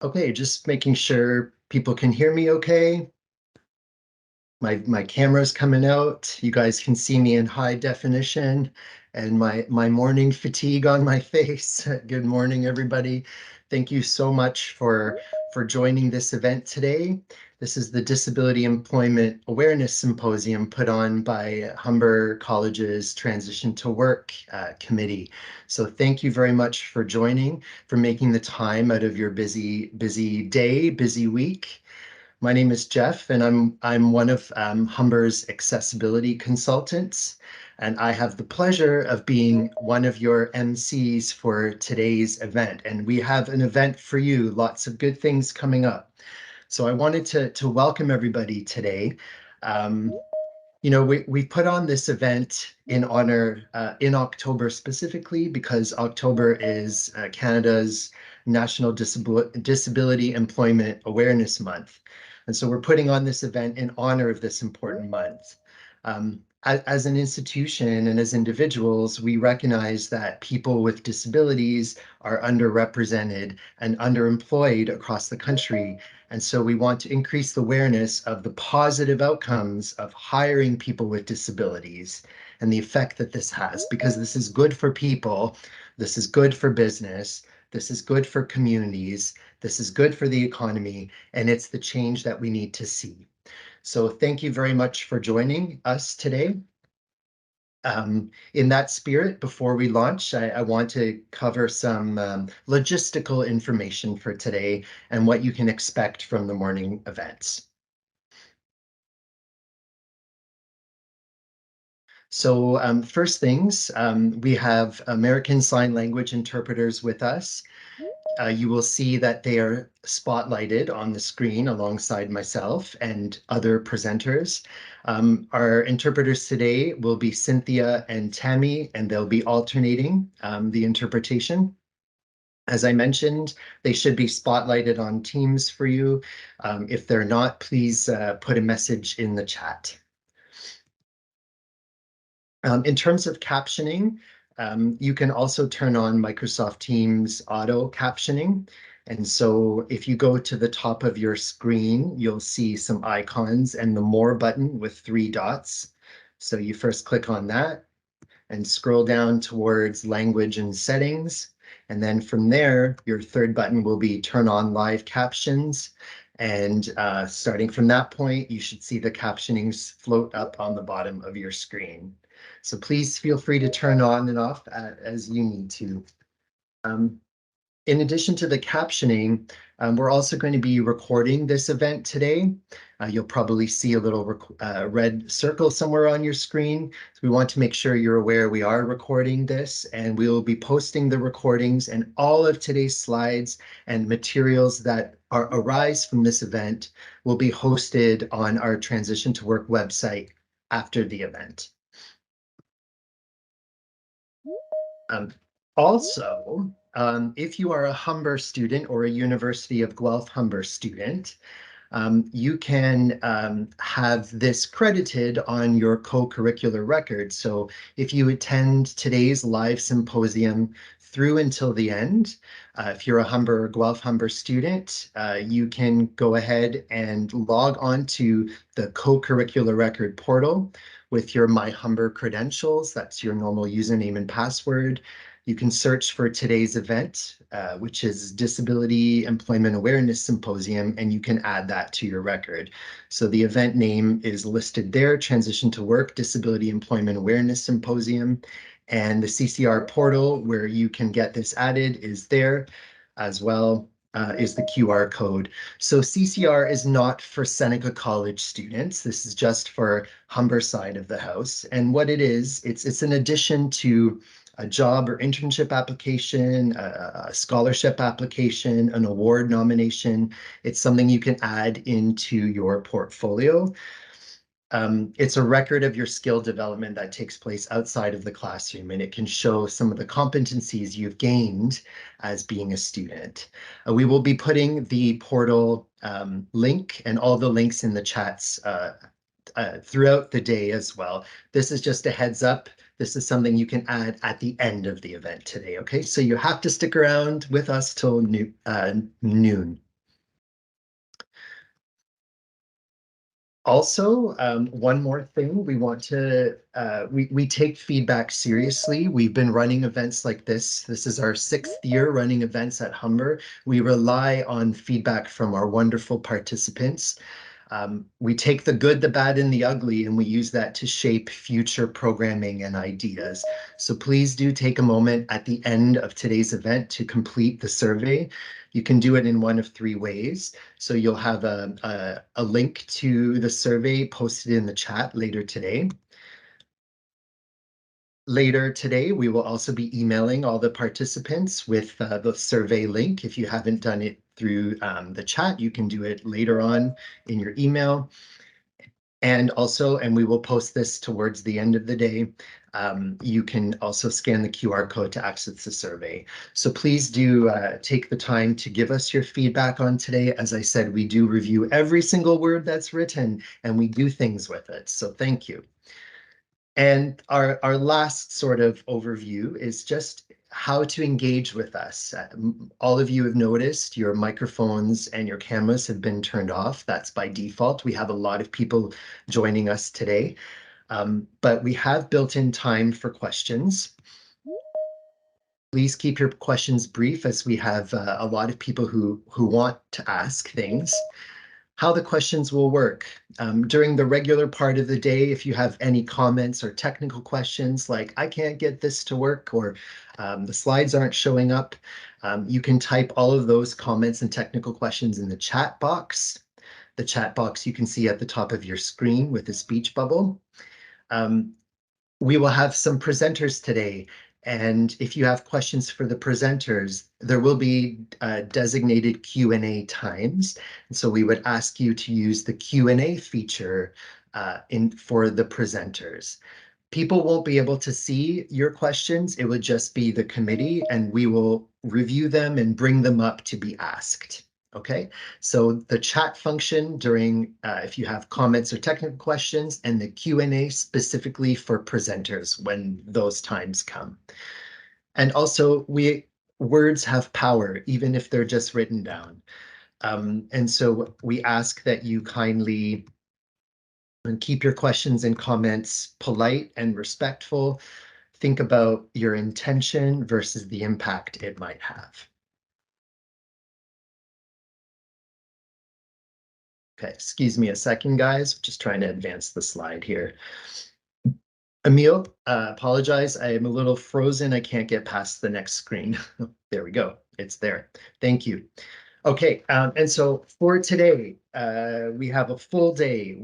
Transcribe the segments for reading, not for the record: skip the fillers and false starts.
Okay, just making sure people can hear me okay. My camera's coming out. You guys can see me in high definition and my morning fatigue on my face. Good morning, everybody. Thank you so much for joining this event today. This is the Disability Employment Awareness Symposium put on by Humber College's Transition to Work Committee. So thank you very much for joining, for making the time out of your busy day, busy week. My name is Jeff, and I'm one of Humber's accessibility consultants, and I have the pleasure of being one of your MCs for today's event. And we have an event for you, lots of good things coming up. So I wanted to welcome everybody today. Um, we put on this event in honor in October specifically because October is Canada's National Disability Employment Awareness Month. And so we're putting on this event in honor of this important month. As an institution and as individuals, we recognize that people with disabilities are underrepresented and underemployed across the country. And so we want to increase the awareness of the positive outcomes of hiring people with disabilities and the effect that this has, because this is good for people, this is good for business, this is good for communities, this is good for the economy, and it's the change that we need to see. So thank you very much for joining us today. In that spirit, before we launch, I want to cover some logistical information for today and what you can expect from the morning events. So first things, we have American Sign Language interpreters with us. You will see that they are spotlighted on the screen alongside myself and other presenters. Our interpreters today will be Cynthia and Tammy, and they'll be alternating the interpretation. As I mentioned, they should be spotlighted on Teams for you. If they're not, please put a message in the chat. In terms of captioning, you can also turn on Microsoft Teams auto captioning. And so if you go to the top of your screen, you'll see some icons and the More button with 3 dots. So you first click on that and scroll down towards Language and Settings. And then from there, your third button will be Turn on Live Captions. And starting from that point, you should see the captionings float up on the bottom of your screen. So please feel free to turn on and off as you need to. In addition to the captioning, we're also going to be recording this event today. You'll probably see a little red circle somewhere on your screen. So we want to make sure you're aware we are recording this, and we will be posting the recordings and all of today's slides and materials that arise from this event will be hosted on our Transition to Work website after the event. Also, if you are a Humber student or a University of Guelph Humber student, you can have this credited on your co-curricular record. So if you attend today's live symposium through until the end, if you're a Humber or Guelph Humber student, you can go ahead and log on to the co-curricular record portal with your My Humber credentials. That's your normal username and password. You can search for today's event, which is Disability Employment Awareness Symposium, and you can add that to your record. So the event name is listed there, Transition to Work Disability Employment Awareness Symposium. And the CCR portal where you can get this added is there as well. Is the QR code. So CCR is not for Seneca College students. This is just for Humber side of the house. And what it is, it's an addition to a job or internship application, a scholarship application, an award nomination. It's something you can add into your portfolio. It's a record of your skill development that takes place outside of the classroom, and it can show some of the competencies you've gained as being a student. We will be putting the portal link and all the links in the chats throughout the day as well. This is just a heads up. This is something you can add at the end of the event today, okay? So you have to stick around with us till noon. Also, one more thing, we take feedback seriously. We've been running events like this. This is our 6th year running events at Humber. We rely on feedback from our wonderful participants. We take the good, the bad, and the ugly, and we use that to shape future programming and ideas. So please do take a moment at the end of today's event to complete the survey. You can do it in one of 3 ways. So you'll have a link to the survey posted in the chat later today. Later today, we will also be emailing all the participants with the survey link. If you haven't done it through the chat, you can do it later on in your email. And also, and we will post this towards the end of the day, you can also scan the QR code to access the survey. So please do take the time to give us your feedback on today. As I said, we do review every single word that's written and we do things with it. So thank you. And our last sort of overview is just how to engage with us. All of you have noticed your microphones and your cameras have been turned off. That's by default. We have a lot of people joining us today, but we have built in time for questions. Please keep your questions brief as we have a lot of people who want to ask things. How the questions will work. During the regular part of the day, if you have any comments or technical questions like, I can't get this to work, or the slides aren't showing up, you can type all of those comments and technical questions in the chat box. The chat box you can see at the top of your screen with the speech bubble. We will have some presenters today. And if you have questions for the presenters, there will be designated Q&A times. And so we would ask you to use the Q&A feature for the presenters. People won't be able to see your questions. It would just be the committee, and we will review them and bring them up to be asked. Okay, so the chat function during, if you have comments or technical questions, and the Q&A specifically for presenters when those times come. And also, words have power, even if they're just written down. And so we ask that you kindly keep your questions and comments polite and respectful. Think about your intention versus the impact it might have. Okay, excuse me a second, guys. Just trying to advance the slide here. Emil, apologize. I am a little frozen. I can't get past the next screen. There we go. It's there. Thank you. Okay, and so for today, we have a full day.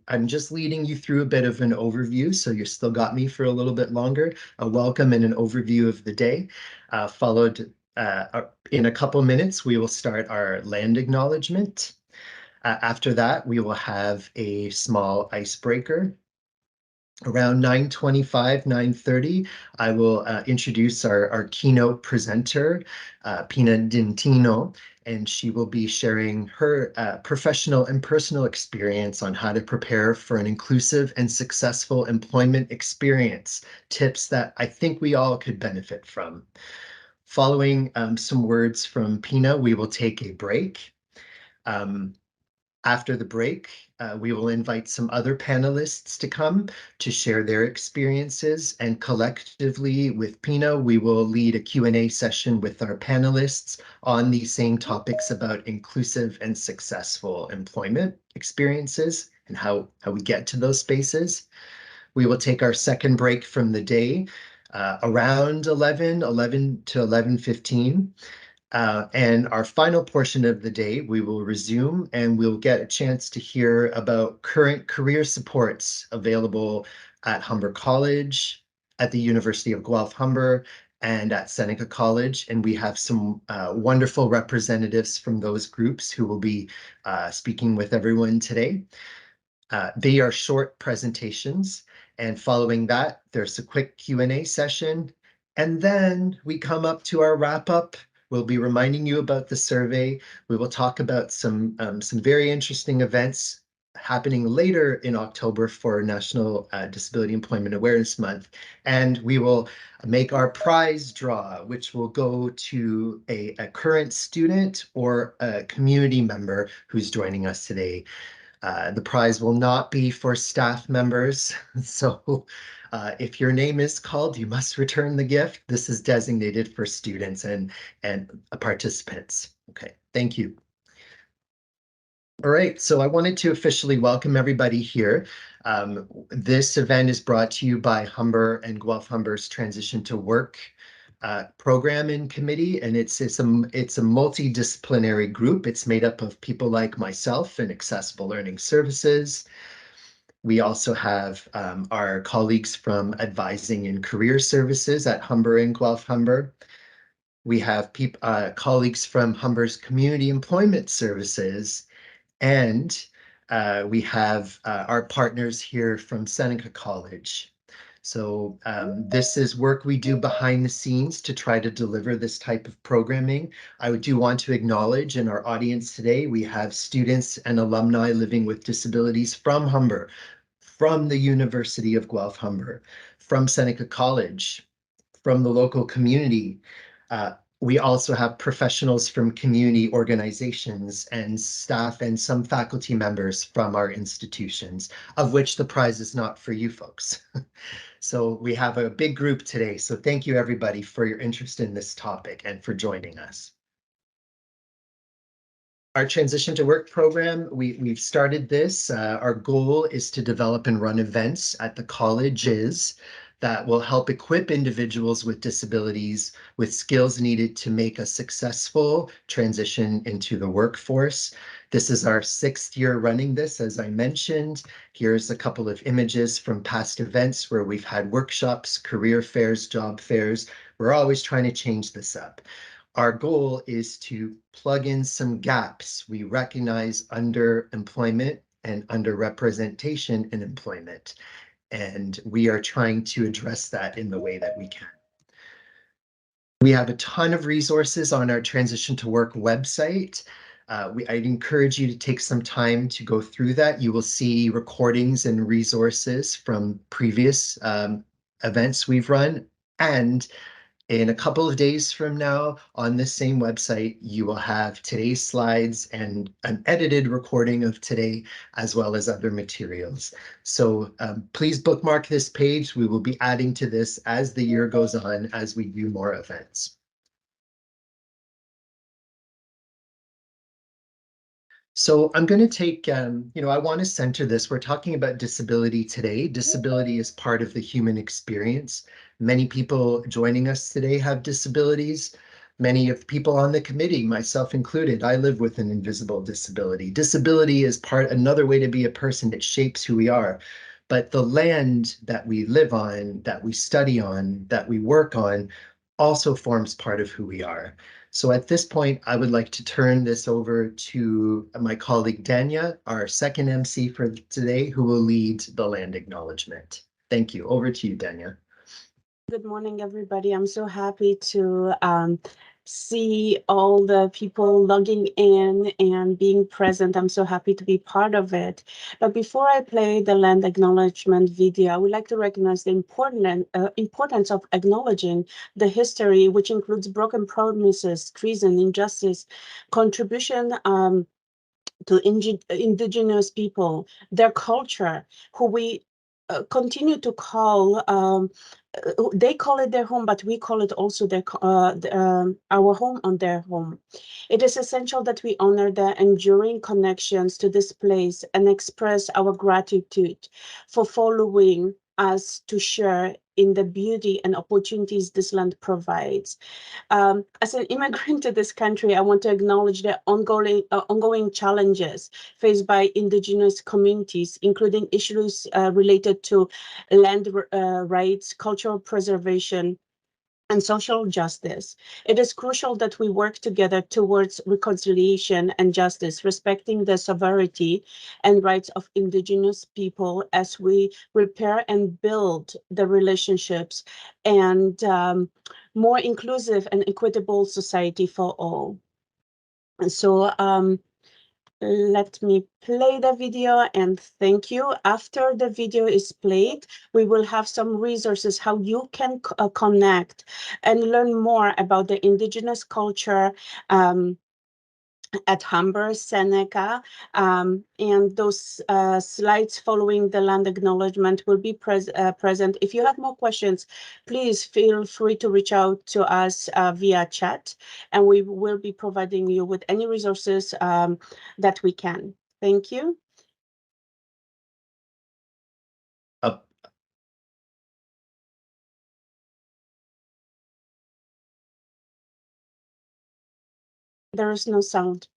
I'm just leading you through a bit of an overview, so you still got me for a little bit longer. A welcome and an overview of the day, followed in a couple minutes, we will start our land acknowledgement. After that, we will have a small icebreaker. Around 9:25, 9:30, I will introduce our keynote presenter, Pina D'Intino, and she will be sharing her professional and personal experience on how to prepare for an inclusive and successful employment experience, tips that I think we all could benefit from. Following some words from Pina, we will take a break. After the break, we will invite some other panelists to come to share their experiences, and collectively with Pina, we will lead a Q&A session with our panelists on these same topics about inclusive and successful employment experiences and how we get to those spaces. We will take our second break from the day around 11 to 11:15. And our final portion of the day, we will resume and we'll get a chance to hear about current career supports available at Humber College, at the University of Guelph Humber, and at Seneca College. And we have some wonderful representatives from those groups who will be speaking with everyone today. They are short presentations, and following that, there's a quick Q&A session. And then we come up to our wrap up. We'll be reminding you about the survey. We will talk about some very interesting events happening later in October for National Disability Employment Awareness Month. And we will make our prize draw, which will go to a current student or a community member who's joining us today. The prize will not be for staff members. So if your name is called, you must return the gift. This is designated for students and participants. Okay, thank you. All right, so I wanted to officially welcome everybody here. This event is brought to you by Humber and Guelph Humber's Transition to Work program and committee, and it's a multidisciplinary group. It's made up of people like myself in Accessible Learning Services. We also have our colleagues from Advising and Career Services at Humber and Guelph Humber. We have colleagues from Humber's Community Employment Services, and we have our partners here from Seneca College. So this is work we do behind the scenes to try to deliver this type of programming. I do want to acknowledge in our audience today, we have students and alumni living with disabilities from Humber, from the University of Guelph Humber, from Seneca College, from the local community. We also have professionals from community organizations and staff and some faculty members from our institutions, of which the prize is not for you folks. So we have a big group today. So thank you everybody for your interest in this topic and for joining us. Our Transition to Work program, we've started this. Our goal is to develop and run events at the colleges that will help equip individuals with disabilities with skills needed to make a successful transition into the workforce. This is our 6th year running this, as I mentioned. Here's a couple of images from past events where we've had workshops, career fairs, job fairs. We're always trying to change this up. Our goal is to plug in some gaps we recognize underemployment and underrepresentation in employment. And we are trying to address that in the way that we can. We have a ton of resources on our Transition to Work website. I'd encourage you to take some time to go through that. You will see recordings and resources from previous events we've run. And in a couple of days from now, on this same website, you will have today's slides and an edited recording of today, as well as other materials. So please bookmark this page. We will be adding to this as the year goes on, as we do more events. So I'm going to take, I want to center this. We're talking about disability today. Disability is part of the human experience. Many people joining us today have disabilities. Many of people on the committee, myself included, I live with an invisible disability. Disability is another way to be a person. It shapes who we are. But the land that we live on, that we study on, that we work on, also forms part of who we are. So at this point, I would like to turn this over to my colleague Dania, our second MC for today, who will lead the land acknowledgement. Thank you. Over to you, Dania. Good morning, everybody. I'm so happy to see all the people logging in and being present. I'm so happy to be part of it. But before I play the land acknowledgement video, I would like to recognize the importance of acknowledging the history, which includes broken promises, treason, injustice, contribution to indigenous people, their culture, who we continue to call they call it their home, but we call it also our home on their home. It is essential that we honor their enduring connections to this place and express our gratitude for following us to share in the beauty and opportunities this land provides. As an immigrant to this country, I want to acknowledge the ongoing challenges faced by indigenous communities, including issues related to land rights, cultural preservation, and social justice. It is crucial that we work together towards reconciliation and justice, respecting the sovereignty and rights of indigenous people as we repair and build the relationships and more inclusive and equitable society for all. And so let me play the video and thank you. After the video is played, we will have some resources how you can connect and learn more about the indigenous culture, at Humber, Seneca, and those slides following the land acknowledgement will be present. If you have more questions, please feel free to reach out to us via chat, and we will be providing you with any resources that we can. Thank you. There is no sound.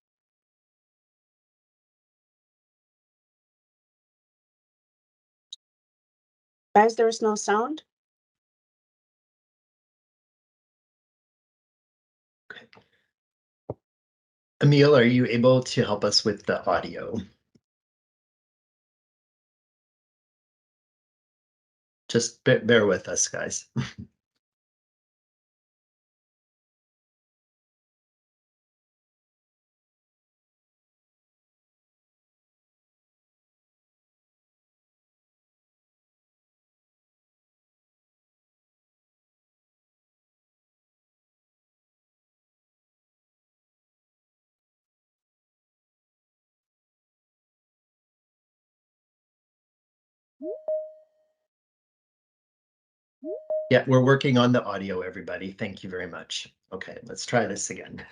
Guys, there is no sound. Okay. Emil, are you able to help us with the audio? Just bear with us, guys. Yeah, we're working on the audio, everybody. Thank you very much. Okay, let's try this again.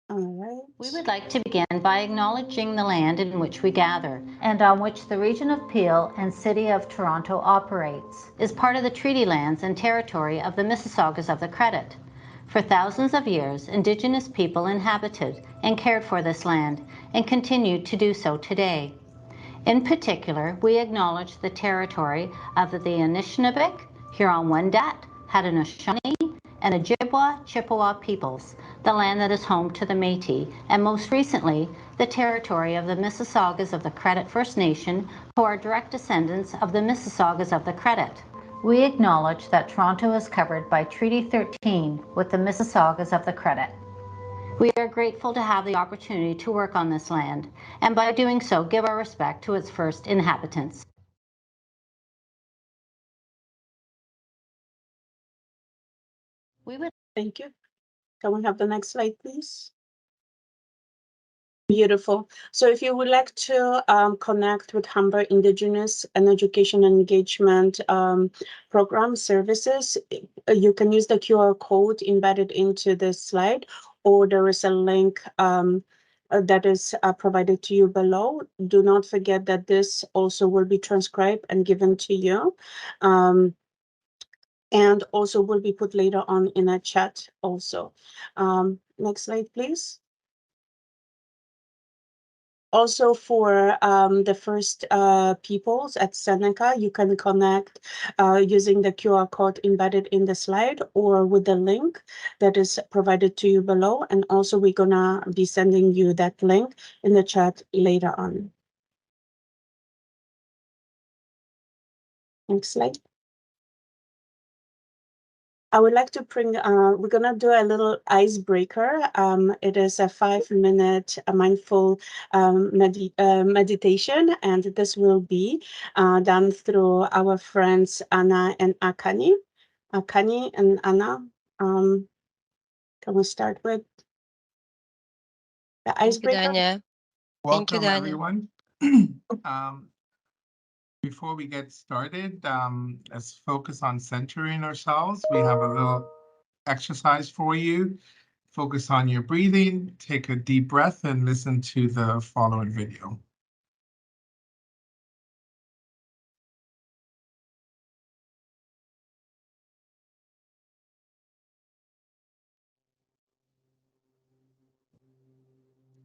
All right. We would like to begin by acknowledging the land in which we gather and on which the region of Peel and City of Toronto operates, is part of the treaty lands and territory of the Mississaugas of the Credit. For thousands of years, Indigenous people inhabited and cared for this land and continue to do so today. In particular, we acknowledge the territory of the Anishinaabeg, Huron-Wendat, Haudenosaunee, and Ojibwa Chippewa peoples, the land that is home to the Métis, and most recently, the territory of the Mississaugas of the Credit First Nation, who are direct descendants of the Mississaugas of the Credit. We acknowledge that Toronto is covered by Treaty 13 with the Mississaugas of the Credit. We are grateful to have the opportunity to work on this land, and by doing so, give our respect to its first inhabitants. Thank you. Can we have the next slide, please? Beautiful. So if you would like to connect with Humber Indigenous and Education and Engagement Program Services, you can use the QR code embedded into this slide, or there is a link that is provided to you below. Do not forget that this also will be transcribed and given to you. And also will be put later on in a chat also. Next slide, please. Also for the first peoples at Seneca, you can connect using the QR code embedded in the slide or with the link that is provided to you below. And also we're gonna be sending you that link in the chat later on. Next slide. I would like to bring, we're gonna do a little icebreaker. It is a 5-minute mindful meditation, and this will be done through our friends Anna and Akani. Akani and Anna, can we start with the icebreaker? Welcome, everyone. Before we get started, let's focus on centering ourselves. We have a little exercise for you. Focus on your breathing, take a deep breath, and listen to the following video.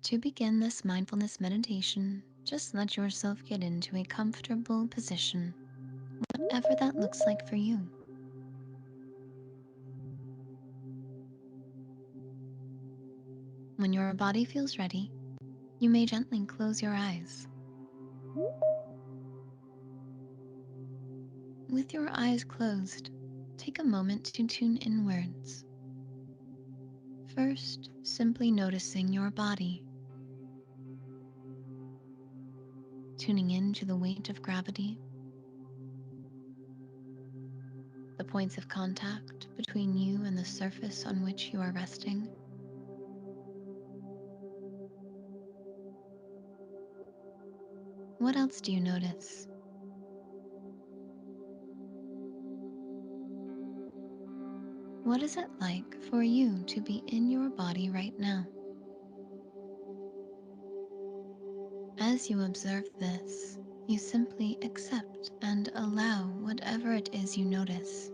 To begin this mindfulness meditation, just let yourself get into a comfortable position, whatever that looks like for you. When your body feels ready, you may gently close your eyes. With your eyes closed, take a moment to tune inwards. First, simply noticing your body, tuning into the weight of gravity points of contact between you and the surface on which you are resting. What else do you notice? What is it like for you to be in your body right now? As you observe this, you simply accept and allow whatever it is you notice,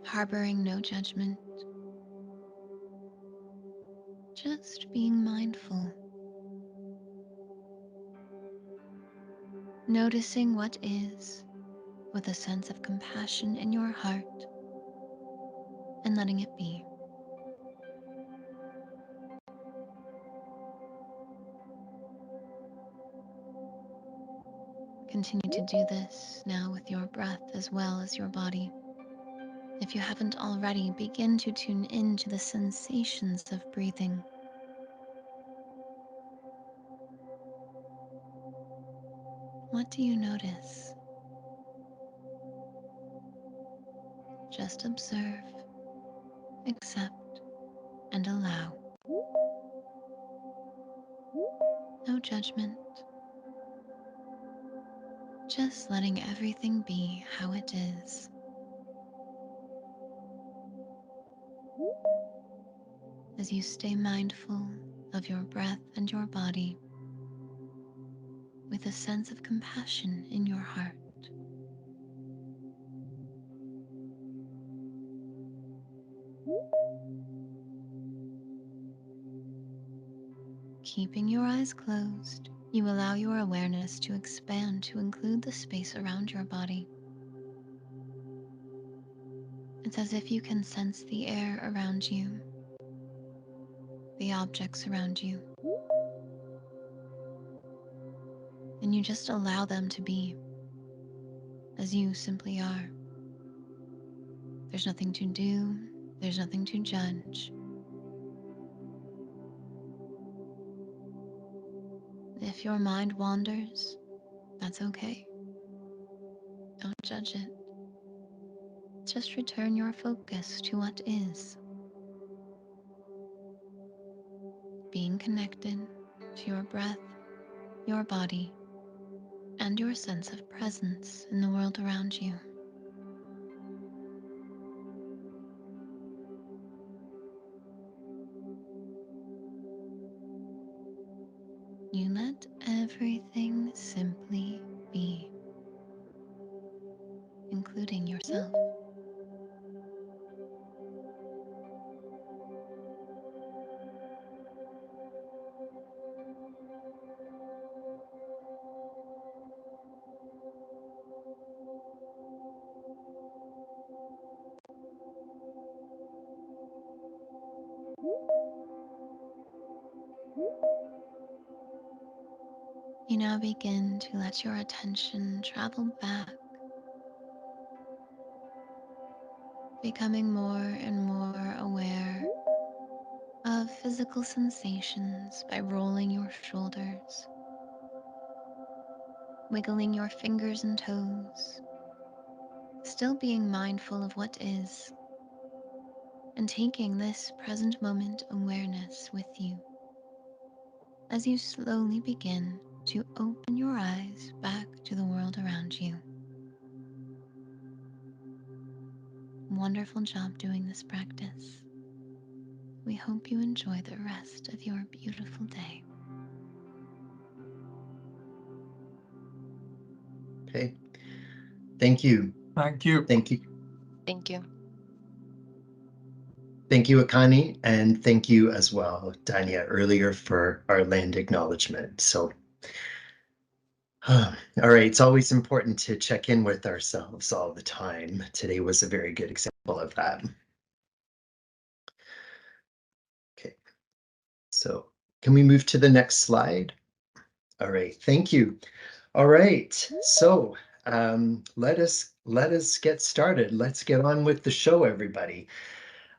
harboring no judgment, just being mindful, noticing what is with a sense of compassion in your heart and letting it be. Continue to do this now with your breath as well as your body. If you haven't already, begin to tune into the sensations of breathing. What do you notice? Just observe, accept, and allow. No judgment. Just letting everything be how it is. As you stay mindful of your breath and your body with a sense of compassion in your heart. Keeping your eyes closed, you allow your awareness to expand to include the space around your body. It's as if you can sense the air around you, the objects around you, and you just allow them to be as you simply are. There's nothing to do, there's nothing to judge. If your mind wanders, that's okay. Don't judge it. Just return your focus to what is. Being connected to your breath, your body, and your sense of presence in the world around you. You let everything simply be, including yourself. You now begin to let your attention travel back, becoming more and more aware of physical sensations by rolling your shoulders, wiggling your fingers and toes, still being mindful of what is, and taking this present moment awareness with you as you slowly begin to open your eyes back to the world around you. Wonderful job doing this practice. We hope you enjoy the rest of your beautiful day. Okay. Thank you. Thank you. Thank you. Thank you. Thank you, Akani, and thank you as well, Dania, earlier for our land acknowledgement. So, all right, it's always important to check in with ourselves all the time. Today was a very good example of that. Okay, so can we move to the next slide? All right, thank you. All right, so let us get started. Let's get on with the show, everybody.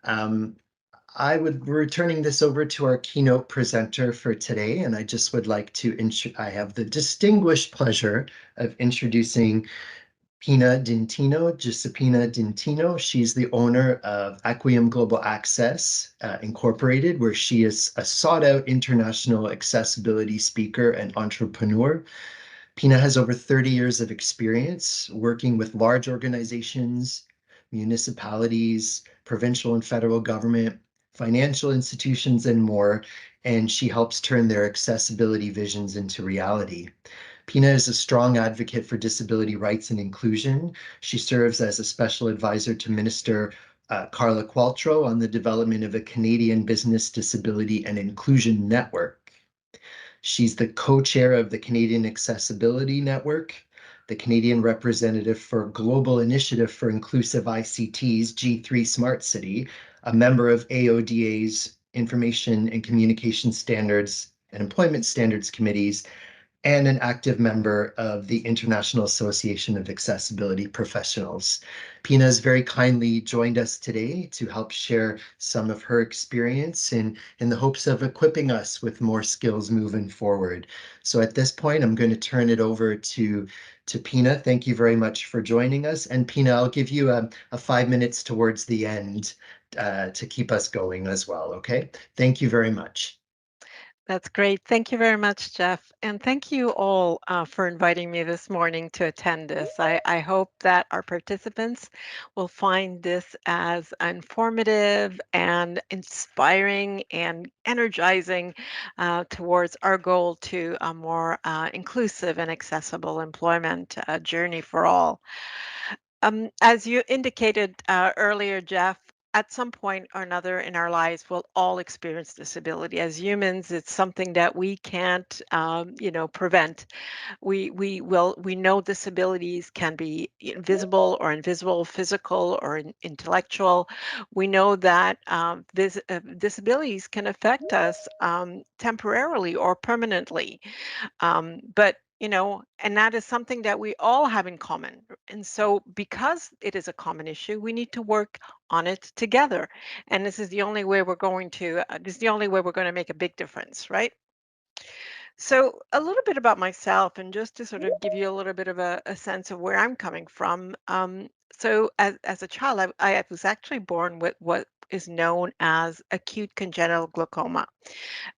We're turning this over to our keynote presenter for today, and I just would like to I have the distinguished pleasure of introducing Pina D'Intino, Giuseppina D'Intino. She's the owner of Acquium Global Access Incorporated, where she is a sought-out international accessibility speaker and entrepreneur. Pina has over 30 years of experience working with large organizations, municipalities, provincial and federal government, financial institutions, and more, and she helps turn their accessibility visions into reality. Pina is a strong advocate for disability rights and inclusion. She serves as a special advisor to Minister Carla Qualtrough on the development of a Canadian Business Disability and Inclusion Network. She's the co-chair of the Canadian Accessibility Network, the Canadian representative for Global Initiative for Inclusive ICT's G3 Smart City, a member of AODA's Information and Communication Standards and Employment Standards Committees, and an active member of the International Association of Accessibility Professionals. Pina has very kindly joined us today to help share some of her experience in the hopes of equipping us with more skills moving forward. So at this point, I'm going to turn it over to Pina. Thank you very much for joining us. And Pina, I'll give you a 5 minutes towards the end to keep us going as well, okay? Thank you very much. That's great. Thank you very much, Jeff. And thank you all for inviting me this morning to attend this. I hope that our participants will find this as informative and inspiring and energizing towards our goal to a more inclusive and accessible employment journey for all. As you indicated earlier, Jeff, at some point or another in our lives, we'll all experience disability. As humans, it's something that we can't, prevent. We know disabilities can be visible or invisible, physical or intellectual. We know that disabilities can affect us temporarily or permanently. But and that is something that we all have in common. And so because it is a common issue, we need to work on it together. And this is the only way we're going to make a big difference, right? So a little bit about myself, and just to sort of give you a little bit of a sense of where I'm coming from. So as a child, I was actually born with what is known as acute congenital glaucoma.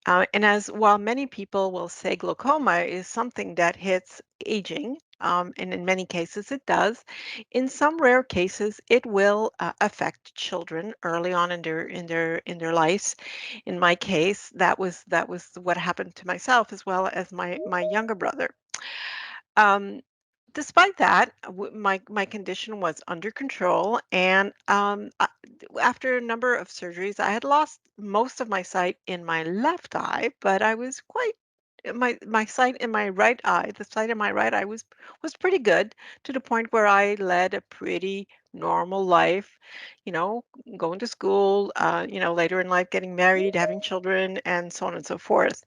And as while many people will say glaucoma is something that hits aging, and in many cases it does, in some rare cases it will affect children early on in their lives. In my case, that was what happened to myself as well as my younger brother. Um, Despite that, my condition was under control, and after a number of surgeries, I had lost most of my sight in my left eye, but I was quite my sight in my right eye, the sight in my right eye was pretty good, to the point where I led a pretty normal life, you know, going to school, later in life getting married, having children, and so on and so forth.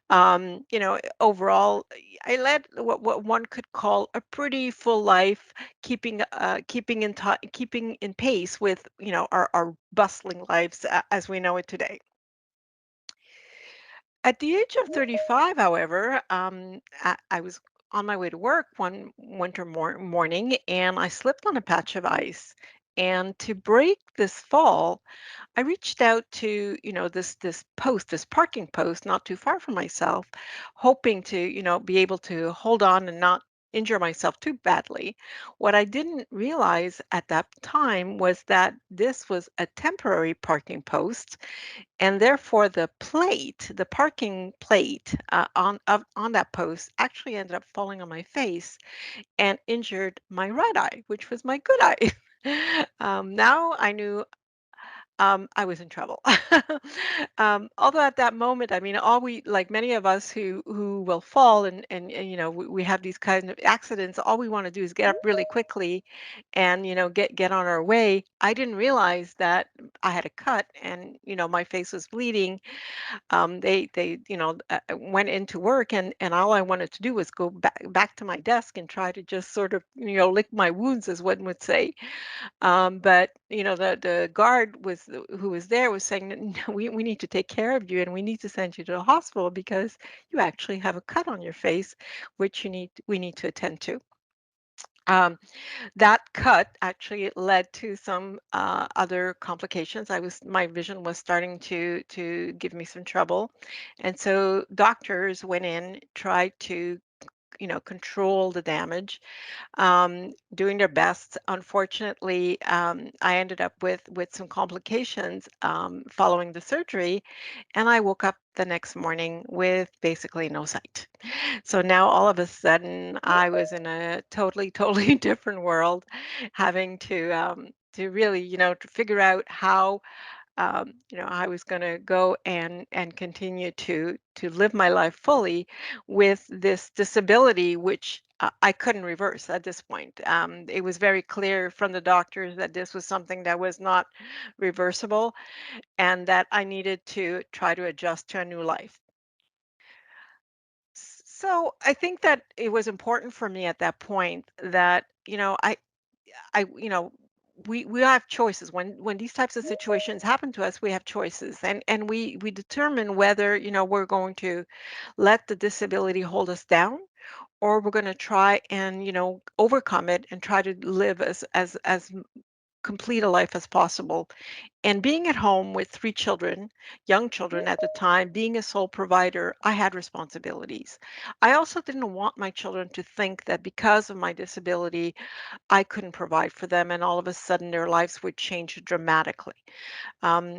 Overall, I led what one could call a pretty full life, keeping in pace with our bustling lives as we know it today. At the age of 35, however, I was on my way to work one winter morning, and I slipped on a patch of ice. And to break this fall, I reached out to, this parking post not too far from myself, hoping to, be able to hold on and not injure myself too badly. What I didn't realize at that time was that this was a temporary parking post, and therefore the parking plate on that post actually ended up falling on my face and injured my right eye, which was my good eye. Now I knew I was in trouble. Although at that moment, I mean, like many of us who will fall and we have these kinds of accidents, all we want to do is get up really quickly and get on our way. I didn't realize that I had a cut, and my face was bleeding. They went into work, and all I wanted to do was go back to my desk and try to just sort of lick my wounds, as one would say. But the guard who was there was saying, "No, we need to take care of you, and we need to send you to the hospital because you actually have a cut on your face, which we need to attend to." That cut actually led to some other complications. My vision was starting to give me some trouble, and so doctors went in, tried to control the damage, doing their best. Unfortunately, I ended up with some complications following the surgery, and I woke up the next morning with basically no sight. So now all of a sudden, I was in a totally different world, having to really, to figure out how I was going to go and continue to live my life fully with this disability, which I couldn't reverse at this point. It was very clear from the doctors that this was something that was not reversible, and that I needed to try to adjust to a new life. So I think that it was important for me at that point that I we have choices when these types of situations happen to us. We have choices, and we determine whether we're going to let the disability hold us down, or we're going to try and overcome it and try to live as complete a life as possible. And being at home with 3 children, young children at the time, being a sole provider, I had responsibilities. I also didn't want my children to think that because of my disability I couldn't provide for them, and all of a sudden their lives would change dramatically. Their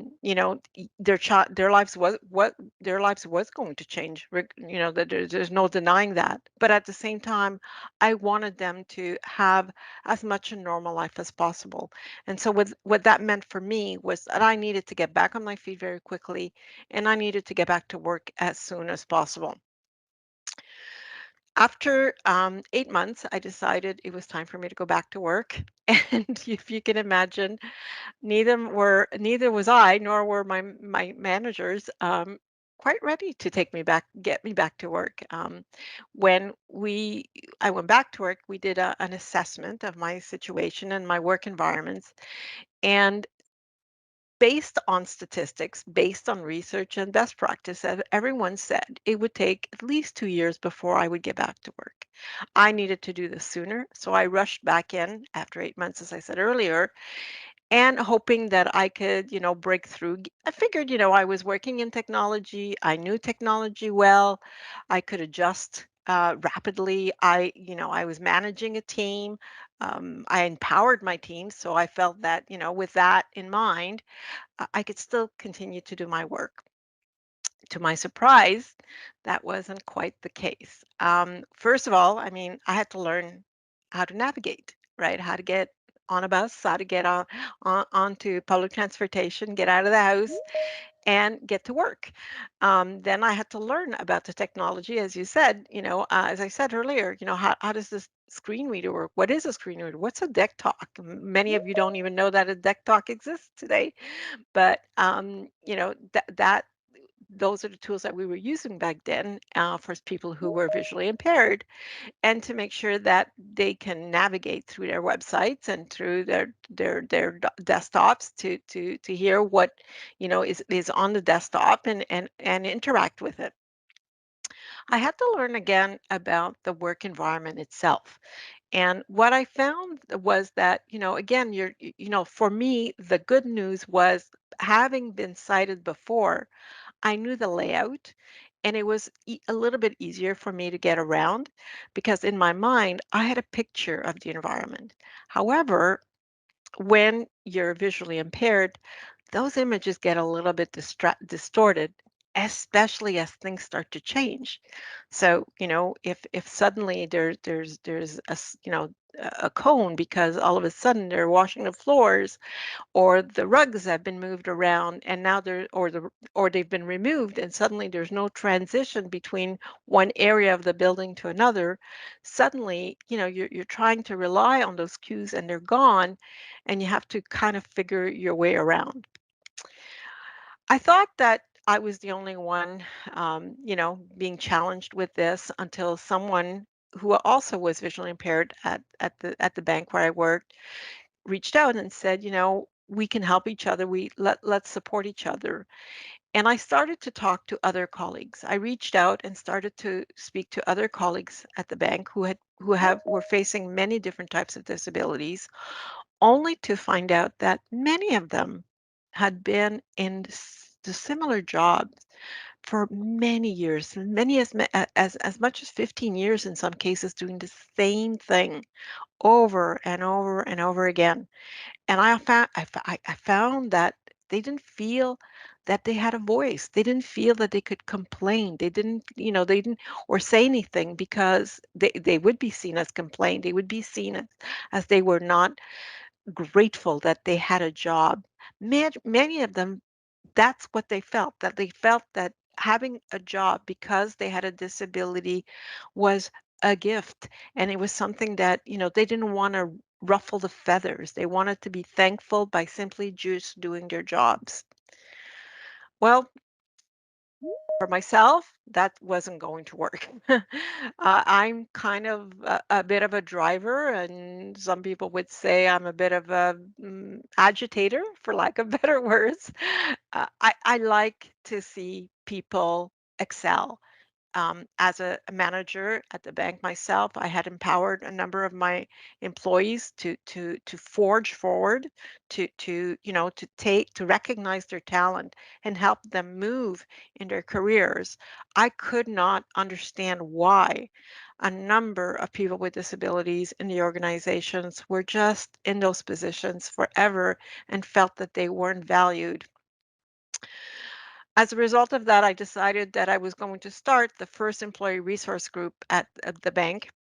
lives was going to change. That there's no denying that. But at the same time, I wanted them to have as much a normal life as possible. And so what that meant for me was that I needed to get back on my feet very quickly, and I needed to get back to work as soon as possible. After 8 months, I decided it was time for me to go back to work. And if you can imagine, neither was I, nor were my managers quite ready to get me back to work. When I went back to work, we did an assessment of my situation and my work environments, and based on statistics, based on research and best practice, everyone said it would take at least 2 years before I would get back to work. I needed to do this sooner, so I rushed back in after 8 months, as I said earlier, and hoping that I could, break through. I figured, I was working in technology. I knew technology well. I could adjust rapidly. I was managing a team. I empowered my team, so I felt that, with that in mind, I could still continue to do my work. To my surprise, that wasn't quite the case. First of all, I mean, I had to learn how to navigate, right? How to get on a bus, how to get onto public transportation, get out of the house, and get to work. Then I had to learn about the technology, as you said. As I said earlier, how does this screen reader work? What is a screen reader? What's a deck talk? Many of you don't even know that a deck talk exists today, but that those are the tools that we were using back then for people who were visually impaired, and to make sure that they can navigate through their websites and through their desktops to hear what is on the desktop, and interact with it. I had to learn again about the work environment itself. And what I found was that, again, for me, the good news was, having been sighted before, I knew the layout, and it was a little bit easier for me to get around, because in my mind, I had a picture of the environment. However, when you're visually impaired, those images get a little bit distorted, especially as things start to change. So, if suddenly there's a cone because all of a sudden they're washing the floors, or the rugs have been moved around, and now or they've been removed, and suddenly there's no transition between one area of the building to another. Suddenly, you're trying to rely on those cues, and they're gone, and you have to kind of figure your way around. I thought that I was the only one, being challenged with this, until someone who also was visually impaired at the bank where I worked reached out and said, we can help each other. Let's support each other. And I started to talk to other colleagues. I reached out and started to speak to other colleagues at the bank who were facing many different types of disabilities, only to find out that many of them had been in the similar jobs for many years, many as much as 15 years in some cases, doing the same thing over and over and over again. And I found that they didn't feel that they had a voice. They didn't feel that they could complain. They didn't, they didn't or say anything because they would be seen as complain. They would be seen as they were not grateful that they had a job. Many of them, that's what they felt that having a job because they had a disability was a gift, and it was something that they didn't want to ruffle the feathers. They wanted to be thankful by simply just doing their jobs. Well, for myself, that wasn't going to work. I'm kind of a bit of a driver, and some people would say I'm a bit of a agitator, for lack of better words. I like to see people excel. As a manager at the bank myself, I had empowered a number of my employees to forge forward, to recognize their talent and help them move in their careers. I could not understand why a number of people with disabilities in the organizations were just in those positions forever and felt that they weren't valued. As a result of that, I decided that I was going to start the first employee resource group at the bank.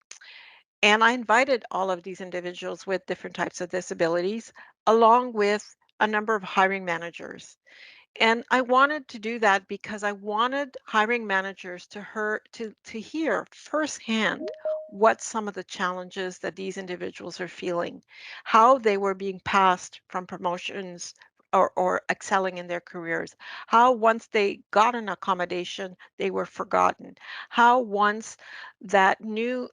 And I invited all of these individuals with different types of disabilities, along with a number of hiring managers. And I wanted to do that because I wanted hiring managers to hear firsthand what some of the challenges that these individuals are feeling, how they were being passed from promotions or excelling in their careers, how once they got an accommodation, they were forgotten, how once that new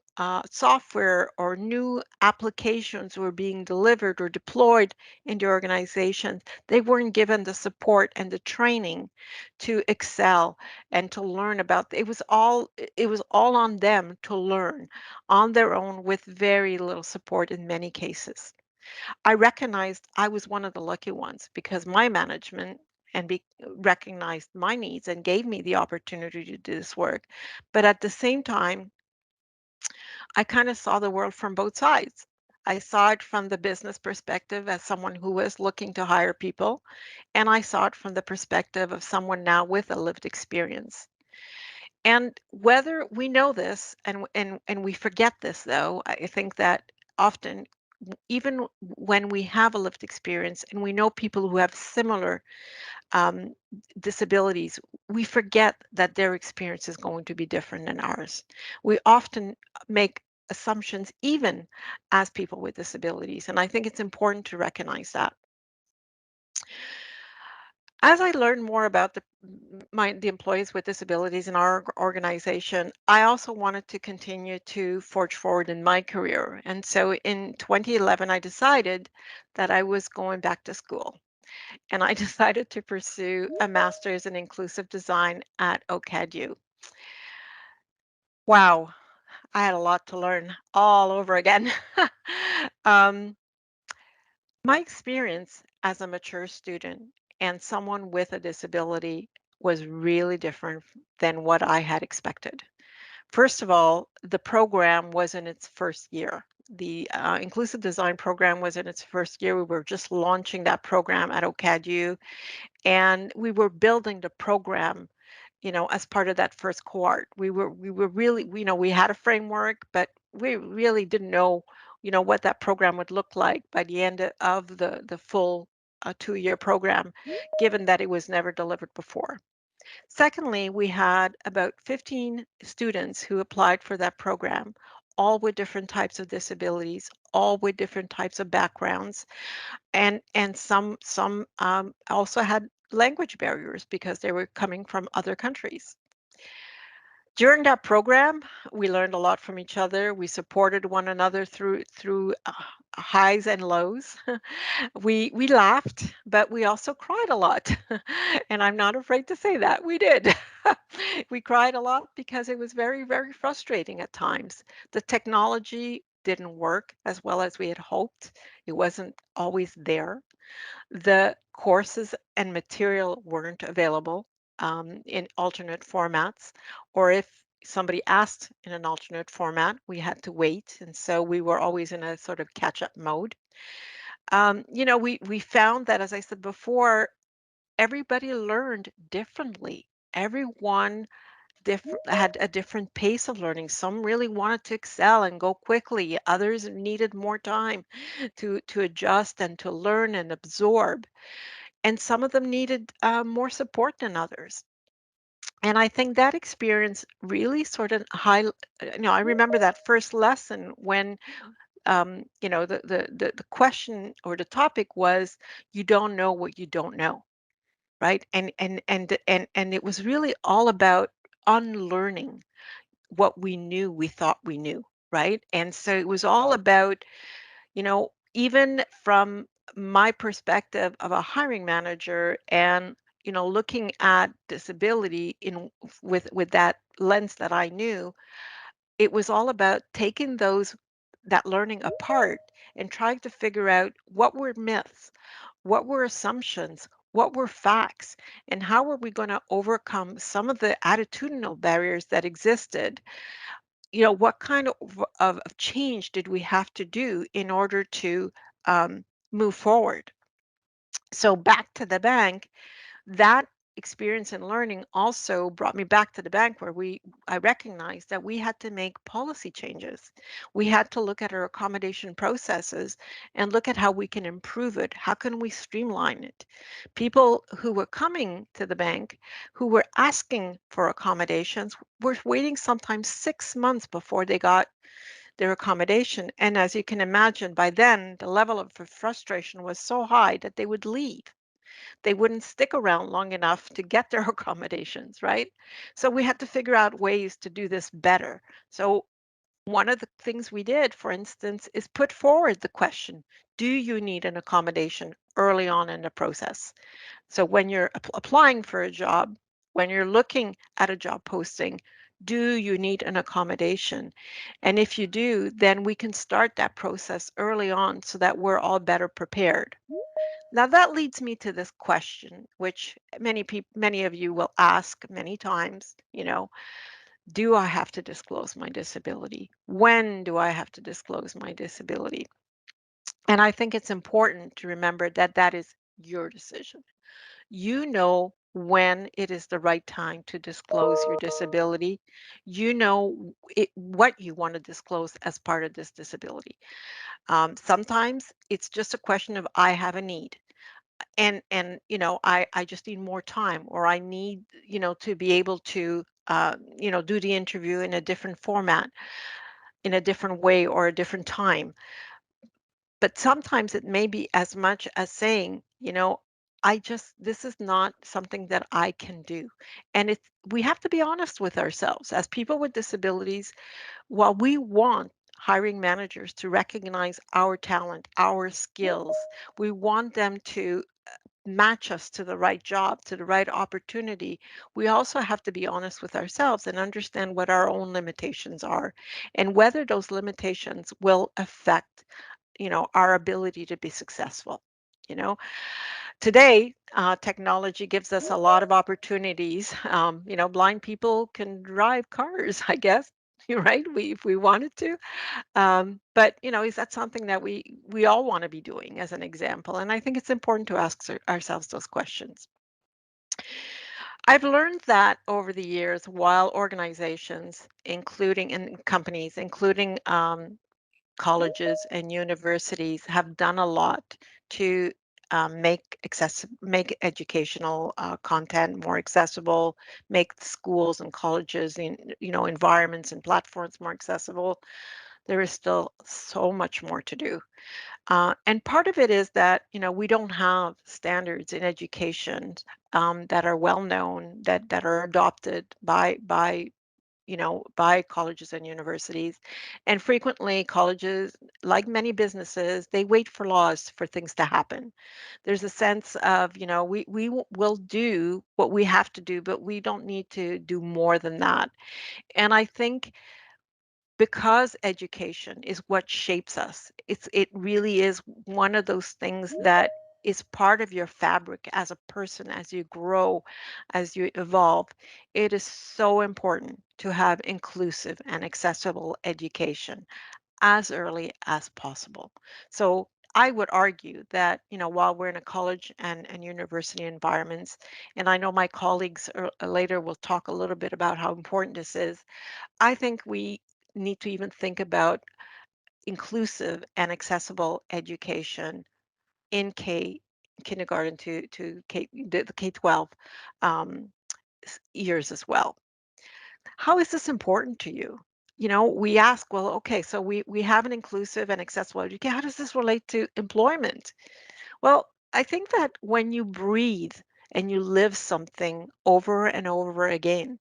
software or new applications were being delivered or deployed in the organization, they weren't given the support and the training to excel and to learn about it was all on them to learn on their own with very little support in many cases. I recognized I was one of the lucky ones because my management recognized my needs and gave me the opportunity to do this work. But at the same time, I kind of saw the world from both sides. I saw it from the business perspective as someone who was looking to hire people, and I saw it from the perspective of someone now with a lived experience. And whether we know this and we forget this, though, I think that often, even when we have a lived experience and we know people who have similar um, disabilities, we forget that their experience is going to be different than ours. We often make assumptions, even as people with disabilities, and I think it's important to recognize that. As I learned more about the employees with disabilities in our organization, I also wanted to continue to forge forward in my career. And so in 2011, I decided that I was going back to school. And I decided to pursue a master's in inclusive design at OCADU. Wow, I had a lot to learn all over again. um, my experience as a mature student and someone with a disability was really different than what I had expected. First of all, the program was in its first year. The inclusive design program was in its first year. We were just launching that program at OCADU, and we were building the program, as part of that first cohort. We were really, we had a framework, but we really didn't know, what that program would look like by the end of the full 2-year program, given that it was never delivered before. Secondly, we had about 15 students who applied for that program, all with different types of disabilities, all with different types of backgrounds, and some also had language barriers because they were coming from other countries. During that program, we learned a lot from each other. We supported one another through highs and lows. We laughed, but we also cried a lot. And I'm not afraid to say that we did. We cried a lot because it was very, very frustrating at times. The technology didn't work as well as we had hoped. It wasn't always there. The courses and material weren't available in alternate formats, or if somebody asked in an alternate format, we had to wait. And so we were always in a sort of catch up mode. We found that, as I said before, everybody learned differently. Everyone had a different pace of learning. Some really wanted to excel and go quickly. Others needed more time to adjust and to learn and absorb. And some of them needed more support than others. And I think that experience really sort of I remember that first lesson when, the question or the topic was, you don't know what you don't know, right? And it was really all about unlearning what we thought we knew, right? And so it was all about, even from my perspective of a hiring manager and, looking at disability with that lens that I knew, it was all about taking that learning apart and trying to figure out what were myths, what were assumptions, what were facts, and how were we going to overcome some of the attitudinal barriers that existed. What kind of change did we have to do in order to um, move forward? So back to the bank, that experience and learning also brought me back to the bank where I recognized that we had to make policy changes. We had to look at our accommodation processes and look at how we can improve it. How can we streamline it? People who were coming to the bank, who were asking for accommodations, were waiting sometimes 6 months before they got their accommodation. And as you can imagine, by then the level of frustration was so high that they would leave. They wouldn't stick around long enough to get their accommodations, right? So we had to figure out ways to do this better. So one of the things we did, for instance, is put forward the question, do you need an accommodation early on in the process? So when you're applying for a job, when you're looking at a job posting, do you need an accommodation? And if you do, then we can start that process early on so that we're all better prepared. Now that leads me to this question, which many of you will ask many times, do I have to disclose my disability? When do I have to disclose my disability? And I think it's important to remember that that is your decision. You know when it is the right time to disclose your disability. You know what you want to disclose as part of this disability. Sometimes it's just a question of I have a need. And I just need more time, or I need to be able to do the interview in a different format, in a different way, or a different time. But sometimes it may be as much as saying, this is not something that I can do. And we have to be honest with ourselves as people with disabilities. While we want hiring managers to recognize our talent, our skills, we want them to match us to the right job, to the right opportunity, we also have to be honest with ourselves and understand what our own limitations are and whether those limitations will affect, our ability to be successful. You know, Today, technology gives us a lot of opportunities. Blind people can drive cars, I guess. Right? If we wanted to, but is that something that we all want to be doing as an example? And I think it's important to ask ourselves those questions. I've learned that over the years, while organizations, including in companies, including colleges and universities, have done a lot to make educational content more accessible, make schools and colleges in environments and platforms more accessible. There is still so much more to do. And part of it is that, we don't have standards in education that are well known, that are adopted by by colleges and universities. And frequently colleges, like many businesses, they wait for laws for things to happen. There's a sense of, we will do what we have to do, but we don't need to do more than that. And I think because education is what shapes us, it really is one of those things that is part of your fabric as a person, as you grow, as you evolve. It is so important to have inclusive and accessible education as early as possible. So I would argue that, while we're in a college and university environments, and I know my colleagues later will talk a little bit about how important this is, I think we need to even think about inclusive and accessible education in kindergarten to the K-12 um, years as well. How is this important to you? We ask, well, okay, so we have an inclusive and accessible education. How does this relate to employment? Well, I think that when you breathe and you live something over and over again,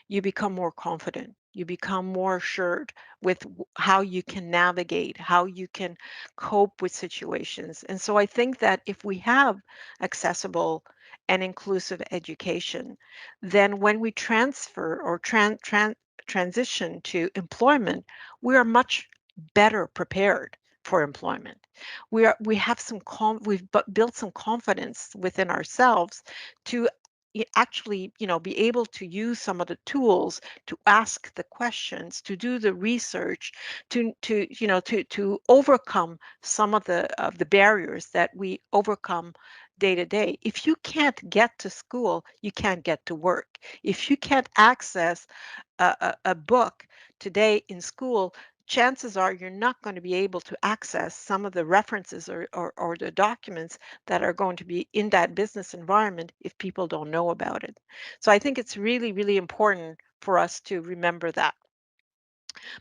you become more confident. You become more assured with how you can navigate, how you can cope with situations. And so I think that if we have accessible and inclusive education, then when we transfer or transition to employment, we are much better prepared for employment. We have built some confidence within ourselves to actually be able to use some of the tools to ask the questions, to do the research, to overcome some of the barriers that we overcome day to day. If you can't get to school, you can't get to work. If you can't access a book today in school, chances are you're not going to be able to access some of the references or the documents that are going to be in that business environment if people don't know about it. So I think it's really, really important for us to remember that.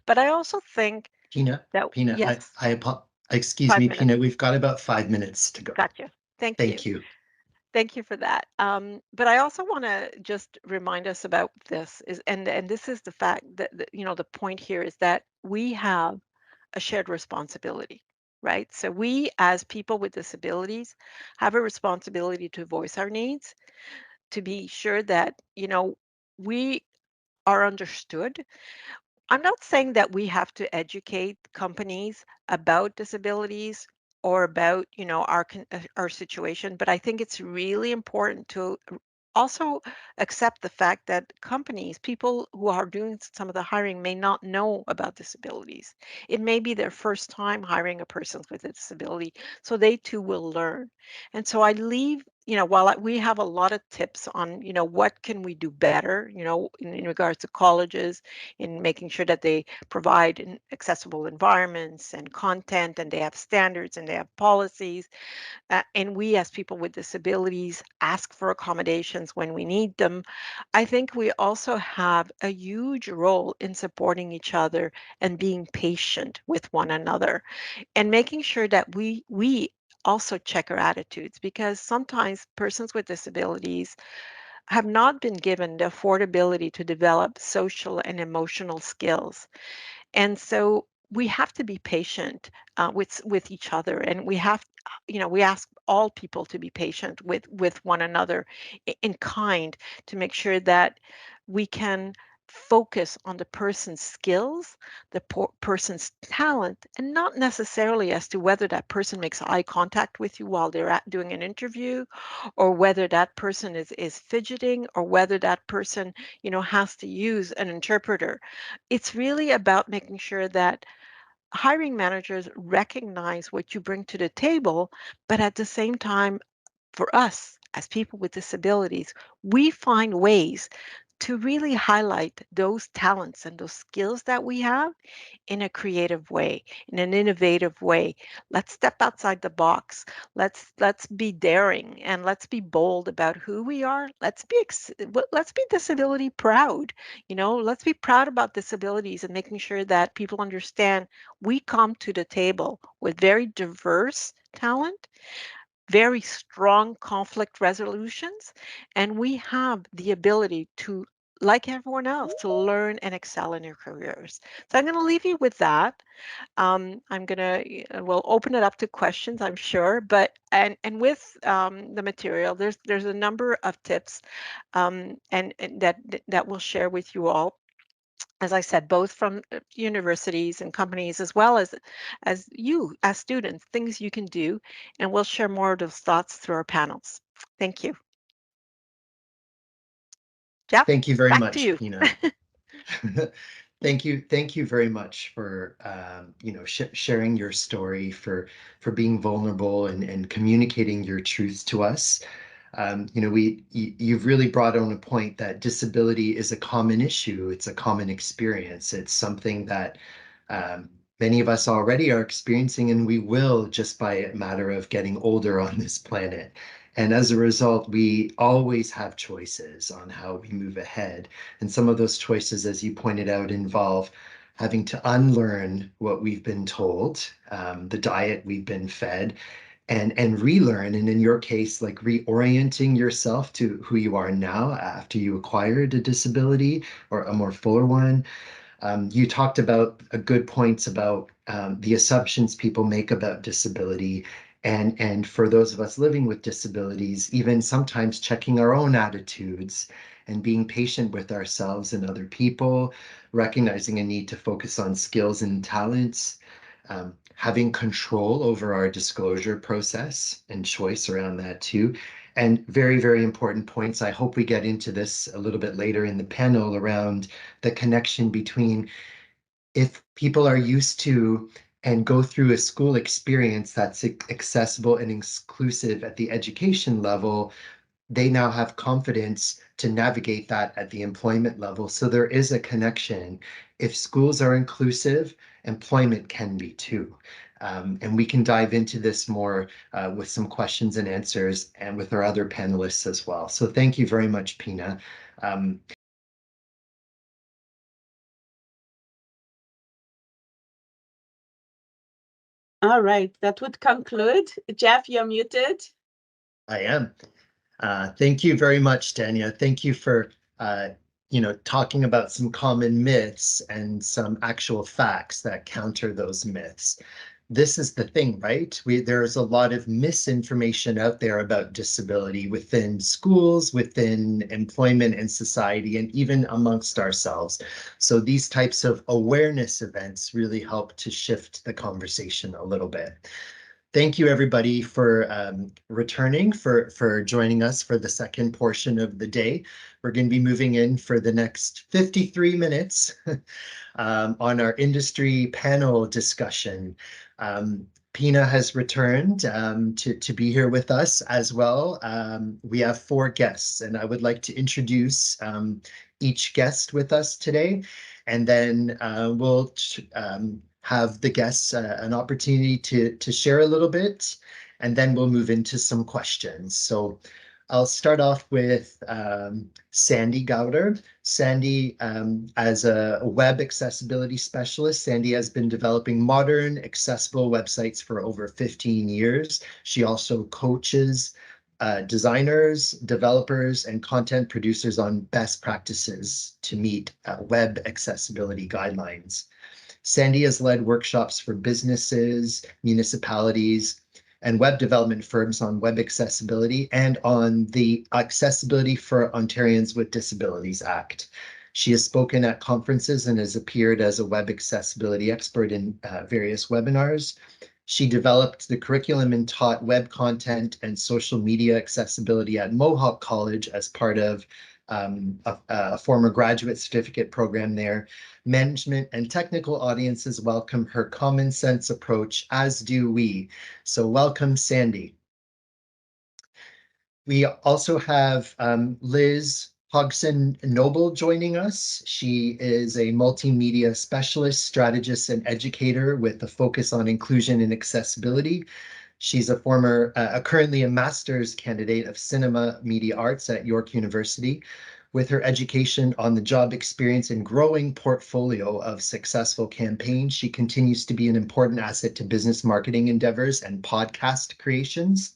But I also think Pina, that, Pina, yes, excuse me, 5 minutes. Pina, we've got about 5 minutes to go. Gotcha. Thank you. Thank you. Thank you for that. But I also want to just remind us about this and this is the fact that the point here is that we have a shared responsibility, right? So we as people with disabilities have a responsibility to voice our needs, to be sure that, we are understood. I'm not saying that we have to educate companies about disabilities or about, our situation, but I think it's really important to also accept the fact that companies, people who are doing some of the hiring may not know about disabilities. It may be their first time hiring a person with a disability, so they too will learn. And so I leave, while we have a lot of tips on, what can we do better, in regards to colleges, in making sure that they provide accessible environments and content, and they have standards and they have policies, and we as people with disabilities ask for accommodations when we need them. I think we also have a huge role in supporting each other and being patient with one another and making sure that we also check our attitudes, because sometimes persons with disabilities have not been given the affordability to develop social and emotional skills. And so we have to be patient with each other, and we have, we ask all people to be patient with one another in kind, to make sure that we can focus on the person's skills, the person's talent, and not necessarily as to whether that person makes eye contact with you while they're doing an interview, or whether that person is fidgeting, or whether that person, has to use an interpreter. It's really about making sure that hiring managers recognize what you bring to the table, but at the same time, for us as people with disabilities, we find ways to really highlight those talents and those skills that we have in a creative way, in an innovative way. Let's step outside the box. Let's be daring and let's be bold about who we are. Let's be disability proud. Let's be proud about disabilities and making sure that people understand we come to the table with very diverse talent, very strong conflict resolutions, and we have the ability to like everyone else, to learn and excel in your careers. So I'm going to leave you with that. We'll open it up to questions, I'm sure, but and with the material, there's a number of tips and that we'll share with you all, as I said, both from universities and companies, as well as you as students, things you can do, and we'll share more of those thoughts through our panels. Thank you. Jeff, Thank you very back to much, you. Pina. Thank you very much for sharing your story, for being vulnerable and communicating your truth to us. You've really brought on a point that disability is a common issue. It's a common experience. It's something that many of us already are experiencing, and we will, just by a matter of getting older on this planet. And as a result, we always have choices on how we move ahead. And some of those choices, as you pointed out, involve having to unlearn what we've been told, the diet we've been fed, and relearn. And in your case, like reorienting yourself to who you are now after you acquired a disability or a more fuller one. You talked about good points about the assumptions people make about disability. And for those of us living with disabilities, even sometimes checking our own attitudes and being patient with ourselves and other people, recognizing a need to focus on skills and talents, having control over our disclosure process and choice around that too. And very, very important points. I hope we get into this a little bit later in the panel around the connection between, if people are used to and go through a school experience that's accessible and inclusive at the education level, they now have confidence to navigate that at the employment level. So there is a connection. If schools are inclusive, employment can be too. And we can dive into this more with some questions and answers and with our other panelists as well. So thank you very much, Pina. All right, that would conclude. Jeff, you're muted. I am. Thank you very much, Dania. Thank you for talking about some common myths and some actual facts that counter those myths. This is the thing, right? There's a lot of misinformation out there about disability within schools, within employment and society, and even amongst ourselves. So these types of awareness events really help to shift the conversation a little bit. Thank you, everybody, for returning, for joining us for the second portion of the day. We're going to be moving in for the next 53 minutes on our industry panel discussion. Pina has returned to be here with us as well. We have 4 guests, and I would like to introduce each guest with us today, and then we'll have the guests an opportunity to share a little bit, and then we'll move into some questions. So I'll start off with Sandy Gowder. Sandy, as a web accessibility specialist, Sandy has been developing modern, accessible websites for over 15 years. She also coaches designers, developers, and content producers on best practices to meet web accessibility guidelines. Sandy has led workshops for businesses, municipalities, and web development firms on web accessibility and on the Accessibility for Ontarians with Disabilities Act. She has spoken at conferences and has appeared as a web accessibility expert in various webinars. She developed the curriculum and taught web content and social media accessibility at Mohawk College as part of a former graduate certificate program there. Management and technical audiences welcome her common sense approach, as do we. So welcome, Sandy. We also have Liz Hodgson Noble joining us. She is a multimedia specialist, strategist, and educator with a focus on inclusion and accessibility. She's currently a master's candidate of cinema media arts at York University. With her education on the job experience and growing portfolio of successful campaigns, she continues to be an important asset to business marketing endeavors and podcast creations.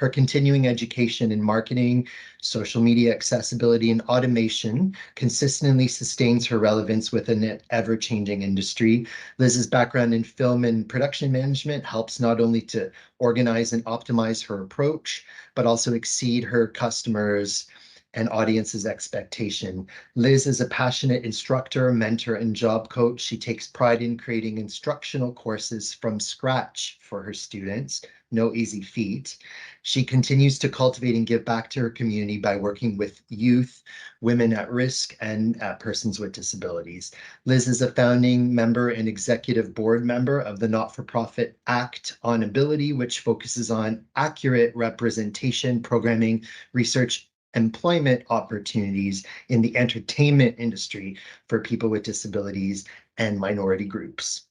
Her continuing education in marketing, social media accessibility, and automation consistently sustains her relevance within an ever-changing industry. Liz's background in film and production management helps not only to organize and optimize her approach, but also exceed her customers' and audience's expectation. Liz is a passionate instructor, mentor, and job coach. She takes pride in creating instructional courses from scratch for her students. No easy feat. She continues to cultivate and give back to her community by working with youth, women at risk, and persons with disabilities. Liz is a founding member and executive board member of the not-for-profit Act on Ability, which focuses on accurate representation, programming, research, employment opportunities in the entertainment industry for people with disabilities and minority groups.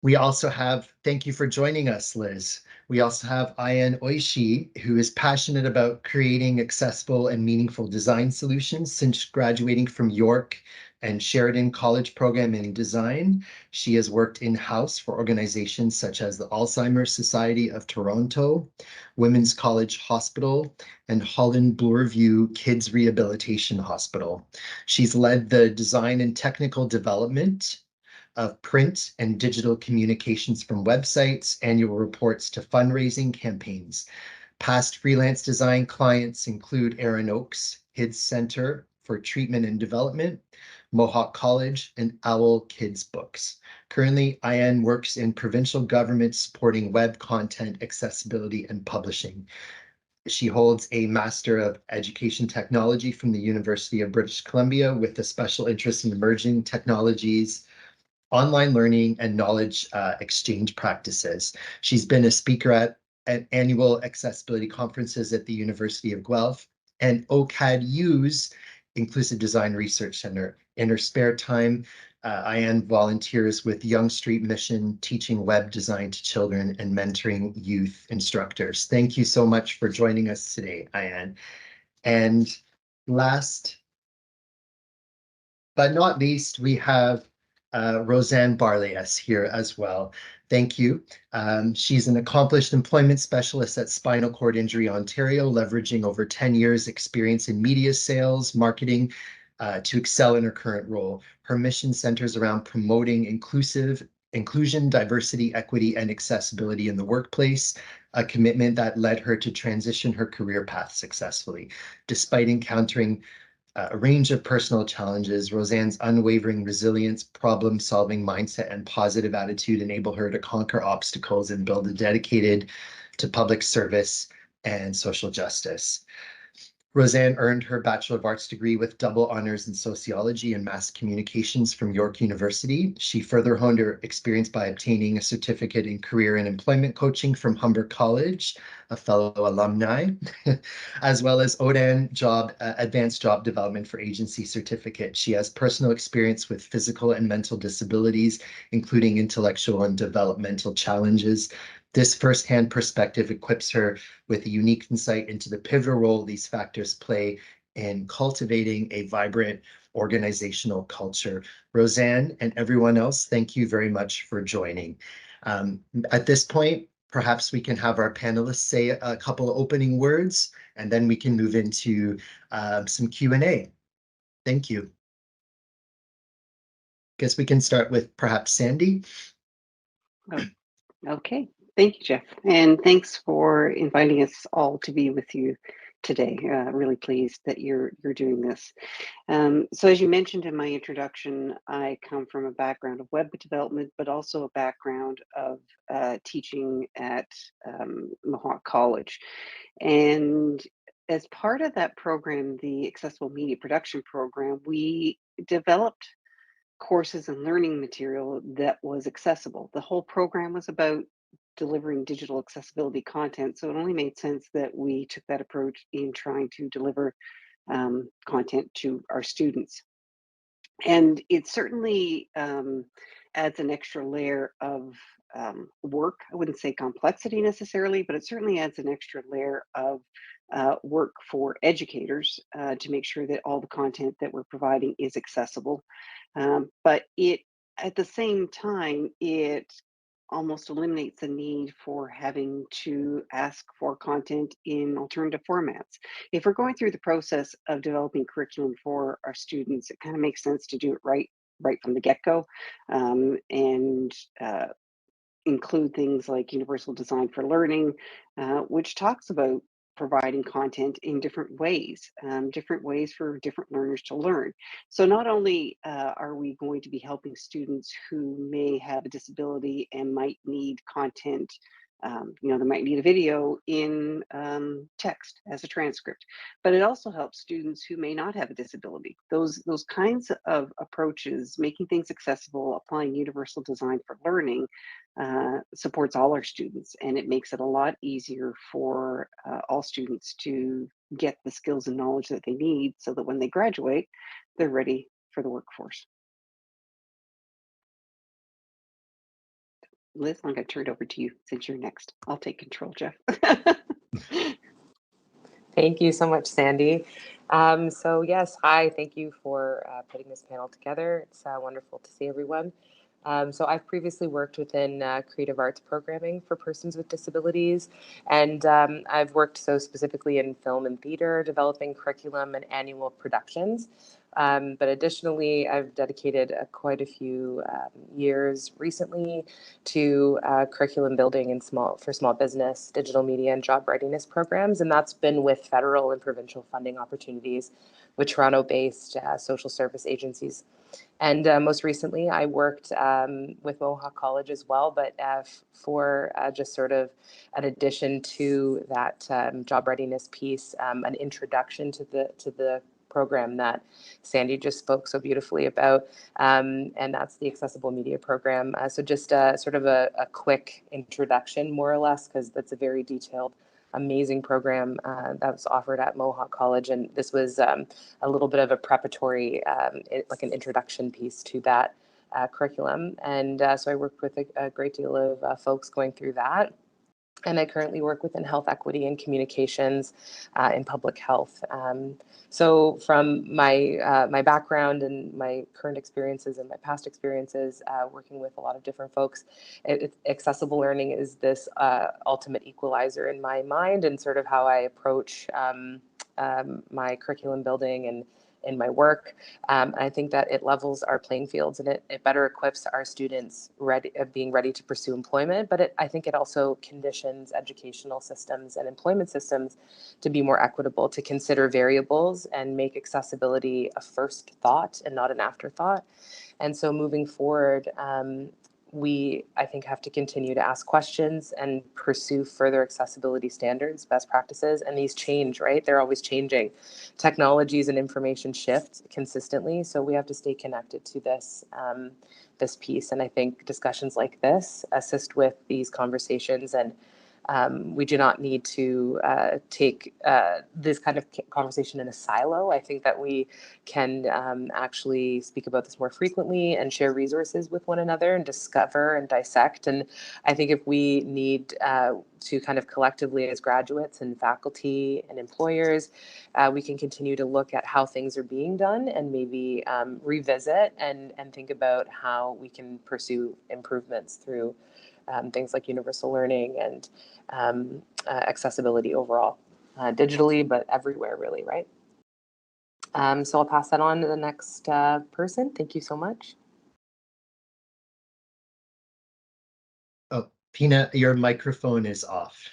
We also have, thank you for joining us, Liz. We also have Ayan Oishi, who is passionate about creating accessible and meaningful design solutions since graduating from York and Sheridan College program in design. She has worked in-house for organizations such as the Alzheimer's Society of Toronto, Women's College Hospital, and Holland Bloorview Kids Rehabilitation Hospital. She's led the design and technical development of print and digital communications from websites, annual reports to fundraising campaigns. Past freelance design clients include Erin Oaks, Kids Center for Treatment and Development, Mohawk College, and Owl Kids Books. Currently, Ayan works in provincial government supporting web content accessibility and publishing. She holds a Master of Education Technology from the University of British Columbia with a special interest in emerging technologies, online learning, and knowledge exchange practices. She's been a speaker at annual accessibility conferences at the University of Guelph and OCADU's Inclusive Design Research Center. In her spare time, Ayan volunteers with Young Street Mission, teaching web design to children and mentoring youth instructors. Thank you so much for joining us today, Ayan. And last but not least, we have Roseanne Barlias here as well. Thank you. She's an accomplished employment specialist at Spinal Cord Injury Ontario, leveraging over 10 years experience in media sales, marketing, to excel in her current role. Her mission centers around promoting inclusion, diversity, equity, and accessibility in the workplace, a commitment that led her to transition her career path successfully. Despite encountering a range of personal challenges, Roseanne's unwavering resilience, problem-solving mindset, and positive attitude enable her to conquer obstacles and build a dedicated to public service and social justice. Roseanne earned her Bachelor of Arts degree with double honors in sociology and mass communications from York University. She further honed her experience by obtaining a certificate in career and employment coaching from Humber College, a fellow alumni, as well as ODAN Advanced Job Development for Agency certificate. She has personal experience with physical and mental disabilities, including intellectual and developmental challenges. This firsthand perspective equips her with a unique insight into the pivotal role these factors play in cultivating a vibrant organizational culture. Roseanne and everyone else, thank you very much for joining. At this point, perhaps we can have our panelists say a couple of opening words, and then we can move into some Q&A. Thank you. Guess we can start with perhaps Sandy. Oh, okay. Thank you, Jeff. And thanks for inviting us all to be with you today. Really pleased that you're doing this. So as you mentioned in my introduction, I come from a background of web development, but also a background of teaching at Mohawk College. And as part of that program, the Accessible Media Production Program, we developed courses and learning material that was accessible. The whole program was about delivering digital accessibility content, so it only made sense that we took that approach in trying to deliver content to our students. And it certainly adds an extra layer of work. I wouldn't say complexity necessarily, but it certainly adds an extra layer of work for educators to make sure that all the content that we're providing is accessible. But it, at the same time, it almost eliminates the need for having to ask for content in alternative formats. If we're going through the process of developing curriculum for our students, it kind of makes sense to do it right from the get-go, and include things like universal design for learning, which talks about providing content in different ways for different learners to learn. So not only are we going to be helping students who may have a disability and might need content, they might need a video in text as a transcript, but it also helps students who may not have a disability. Those kinds of approaches, making things accessible, applying universal design for learning, supports all our students, and it makes it a lot easier for all students to get the skills and knowledge that they need so that when they graduate, they're ready for the workforce. Liz, I'm going to turn it over to you since you're next. I'll take control, Jeff. Thank you so much, Sandy. So yes, hi, thank you for putting this panel together. It's wonderful to see everyone. So I've previously worked within creative arts programming for persons with disabilities, and I've worked so specifically in film and theater, developing curriculum and annual productions. But additionally, I've dedicated quite a few years recently to curriculum building in for small business, digital media, and job readiness programs. And that's been with federal and provincial funding opportunities with Toronto-based social service agencies. And most recently, I worked with Mohawk College as well, but for just sort of an addition to that job readiness piece, an introduction to the program that Sandy just spoke so beautifully about, and that's the Accessible Media Program. So just sort of a quick introduction, more or less, because that's a very detailed, amazing program that was offered at Mohawk College, and this was a little bit of a preparatory, like an introduction piece to that curriculum. And so I worked with a great deal of folks going through that. And I currently work within health equity and communications in public health. So from my background and my current experiences and my past experiences working with a lot of different folks, accessible learning is this ultimate equalizer in my mind, and sort of how I approach my curriculum building and in my work. I think that it levels our playing fields, and it better equips our students being ready to pursue employment. But I think it also conditions educational systems and employment systems to be more equitable, to consider variables and make accessibility a first thought and not an afterthought. And so moving forward, we, I think, have to continue to ask questions and pursue further accessibility standards, best practices, and these change, right? They're always changing. Technologies and information shift consistently, so we have to stay connected to this, this piece. And I think discussions like this assist with these conversations, and we do not need to take this kind of conversation in a silo. I think that we can actually speak about this more frequently and share resources with one another and discover and dissect. And I think if we need to kind of collectively as graduates and faculty and employers, we can continue to look at how things are being done and maybe revisit and think about how we can pursue improvements through things like universal learning and accessibility overall, digitally, but everywhere really, right? So I'll pass that on to the next person. Thank you so much. Oh, Pina, your microphone is off.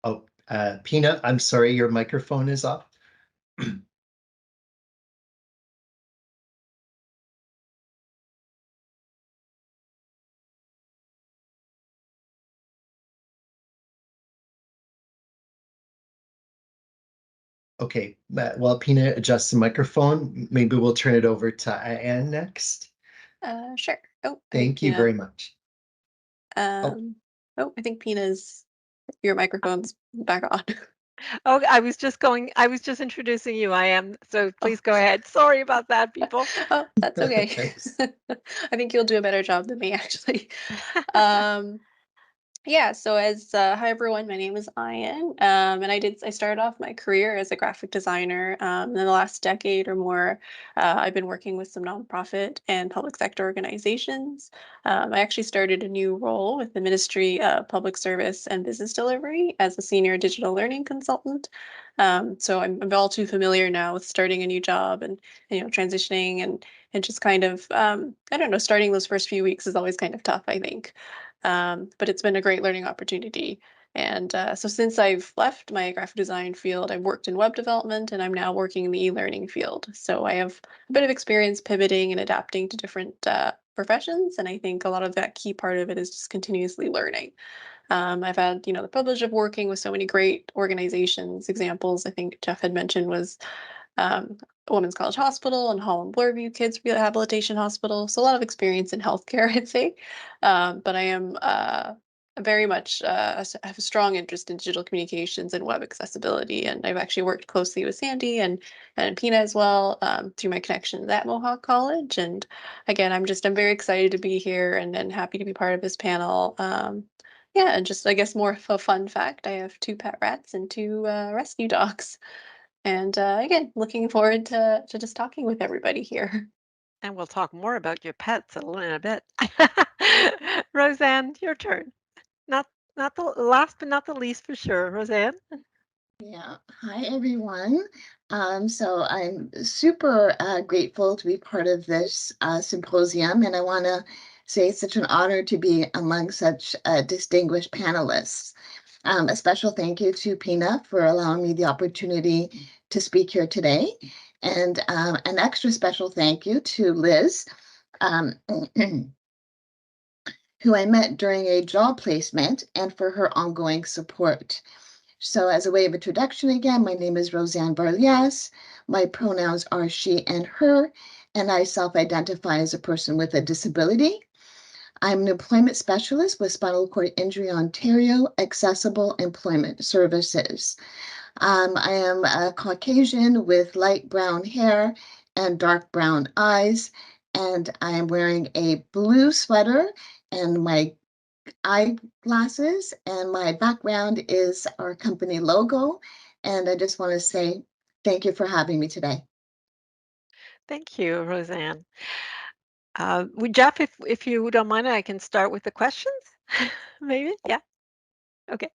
Oh, Pina, I'm sorry, your microphone is off. Okay, while Pina adjusts the microphone, maybe we'll turn it over to Anne next. Sure. Oh, Thank you very much. I think your microphone's back on. Oh, I was just introducing you. I am. So please go ahead. Sorry about that, people. Oh, that's okay. I think you'll do a better job than me, actually. Yeah, so as hi everyone, my name is Ayan, and I started off my career as a graphic designer. In the last decade or more, I've been working with some nonprofit and public sector organizations. I actually started a new role with the Ministry of Public Service and Business Delivery as a senior digital learning consultant. So I'm all too familiar now with starting a new job and transitioning and just kind of I don't know, starting those first few weeks is always kind of tough, I think. But it's been a great learning opportunity. And so since I've left my graphic design field, I've worked in web development and I'm now working in the e-learning field. So I have a bit of experience pivoting and adapting to different professions. And I think a lot of that key part of it is just continuously learning. I've had, the privilege of working with so many great organizations. Examples I think Jeff had mentioned was Women's College Hospital and Holland Bloorview Kids Rehabilitation Hospital. So a lot of experience in healthcare, I'd say. But I am very much have a strong interest in digital communications and web accessibility. And I've actually worked closely with Sandy and Pina as well through my connection at Mohawk College. And again, I'm very excited to be here and happy to be part of this panel. Yeah, and just I guess more of a fun fact, I have 2 pet rats and 2 rescue dogs. And again, looking forward to just talking with everybody here. And we'll talk more about your pets in a bit. Roseanne, your turn. Not the last but not the least for sure. Roseanne? Yeah. Hi, everyone. So I'm super grateful to be part of this symposium, and I want to say it's such an honor to be among such distinguished panelists. A special thank you to Pina for allowing me the opportunity to speak here today, and an extra special thank you to Liz, who I met during a job placement, and for her ongoing support. So as a way of introduction again, my name is Roseanne Barlias. My pronouns are she and her, and I self-identify as a person with a disability. I'm an employment specialist with Spinal Cord Injury Ontario Accessible Employment Services. I am a Caucasian with light brown hair and dark brown eyes, and I am wearing a blue sweater, and my eyeglasses, and my background is our company logo. And I just want to say thank you for having me today. Thank you, Roseanne. Jeff, if you don't mind, I can start with the questions. Maybe, yeah. Okay.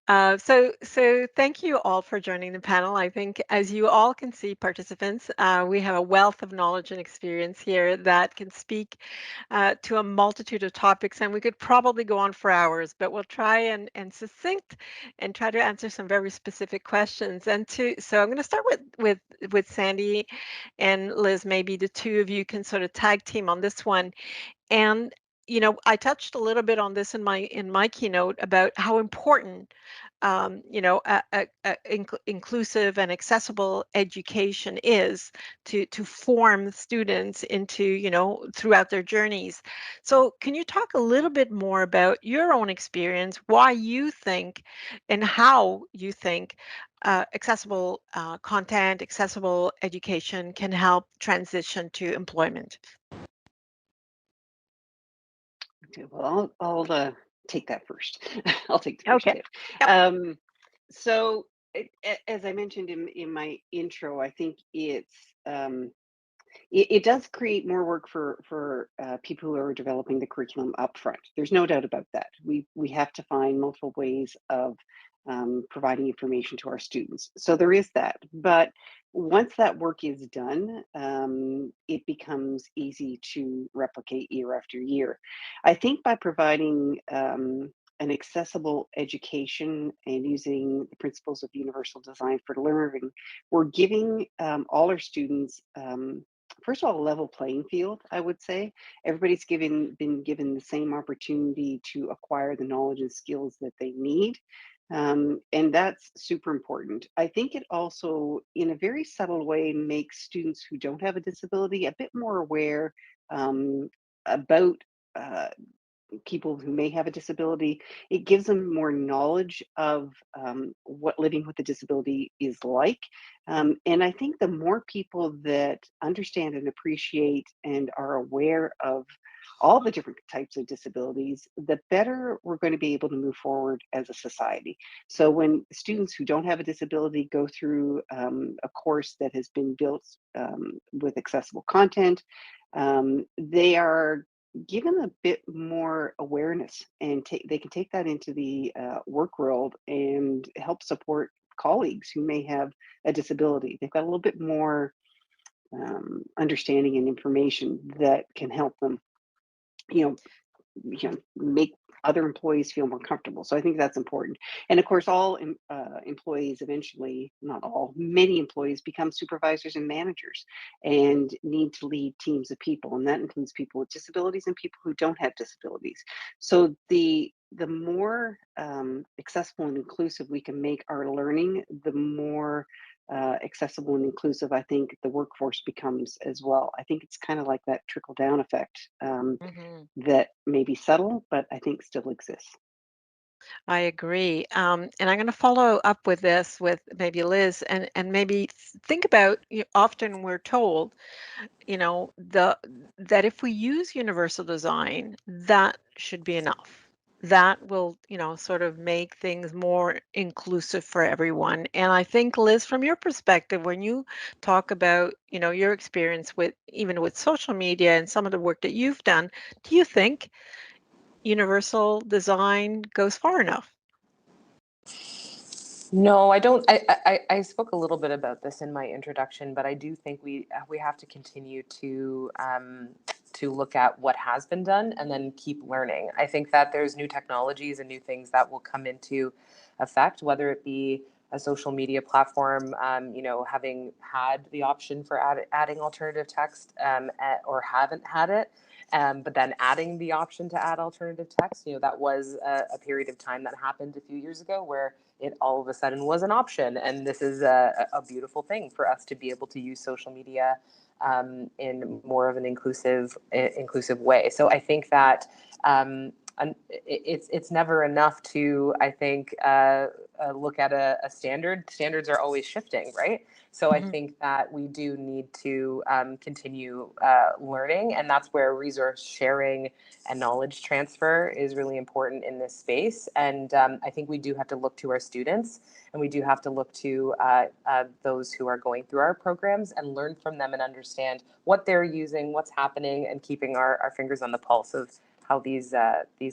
So thank you all for joining the panel. I think, as you all can see, participants, we have a wealth of knowledge and experience here that can speak to a multitude of topics, and we could probably go on for hours, but we'll try and succinct and try to answer some very specific questions. So I'm going to start with Sandy and Liz. Maybe the two of you can sort of tag team on this one. And I touched a little bit on this in my keynote about how important inclusive and accessible education is to form students into throughout their journeys. So can you talk a little bit more about your own experience, why you think and how you think accessible content, accessible education can help transition to employment? Okay, well, I'll take that first. I'll take the first Okay. tip. Yep. So, as I mentioned in my intro, I think it does create more work for people who are developing the curriculum up front. There's no doubt about that. We have to find multiple ways of providing information to our students. So there is that. But once that work is done, it becomes easy to replicate year after year. I think by providing an accessible education and using the principles of universal design for learning, we're giving all our students first of all, a level playing field, I would say. Everybody's been given the same opportunity to acquire the knowledge and skills that they need. And that's super important. I think it also, in a very subtle way, makes students who don't have a disability a bit more aware about people who may have a disability. It gives them more knowledge of what living with a disability is like. And I think the more people that understand and appreciate and are aware of all the different types of disabilities, the better we're going to be able to move forward as a society. So when students who don't have a disability go through a course that has been built with accessible content, they are given a bit more awareness, and they can take that into the work world and help support colleagues who may have a disability. They've got a little bit more understanding and information that can help them, make other employees feel more comfortable. So I think that's important. And of course, all employees eventually, not all, many employees become supervisors and managers and need to lead teams of people. And that includes people with disabilities and people who don't have disabilities. So the more accessible and inclusive we can make our learning, the more accessible and inclusive I think the workforce becomes as well. I think it's kind of like that trickle down effect that may be subtle, but I think still exists. I agree. And I'm going to follow up with this with maybe Liz, and maybe think about, often we're told, that if we use universal design, that should be enough. That will, sort of make things more inclusive for everyone. And I think, Liz, from your perspective, when you talk about, your experience with even with social media and some of the work that you've done, do you think universal design goes far enough? No, I don't. I spoke a little bit about this in my introduction, but I do think we have to continue to look at what has been done and then keep learning. I think that there's new technologies and new things that will come into effect, whether it be a social media platform, having had the option for adding alternative text, or haven't had it. But then adding the option to add alternative text, that was a period of time that happened a few years ago where it all of a sudden was an option. And this is a beautiful thing for us to be able to use social media in more of an inclusive way. So I think that it's never enough to, I think, look at a standard. Standards are always shifting, right? So I think that we do need to continue learning, and that's where resource sharing and knowledge transfer is really important in this space. And I think we do have to look to our students, and we do have to look to those who are going through our programs and learn from them and understand what they're using, what's happening, and keeping our fingers on the pulse of how these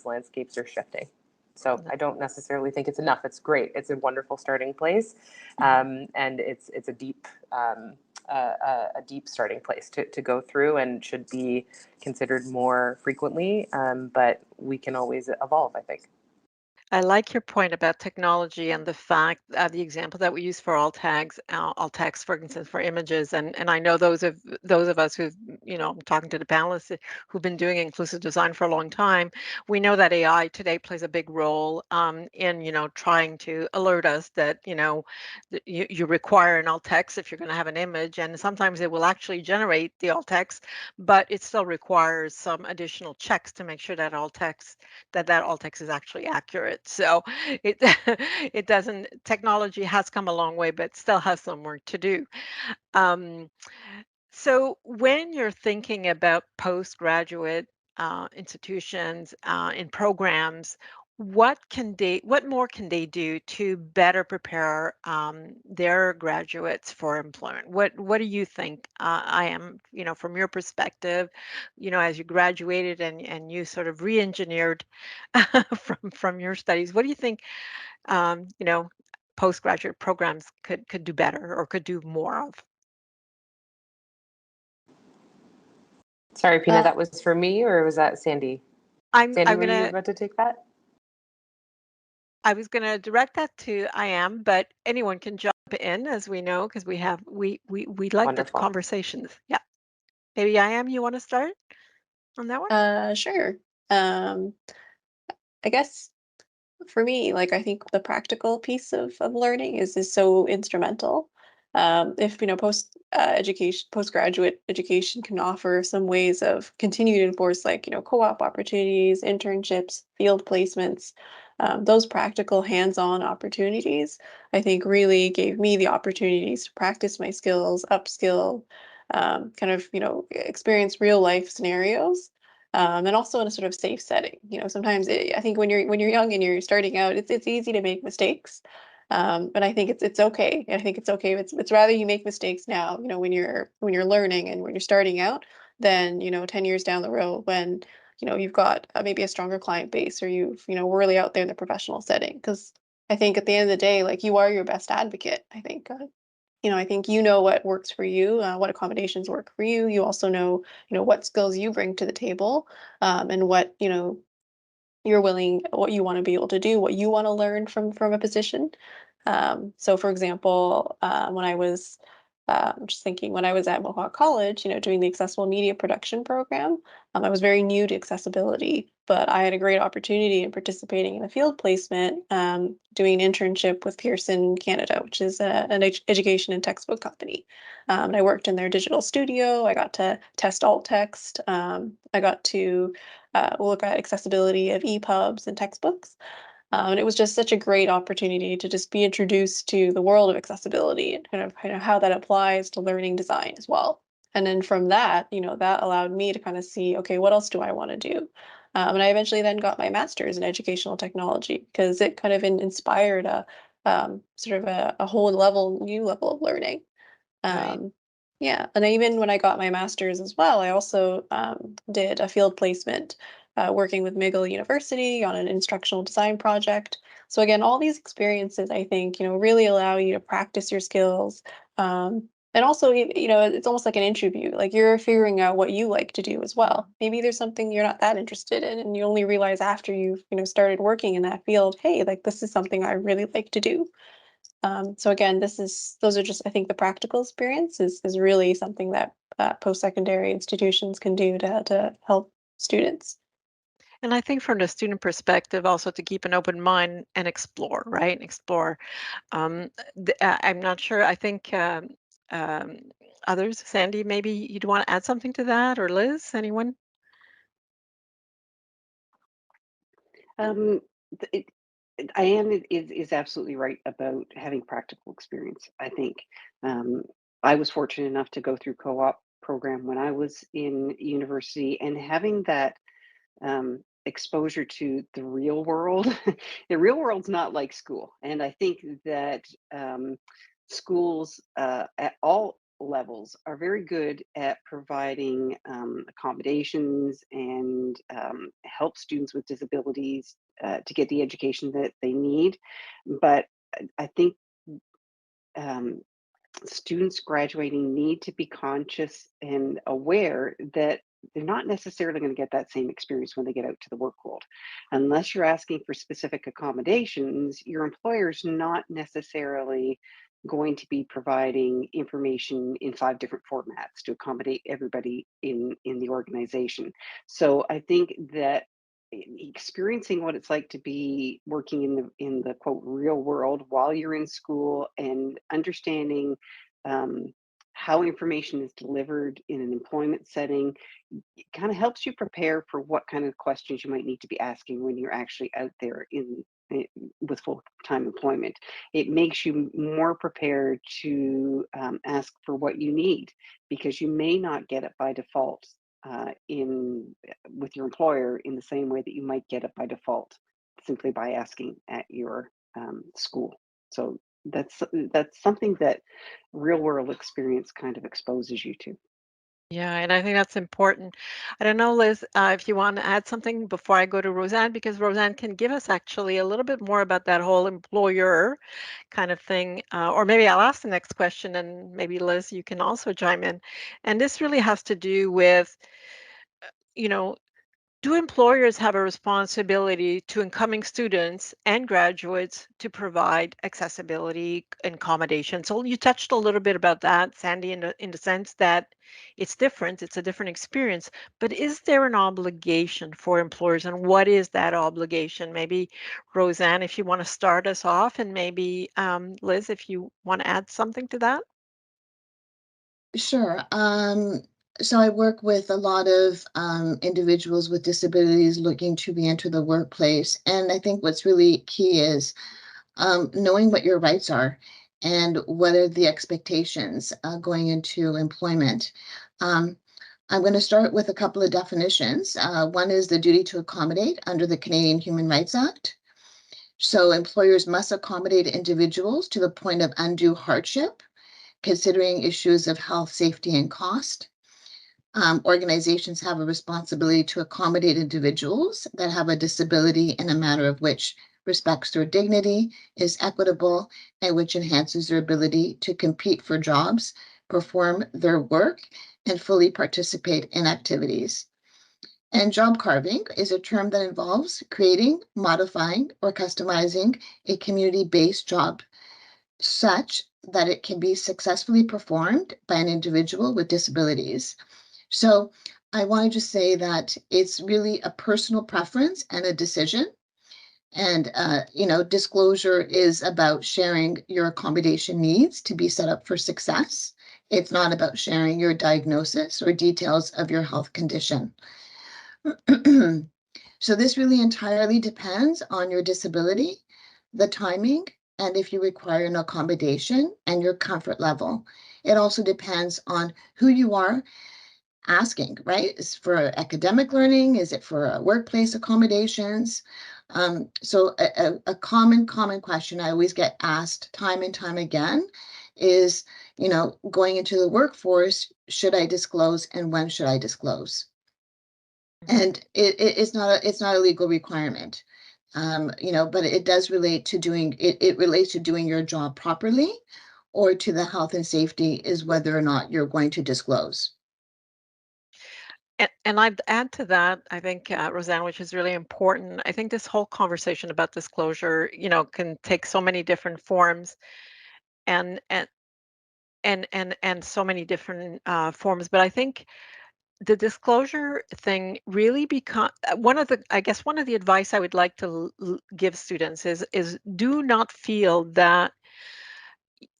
landscapes are shifting. So I don't necessarily think it's enough. It's great. It's a wonderful starting place, and it's a deep starting place to go through, and should be considered more frequently. But we can always evolve, I think. I like your point about technology and the fact the example that we use for alt text, for instance, for images, and I know those of us who've, I'm talking to the panelists who've been doing inclusive design for a long time. We know that AI today plays a big role in trying to alert us that you require an alt text if you're going to have an image, and sometimes it will actually generate the alt text, but it still requires some additional checks to make sure that alt text is actually accurate. So it it doesn't technology has come a long way, but still has some work to do. So when you're thinking about postgraduate institutions in programs, what more can they do to better prepare their graduates for employment? What do you think? I am, from your perspective, as you graduated and you sort of re-engineered from your studies, what do you think? Postgraduate programs could do better or could do more of? Sorry, Pina, that was for me, or was that Sandy? Sandy, were you about to take that? I was going to direct that to I am, but anyone can jump in, as we know, because we like the Wonderful. conversations. Yeah, maybe I am. You want to start on that one? Sure. I guess for me, like, I think the practical piece of learning is so instrumental. if postgraduate education can offer some ways of continuing to enforce, like, co-op opportunities, internships, field placements, those practical hands-on opportunities, I think really gave me the opportunities to practice my skills, upskill, kind of, experience real life scenarios. And also in a sort of safe setting. Sometimes I think when you're young and you're starting out, it's easy to make mistakes. But I think it's okay. I think it's okay. It's rather you make mistakes now, when you're learning and when you're starting out, than 10 years down the road when you've got maybe a stronger client base, or you've really out there in the professional setting. Because I think at the end of the day, like, you are your best advocate. I think I think what works for you, what accommodations work for you. You also know what skills you bring to the table, and what what you want to be able to do, what you want to learn from a position. So for example, when I was I'm just thinking, when I was at Mohawk College, doing the accessible media production program, I was very new to accessibility, but I had a great opportunity in participating in a field placement, doing an internship with Pearson Canada, which is an education and textbook company. And I worked in their digital studio. I got to test alt text. I got to look at accessibility of EPUBs and textbooks. And it was just such a great opportunity to just be introduced to the world of accessibility and kind of how that applies to learning design as well. And then from that, that allowed me to kind of see, okay, what else do I want to do? And I eventually then got my master's in educational technology, because it kind of inspired a sort of a whole new level of learning. Right. Yeah, and even when I got my master's as well, I also did a field placement working with McGill University on an instructional design project. So again, all these experiences, I think, really allow you to practice your skills. And also, it's almost like an interview. Like, you're figuring out what you like to do as well. Maybe there's something you're not that interested in, and you only realize after you've, started working in that field, hey, like, this is something I really like to do. So again, those are just, I think the practical experience is really something that post-secondary institutions can do to help students. And I think from the student perspective, also to keep an open mind and explore, right? Explore. I'm not sure. I think um, others, Sandy, maybe you'd want to add something to that, or Liz, anyone? Diane is absolutely right about having practical experience. I think I was fortunate enough to go through co-op program when I was in university, and having that exposure to the real world. The real world's not like school, and I think that schools at all levels are very good at providing accommodations and help students with disabilities to get the education that they need. But I think um, students graduating need to be conscious and aware that they're not necessarily going to get that same experience when they get out to the work world. Unless you're asking for specific accommodations, your employer's not necessarily going to be providing information in 5 different formats to accommodate everybody in the organization. So I think that experiencing what it's like to be working in the quote real world while you're in school, and understanding how information is delivered in an employment setting, it kind of helps you prepare for what kind of questions you might need to be asking when you're actually out there with full-time employment. It makes you more prepared to ask for what you need, because you may not get it by default in with your employer in the same way that you might get it by default simply by asking at your school. So that's something that real world experience kind of exposes you to. Yeah, and I think that's important. I don't know, Liz, if you want to add something before I go to Roseanne, because Roseanne can give us actually a little bit more about that whole employer kind of thing. Or maybe I'll ask the next question, and maybe Liz, you can also chime in. And this really has to do with, you know, do employers have a responsibility to incoming students and graduates to provide accessibility and accommodation? So you touched a little bit about that, Sandy, in the sense that it's different, it's a different experience, but is there an obligation for employers, and what is that obligation? Maybe Roseanne, if you want to start us off, and maybe Liz, if you want to add something to that. Sure. So I work with a lot of individuals with disabilities looking to re-enter the workplace. And I think what's really key is knowing what your rights are and what are the expectations going into employment. Um, I'm going to start with a couple of definitions. One is the duty to accommodate under the Canadian Human Rights Act. So employers must accommodate individuals to the point of undue hardship, considering issues of health, safety, and cost. Organizations have a responsibility to accommodate individuals that have a disability in a manner of which respects their dignity, is equitable, and which enhances their ability to compete for jobs, perform their work, and fully participate in activities. And job carving is a term that involves creating, modifying, or customizing a community-based job such that it can be successfully performed by an individual with disabilities. So I wanted to say that it's really a personal preference and a decision. And, disclosure is about sharing your accommodation needs to be set up for success. It's not about sharing your diagnosis or details of your health condition. So this really entirely depends on your disability, the timing, and if you require an accommodation and your comfort level. It also depends on who you are asking, right? Is it for academic learning? Is it for workplace accommodations? So a common question I always get asked time and time again is, going into the workforce, should I disclose and when should I disclose? And it's not a legal requirement, but it does relate to it relates to doing your job properly, or to the health and safety is whether or not you're going to disclose. And I'd add to that, I think, Roseanne, which is really important. I think this whole conversation about disclosure, can take so many different forms, and so many different forms. But I think the disclosure thing really become one of the advice I would like to give students is do not feel that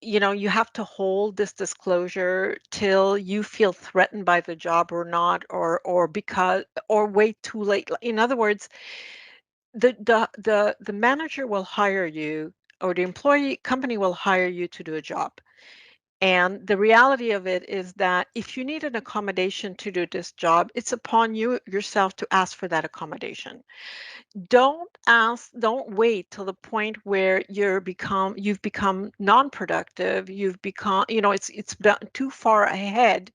you have to hold this disclosure till you feel threatened by the job or not, or because, or wait too late. In other words, the manager will hire you, or the employee company will hire you to do a job. And the reality of it is that if you need an accommodation to do this job, it's upon you yourself to ask for that accommodation. Don't wait till the point where you've become non-productive, you've become, it's too far ahead,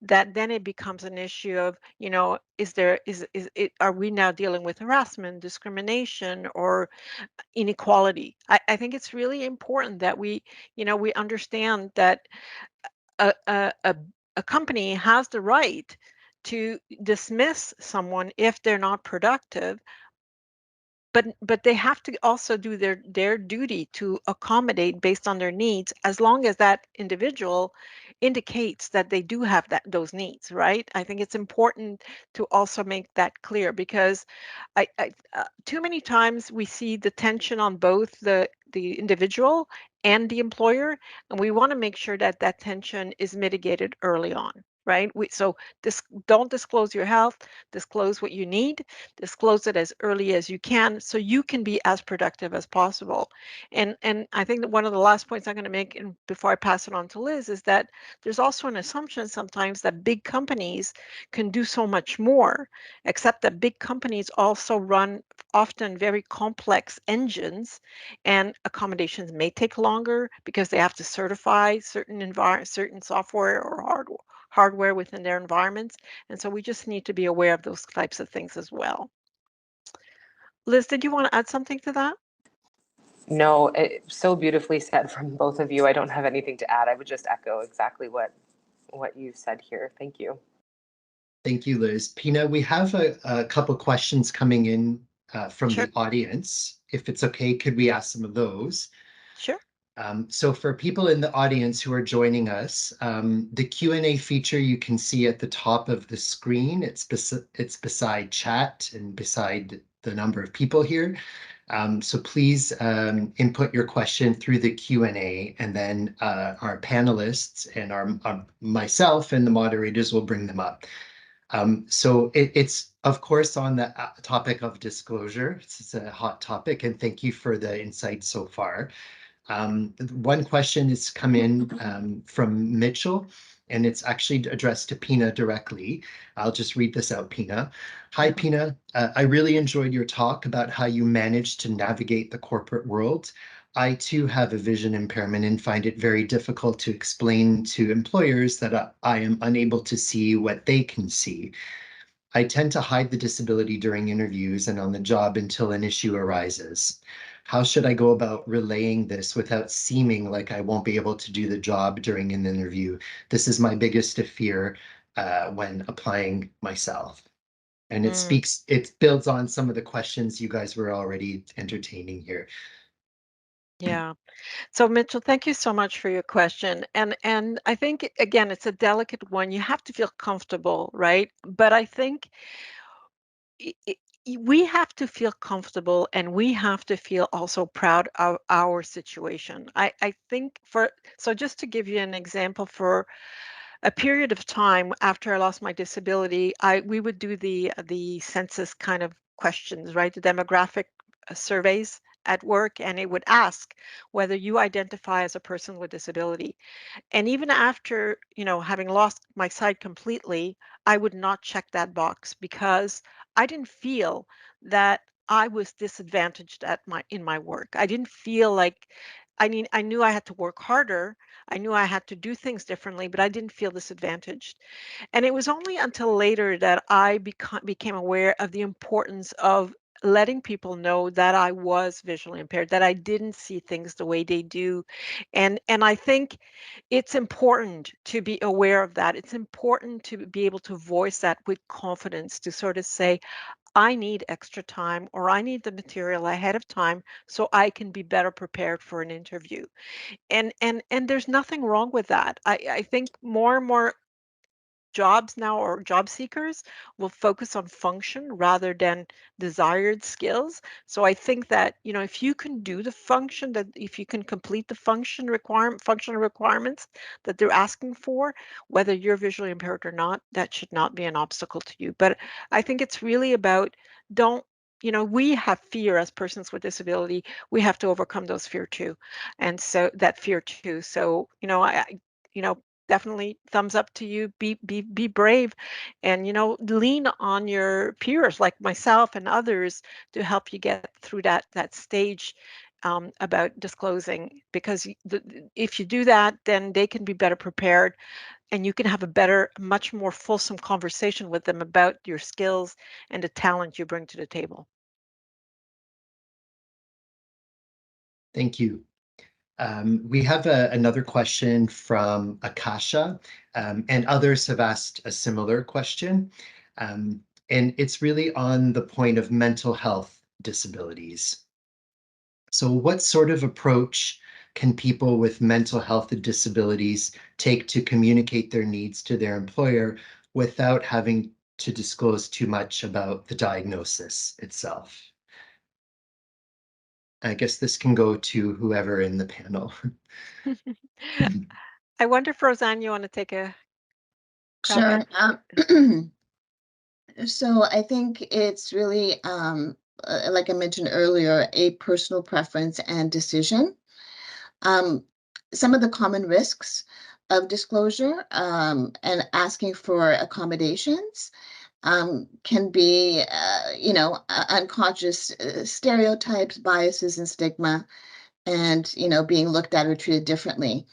that then it becomes an issue of, are we now dealing with harassment, discrimination, or inequality? I think it's really important that we understand that a company has the right to dismiss someone if they're not productive, but they have to also do their duty to accommodate based on their needs, as long as that individual indicates that they do have those needs, right? I think it's important to also make that clear, because too many times we see the tension on both the individual and the employer, and we want to make sure that that tension is mitigated early on, right? Don't disclose your health, disclose what you need, disclose it as early as you can, so you can be as productive as possible. And I think that one of the last points I'm going to make, before I pass it on to Liz, is that there's also an assumption sometimes that big companies can do so much more, except that big companies also run often very complex engines, and accommodations may take longer because they have to certify certain software or hardware within their environments. And so we just need to be aware of those types of things as well. Liz, did you want to add something to that? No, so beautifully said from both of you. I don't have anything to add. I would just echo exactly what you've said here. Thank you. Thank you, Liz. Pina, we have a couple questions coming in from Sure. the audience. If it's okay, could we ask some of those? Sure. So for people in the audience who are joining us, the Q&A feature you can see at the top of the screen. It's beside chat and beside the number of people here. So please input your question through the Q&A, and then our panelists and myself and the moderators will bring them up. So it's, of course, on the topic of disclosure. It's a hot topic, and thank you for the insights so far. One question has come in from Mitchell, and it's actually addressed to Pina directly. I'll just read this out, Pina. Hi, Pina. I really enjoyed your talk about how you managed to navigate the corporate world. I too have a vision impairment and find it very difficult to explain to employers that I am unable to see what they can see. I tend to hide the disability during interviews and on the job until an issue arises. How should I go about relaying this without seeming like I won't be able to do the job during an interview? This is my biggest fear when applying myself. And it builds on some of the questions you guys were already entertaining here. Yeah. So Mitchell, thank you so much for your question. And I think again, it's a delicate one. You have to feel comfortable, right? But I think we have to feel comfortable, and we have to feel also proud of our situation. I think so just to give you an example, for a period of time after I lost my disability, we would do the census kind of questions, right? The demographic surveys at work, and it would ask whether you identify as a person with disability. And even after, having lost my sight completely, I would not check that box because I didn't feel that I was disadvantaged in my work. I didn't feel like I knew I had to work harder. I knew I had to do things differently, but I didn't feel disadvantaged. And it was only until later that I became aware of the importance of letting people know that I was visually impaired, that I didn't see things the way they do. And I think it's important to be aware of that. It's important to be able to voice that with confidence, to sort of say, I need extra time, or I need the material ahead of time so I can be better prepared for an interview. And there's nothing wrong with that. I think more and more jobs now, or job seekers, will focus on function rather than desired skills. So I think that, if you can do the function, that if you can complete the functional requirements that they're asking for, whether you're visually impaired or not, that should not be an obstacle to you. But I think it's really about, we have fear as persons with disability. We have to overcome those fear too. And so that fear too. So, definitely thumbs up to you. Be brave, and lean on your peers like myself and others to help you get through that stage about disclosing, because if you do that, then they can be better prepared, and you can have a better, much more fulsome conversation with them about your skills and the talent you bring to the table. Thank you. We have another question from Akasha, and others have asked a similar question. And it's really on the point of mental health disabilities. So what sort of approach can people with mental health disabilities take to communicate their needs to their employer without having to disclose too much about the diagnosis itself? I guess this can go to whoever in the panel. I wonder if, Roseanne, you want to take a crack Sure. So I think it's really, like I mentioned earlier, a personal preference and decision. Some of the common risks of disclosure and asking for accommodations can be, unconscious stereotypes, biases, and stigma, and, being looked at or treated differently.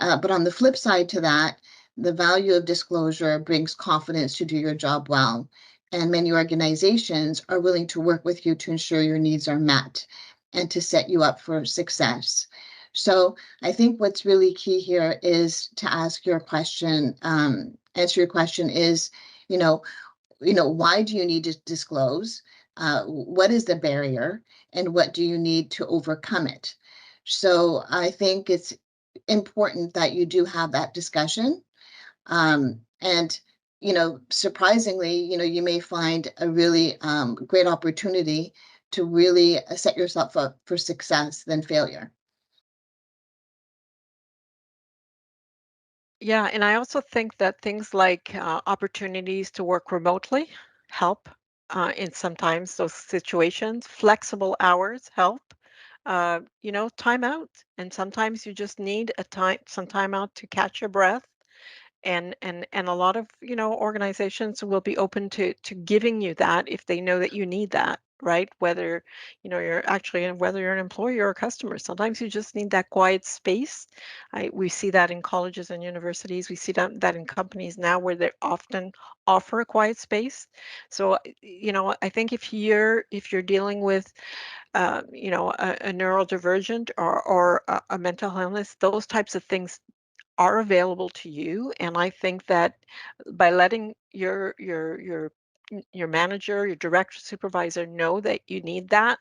But on the flip side to that, the value of disclosure brings confidence to do your job well. And many organizations are willing to work with you to ensure your needs are met and to set you up for success. So I think what's really key here is to answer your question is, why do you need to disclose? What is the barrier, and what do you need to overcome it? So I think it's important that you do have that discussion. And, surprisingly, you may find a really great opportunity to really set yourself up for success than failure. Yeah, and I also think that things like opportunities to work remotely help in sometimes those situations. Flexible hours help. Time out, and sometimes you just need some time out to catch your breath. And a lot of organizations will be open to giving you that if they know that you need that, right? Whether whether you're an employee or a customer, sometimes you just need that quiet space. We see that in colleges and universities. We see that in companies now where they often offer a quiet space. So I think if you're dealing with a neurodivergent or a mental illness, those types of things are available to you. And I think that by letting your manager, your direct supervisor know that you need that,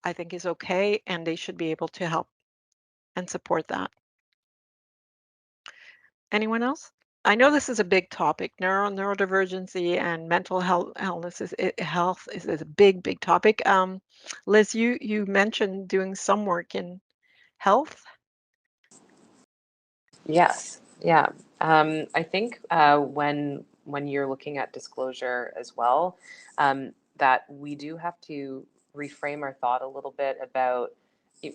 I think is okay, and they should be able to help and support that. Anyone else? I know this is a big topic. Neurodivergency and mental health is a big topic. Liz, you mentioned doing some work in health. Yes, yeah. I think when you're looking at disclosure as well, that we do have to reframe our thought a little bit about.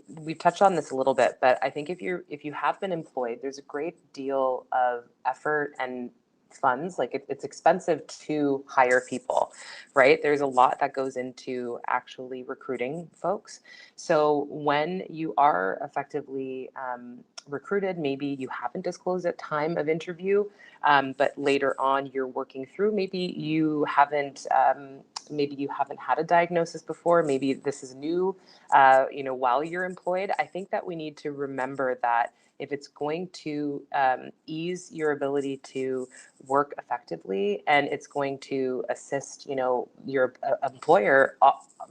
We've touched on this a little bit, but I think if you have been employed, there's a great deal of effort and funds. Like it's expensive to hire people, right? There's a lot that goes into actually recruiting folks. So when you are effectively recruited, maybe you haven't disclosed at time of interview, but later on you're working through, maybe you haven't had a diagnosis before, maybe this is new, while you're employed. I think that we need to remember that if it's going to ease your ability to work effectively, and it's going to assist, your employer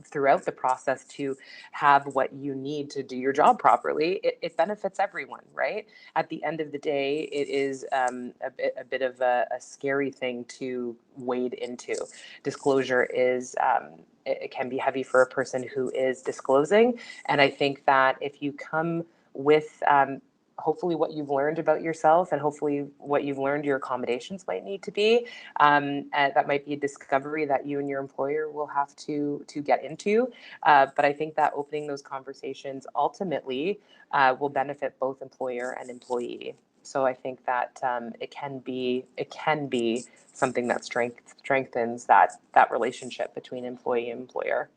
throughout the process to have what you need to do your job properly, it benefits everyone, right? At the end of the day, it is a bit of a scary thing to wade into. Disclosure is, it can be heavy for a person who is disclosing. And I think that if you come with hopefully what you've learned about yourself, and hopefully what you've learned your accommodations might need to be, that might be a discovery that you and your employer will have to get into. But I think that opening those conversations ultimately will benefit both employer and employee. So I think that it can be something that strengthens that relationship between employee and employer.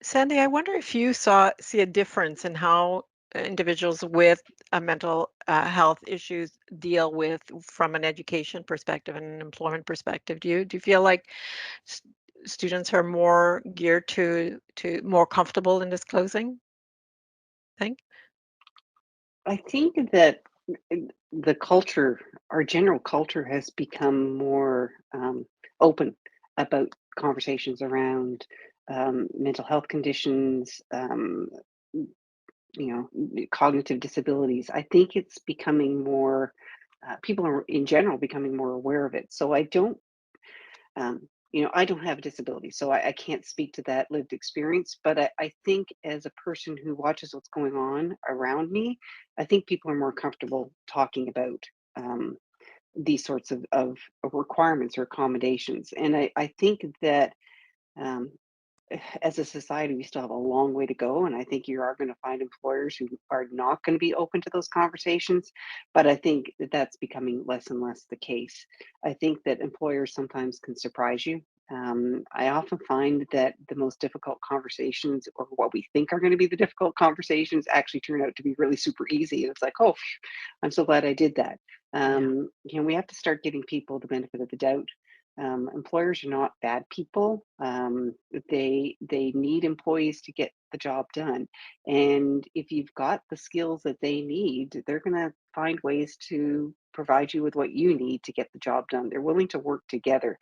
Sandy, I wonder if you see a difference in how individuals with mental health issues deal with from an education perspective and an employment perspective. Do you feel like students are more geared to more comfortable in disclosing? I think that the culture, our general culture, has become more open about conversations around mental health conditions, cognitive disabilities. I think it's becoming more, people are in general becoming more aware of it. So I don't, I don't have a disability, so I can't speak to that lived experience. But I think as a person who watches what's going on around me, I think people are more comfortable talking about these sorts of requirements or accommodations. And I think that um, as a society, we still have a long way to go. And I think you are going to find employers who are not going to be open to those conversations. But I think that that's becoming less and less the case. I think that employers sometimes can surprise you. I often find that the most difficult conversations, or what we think are going to be the difficult conversations, actually turn out to be really super easy. And it's like, oh, I'm so glad I did that. We have to start giving people the benefit of the doubt. Employers are not bad people. They need employees to get the job done, and if you've got the skills that they need, they're going to find ways to provide you with what you need to get the job done. They're willing to work together,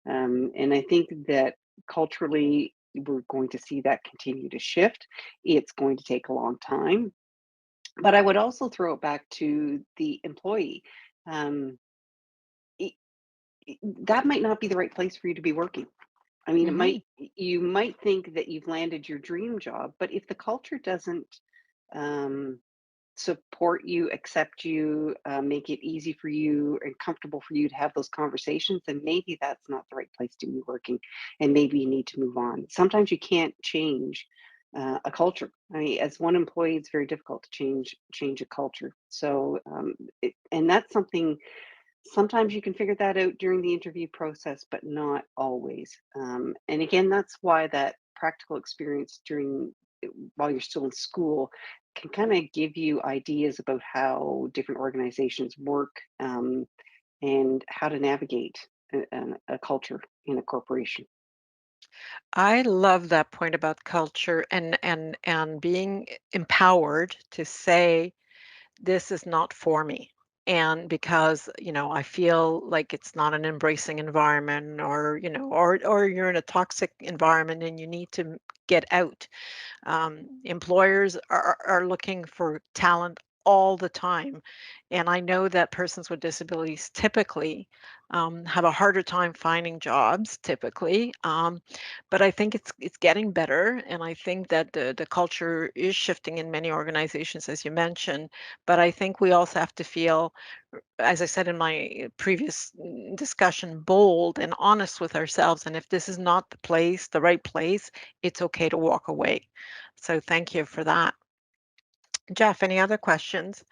and I think that culturally we're going to see that continue to shift. It's going to take a long time, but I would also throw it back to the employee. Um, that might not be the right place for you to be working. I mean, you might think that you've landed your dream job, but if the culture doesn't support you, accept you, make it easy for you and comfortable for you to have those conversations, then maybe that's not the right place to be working, and maybe you need to move on. Sometimes you can't change a culture. I mean, as one employee, it's very difficult to change a culture. So, and that's something. Sometimes you can figure that out during the interview process, but not always. And again, that's why that practical experience while you're still in school can kind of give you ideas about how different organizations work, and how to navigate a culture in a corporation. I love that point about culture and being empowered to say this is not for me. And because, I feel like it's not an embracing environment, or, or you're in a toxic environment and you need to get out. Employers are looking for talent all the time. And I know that persons with disabilities typically have a harder time finding jobs, typically. But I think it's getting better. And I think that the culture is shifting in many organizations, as you mentioned. But I think we also have to feel, as I said in my previous discussion, bold and honest with ourselves. And if this is not the right place, it's okay to walk away. So thank you for that. Jeff, any other questions?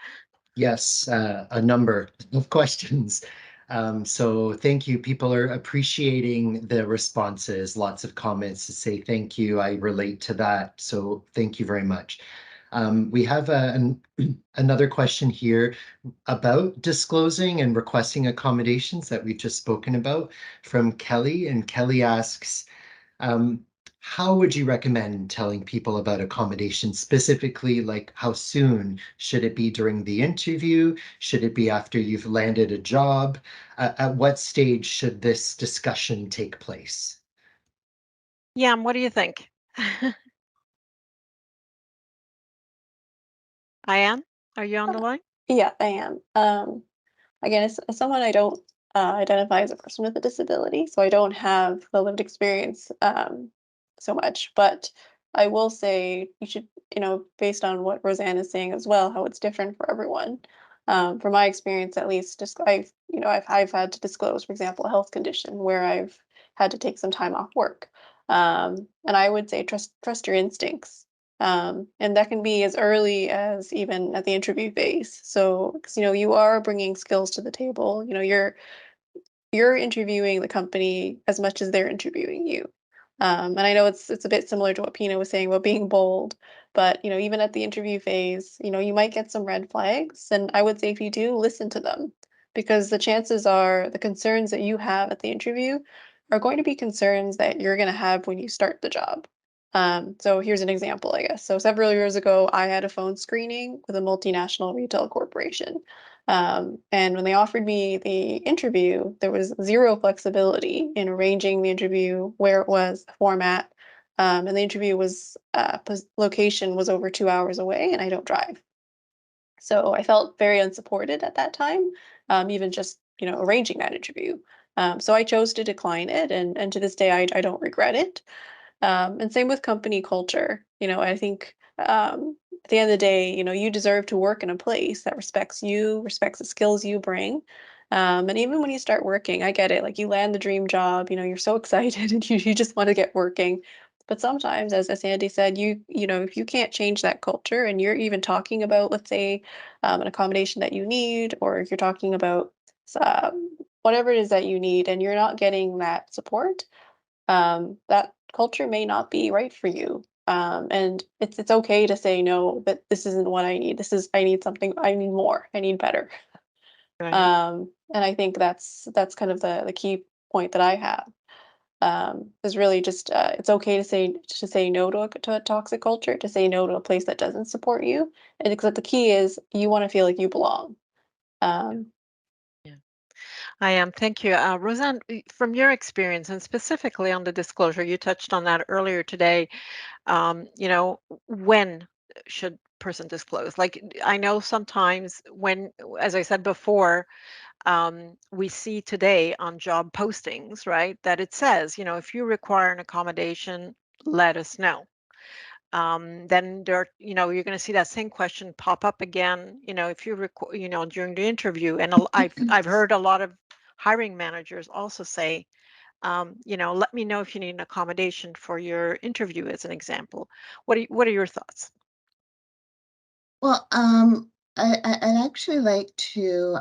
Yes, a number of questions. So thank you. People are appreciating the responses, lots of comments to say thank you. I relate to that. So thank you very much. We have another question here about disclosing and requesting accommodations that we've just spoken about from Kelly. And Kelly asks, how would you recommend telling people about accommodation, specifically, like how soon? Should it be during the interview? Should it be after you've landed a job? At what stage should this discussion take place? Yeah, what do you think? Ayan, are you on the line? Yeah, I am. Again, as someone, I don't identify as a person with a disability, so I don't have the lived experience so much. But I will say you should, based on what Roseanne is saying as well, how it's different for everyone. From my experience, at least, just I've had to disclose, for example, a health condition where I've had to take some time off work. And I would say trust your instincts. And that can be as early as even at the interview phase. So, because you are bringing skills to the table. You're interviewing the company as much as they're interviewing you. And I know it's a bit similar to what Pina was saying about being bold, but even at the interview phase, you might get some red flags, and I would say if you do, listen to them, because the chances are the concerns that you have at the interview are going to be concerns that you're going to have when you start the job. So here's an example, I guess. So several years ago, I had a phone screening with a multinational retail corporation. And when they offered me the interview, there was zero flexibility in arranging the interview, where it was, the format. And the interview was, location was over 2 hours away, and I don't drive. So I felt very unsupported at that time, even just, arranging that interview. So I chose to decline it, and to this day, I don't regret it. And same with company culture. I think at the end of the day, you deserve to work in a place that respects you, respects the skills you bring. And even when you start working, I get it. Like, you land the dream job, you're so excited and you just want to get working. But sometimes, as Andy said, if you can't change that culture, and you're even talking about, let's say, an accommodation that you need, or if you're talking about whatever it is that you need, and you're not getting that support, that culture may not be right for you. And it's okay to say no, that this isn't what I need. I need something, I need more, I need better. Right. And I think that's kind of the key point that I have. Is really just, it's okay to say no to a toxic culture, to say no to a place that doesn't support you, and because the key is you want to feel like you belong. Um, Yeah. I am. Thank you. Roseanne, from your experience, and specifically on the disclosure, you touched on that earlier today. When should person disclose? Like, I know sometimes when, as I said before, we see today on job postings, right, that it says, if you require an accommodation, let us know. Then you're going to see that same question pop up again, if you during the interview. And I've heard a lot of hiring managers also say, let me know if you need an accommodation for your interview, as an example. What are your thoughts? Well, I'd actually like to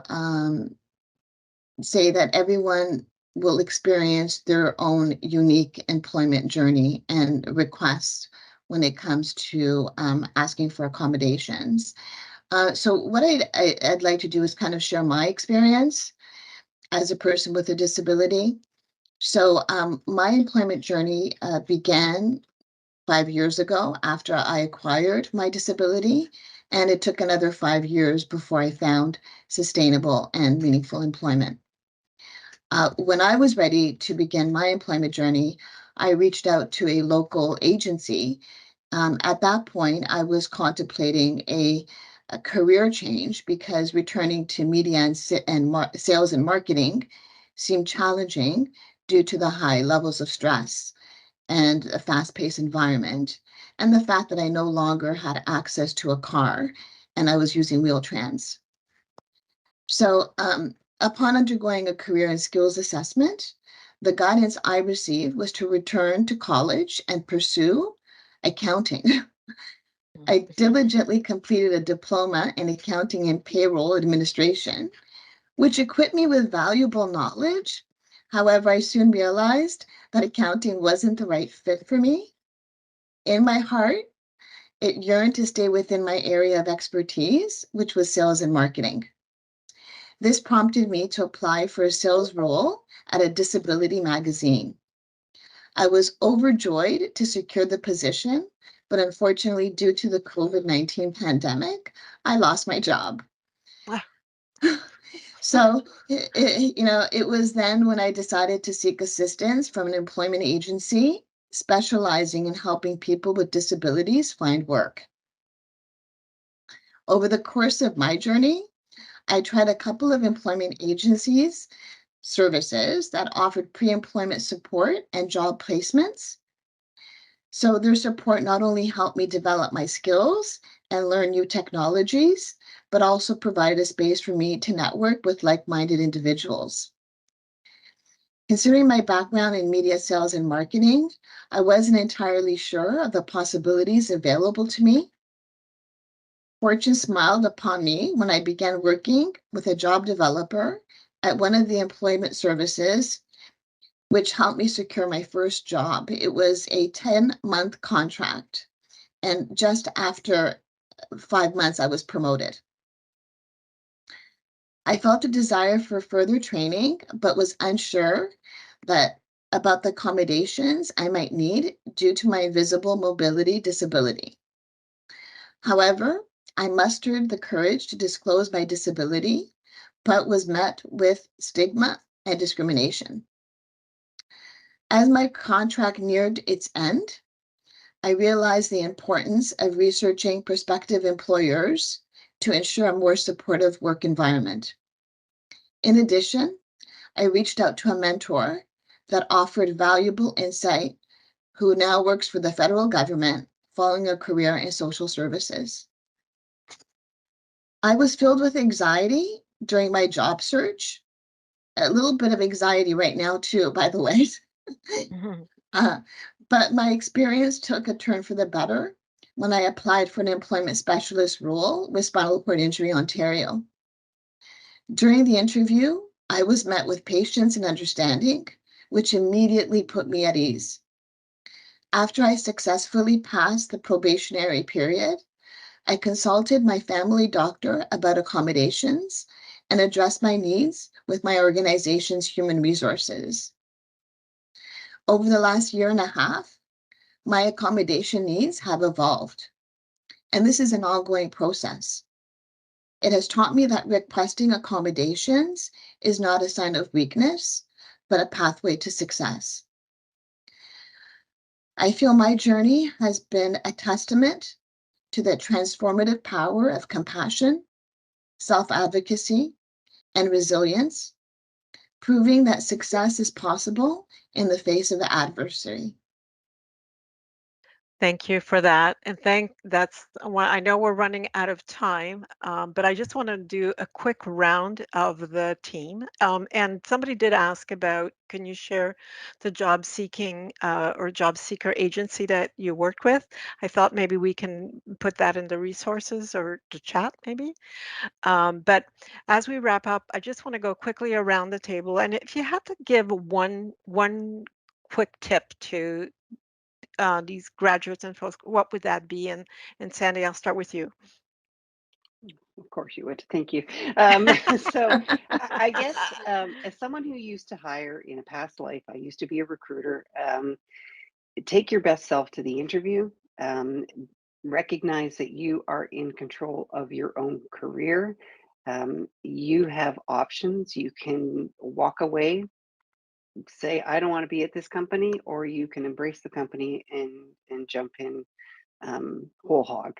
say that everyone will experience their own unique employment journey and requests when it comes to asking for accommodations. So what I'd like to do is kind of share my experience as a person with a disability. So my employment journey began 5 years ago after I acquired my disability, and it took another 5 years before I found sustainable and meaningful employment. When I was ready to begin my employment journey, I reached out to a local agency. At that point, I was contemplating a career change because returning to media and sales and marketing seemed challenging due to the high levels of stress and a fast-paced environment, and the fact that I no longer had access to a car and I was using Wheel-Trans. So upon undergoing a career and skills assessment, the guidance I received was to return to college and pursue accounting. I diligently completed a diploma in accounting and payroll administration, which equipped me with valuable knowledge. However, I soon realized that accounting wasn't the right fit for me. In my heart, it yearned to stay within my area of expertise, which was sales and marketing. This prompted me to apply for a sales role at a disability magazine. I was overjoyed to secure the position, but unfortunately, due to the COVID-19 pandemic, I lost my job. So, it was then when I decided to seek assistance from an employment agency specializing in helping people with disabilities find work. Over the course of my journey, I tried a couple of employment agencies services that offered pre-employment support and job placements. So their support not only helped me develop my skills and learn new technologies, but also provided a space for me to network with like-minded individuals. Considering my background in media sales and marketing, I wasn't entirely sure of the possibilities available to me. Fortune smiled upon me when I began working with a job developer at one of the employment services, which helped me secure my first job. It was a 10-month contract, and just after 5 months, I was promoted. I felt a desire for further training, but was unsure about the accommodations I might need due to my invisible mobility disability. However, I mustered the courage to disclose my disability, but was met with stigma and discrimination. As my contract neared its end, I realized the importance of researching prospective employers to ensure a more supportive work environment. In addition, I reached out to a mentor that offered valuable insight, who now works for the federal government following a career in social services. I was filled with anxiety during my job search, a little bit of anxiety right now too, by the way. But my experience took a turn for the better when I applied for an employment specialist role with spinal cord injury, Ontario. During the interview, I was met with patience and understanding, which immediately put me at ease. After I successfully passed the probationary period, I consulted my family doctor about accommodations and addressed my needs with my organization's human resources. Over the last year and a half, my accommodation needs have evolved, and this is an ongoing process. It has taught me that requesting accommodations is not a sign of weakness, but a pathway to success. I feel my journey has been a testament to the transformative power of compassion, self-advocacy, and resilience, proving that success is possible in the face of adversity. Thank you for that. And I know we're running out of time, but I just want to do a quick round of the team. And somebody did ask about, can you share the job seeking or job seeker agency that you worked with? I thought maybe we can put that in the resources or the chat maybe. But as we wrap up, I just want to go quickly around the table. And if you had to give one quick tip to these graduates and folks, what would that be? And Sandy, I'll start with you. Of course you would. Thank you. So I guess as someone who used to hire in a past life, I used to be a recruiter. Take your best self to the interview. Recognize that you are in control of your own career. You have options. You can walk away, say, I don't want to be at this company, or you can embrace the company and jump in whole hog.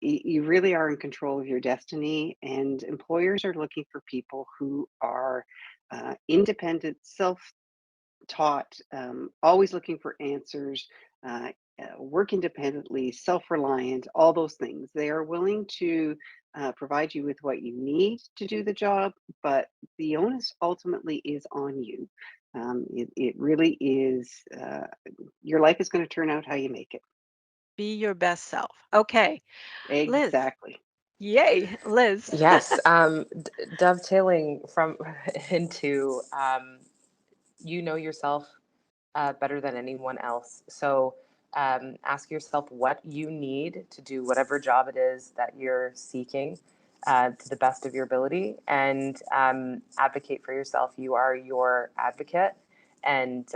You really are in control of your destiny, and employers are looking for people who are independent, self-taught, always looking for answers, work independently, self-reliant, all those things. They are willing to provide you with what you need to do the job, but the onus ultimately is on you. It really is, your life is going to turn out how you make it. Be your best self. Okay. Exactly. Liz. Yay, Liz. Yes. Dovetailing from into you know yourself better than anyone else. So ask yourself what you need to do whatever job it is that you're seeking to the best of your ability, and advocate for yourself. You are your advocate, and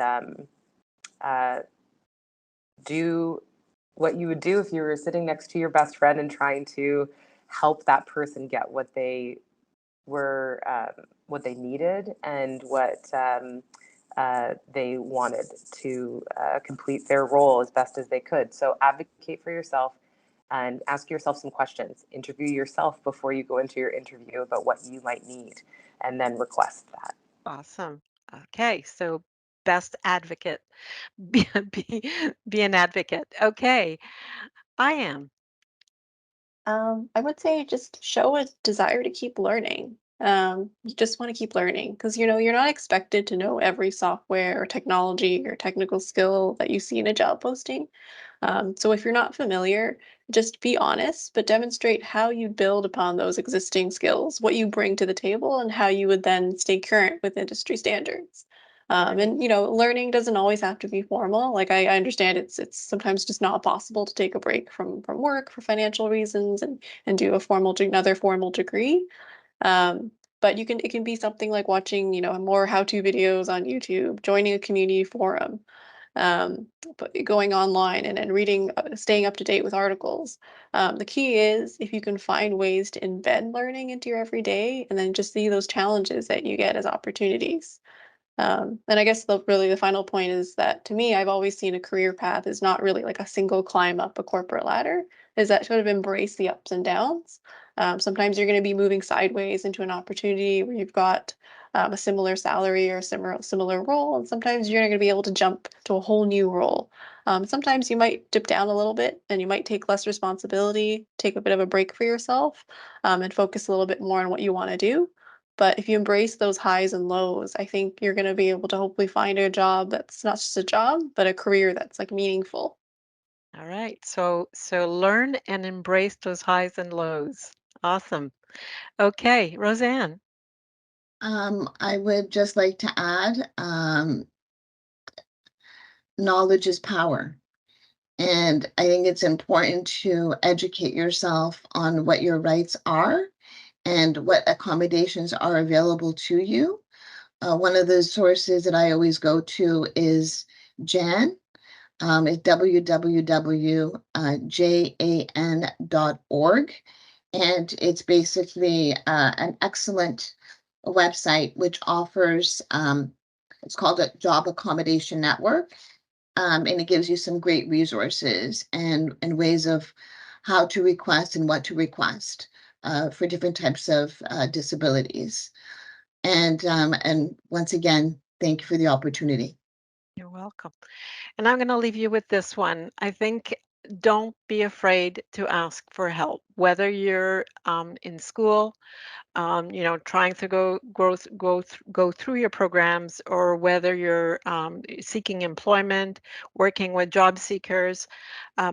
do what you would do if you were sitting next to your best friend and trying to help that person get what they were, what they needed and what they wanted to complete their role as best as they could. So advocate for yourself and ask yourself some questions. Interview yourself before you go into your interview about what you might need, and then request that. Awesome. Okay, so best advocate. Be, be an advocate. Okay, I am. I would say just show a desire to keep learning. You just want to keep learning because you're not expected to know every software or technology or technical skill that you see in a job posting. So if you're not familiar, just be honest, but demonstrate how you build upon those existing skills, what you bring to the table, and how you would then stay current with industry standards. And learning doesn't always have to be formal. Like I understand it's sometimes just not possible to take a break from work for financial reasons and do another formal degree. But it can be something like watching, more how-to videos on YouTube, joining a community forum, but going online and reading, staying up to date with articles. The key is if you can find ways to embed learning into your everyday and then just see those challenges that you get as opportunities. And I guess the final point is that to me, I've always seen a career path is not really like a single climb up a corporate ladder, is that sort of embrace the ups and downs. Sometimes you're going to be moving sideways into an opportunity where you've got a similar salary or similar role, and sometimes you're going to be able to jump to a whole new role. Sometimes you might dip down a little bit and you might take less responsibility, take a bit of a break for yourself, and focus a little bit more on what you want to do. But if you embrace those highs and lows, I think you're going to be able to hopefully find a job that's not just a job, but a career that's like meaningful. All right. So learn and embrace those highs and lows. Awesome. Okay, Roseanne. I would just like to add, knowledge is power. And I think it's important to educate yourself on what your rights are and what accommodations are available to you. One of the sources that I always go to is JAN. It's www.jan.org. And it's basically an excellent website which offers, it's called a Job Accommodation Network. And it gives you some great resources and ways of how to request and what to request for different types of disabilities. And once again, thank you for the opportunity. You're welcome. And I'm going to leave you with this one. I think don't be afraid to ask for help, whether you're in school, trying to go through your programs, or whether you're seeking employment, working with job seekers,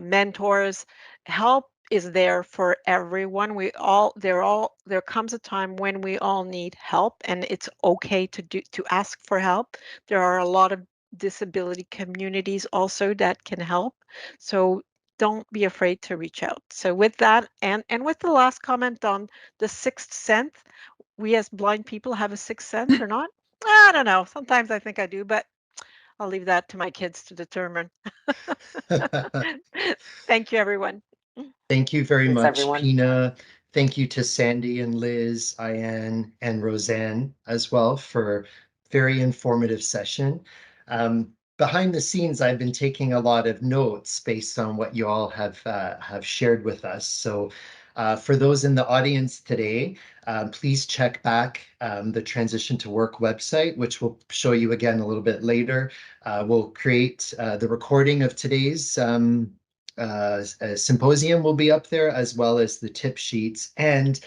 mentors. Help is there for everyone. There comes a time when we all need help, and it's okay to ask for help. There are a lot of disability communities also that can help. So don't be afraid to reach out. So with that, and with the last comment on the sixth sense, we as blind people have a sixth sense or not? I don't know. Sometimes I think I do, but I'll leave that to my kids to determine. Thank you, everyone. Thank you very Thanks, much, everyone. Pina. Thank you to Sandy and Liz, Ian, and Roseanne as well for very informative session. Behind the scenes, I've been taking a lot of notes based on what you all have shared with us. So for those in the audience today, please check back the Transition to Work website, which we'll show you again a little bit later. We'll create the recording of today's symposium will be up there, as well as the tip sheets. And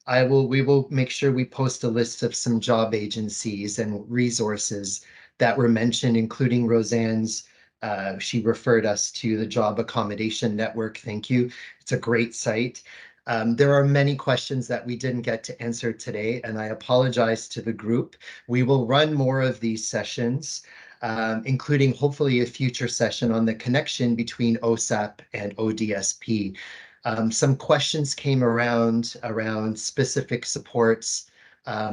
we will make sure we post a list of some job agencies and resources that were mentioned, including Roseanne's. She referred us to the Job Accommodation Network. Thank you. It's a great site. There are many questions that we didn't get to answer today, and I apologize to the group. We will run more of these sessions, including hopefully a future session on the connection between OSAP and ODSP. Some questions came around specific supports,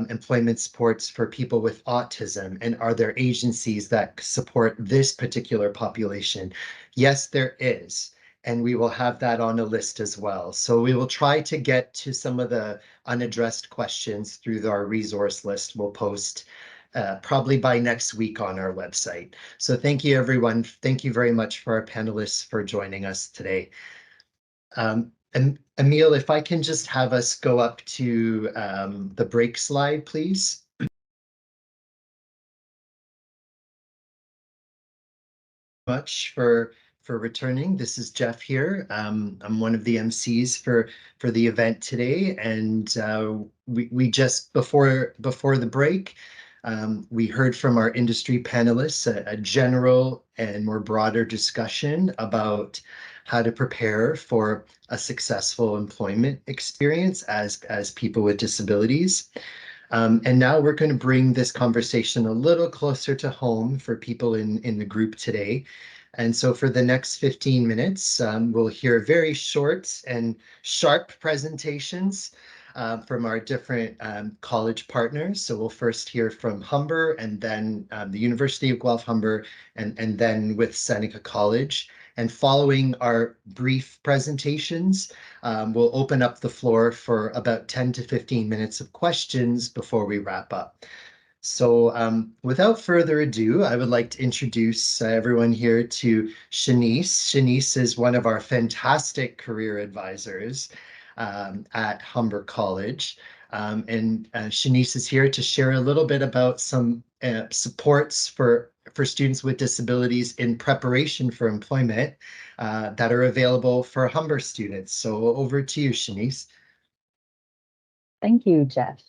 employment supports for people with autism, and are there agencies that support this particular population? Yes, there is, and we will have that on a list as well. So we will try to get to some of the unaddressed questions through our resource list we'll post probably by next week on our website. So thank you, everyone. Thank you very much for our panelists for joining us today. And Emile, if I can just have us go up to the break slide, please. Much for returning. This is Jeff here. I'm one of the MCs for the event today, and we just before the break, we heard from our industry panelists a general and more broader discussion about how to prepare for a successful employment experience as people with disabilities. And now we're going to bring this conversation a little closer to home for people in the group today. And so for the next 15 minutes, we'll hear very short and sharp presentations from our different college partners. So we'll first hear from Humber, and then the University of Guelph Humber, and then with Seneca College. And following our brief presentations, we'll open up the floor for about 10 to 15 minutes of questions before we wrap up. So without further ado, I would like to introduce everyone here to Shanice. Shanice is one of our fantastic career advisors at Humber College. And Shanice is here to share a little bit about some supports for students with disabilities in preparation for employment that are available for Humber students. So over to you, Shanice. Thank you, Jeff.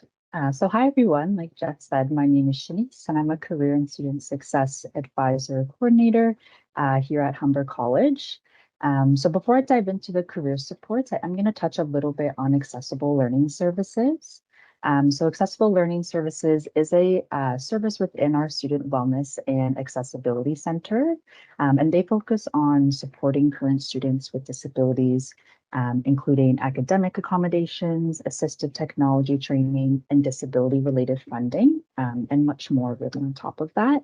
So hi, everyone. Like Jeff said, my name is Shanice, and I'm a Career and Student Success Advisor Coordinator here at Humber College. So before I dive into the career supports, I'm going to touch a little bit on accessible learning services. So accessible learning services is a service within our Student Wellness and Accessibility Center, and they focus on supporting current students with disabilities, including academic accommodations, assistive technology training, and disability-related funding, and much more really on top of that.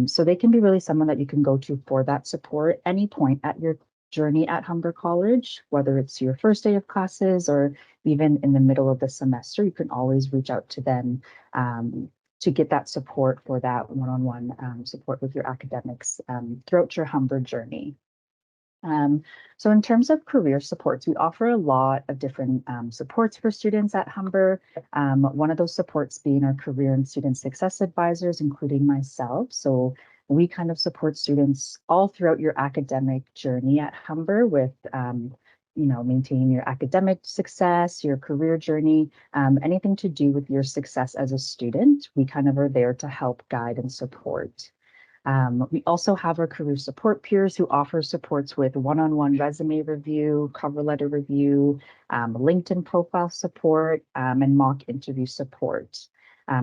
So they can be really someone that you can go to for that support any point at your journey at Humber College, whether it's your first day of classes or even in the middle of the semester. You can always reach out to them to get that support for that one-on-one support with your academics throughout your Humber journey. So in terms of career supports, we offer a lot of different supports for students at Humber. One of those supports being our career and student success advisors, including myself. So we kind of support students all throughout your academic journey at Humber with maintaining your academic success, your career journey, anything to do with your success as a student. We kind of are there to help guide and support. We also have our career support peers who offer supports with one-on-one resume review, cover letter review, LinkedIn profile support, and mock interview support.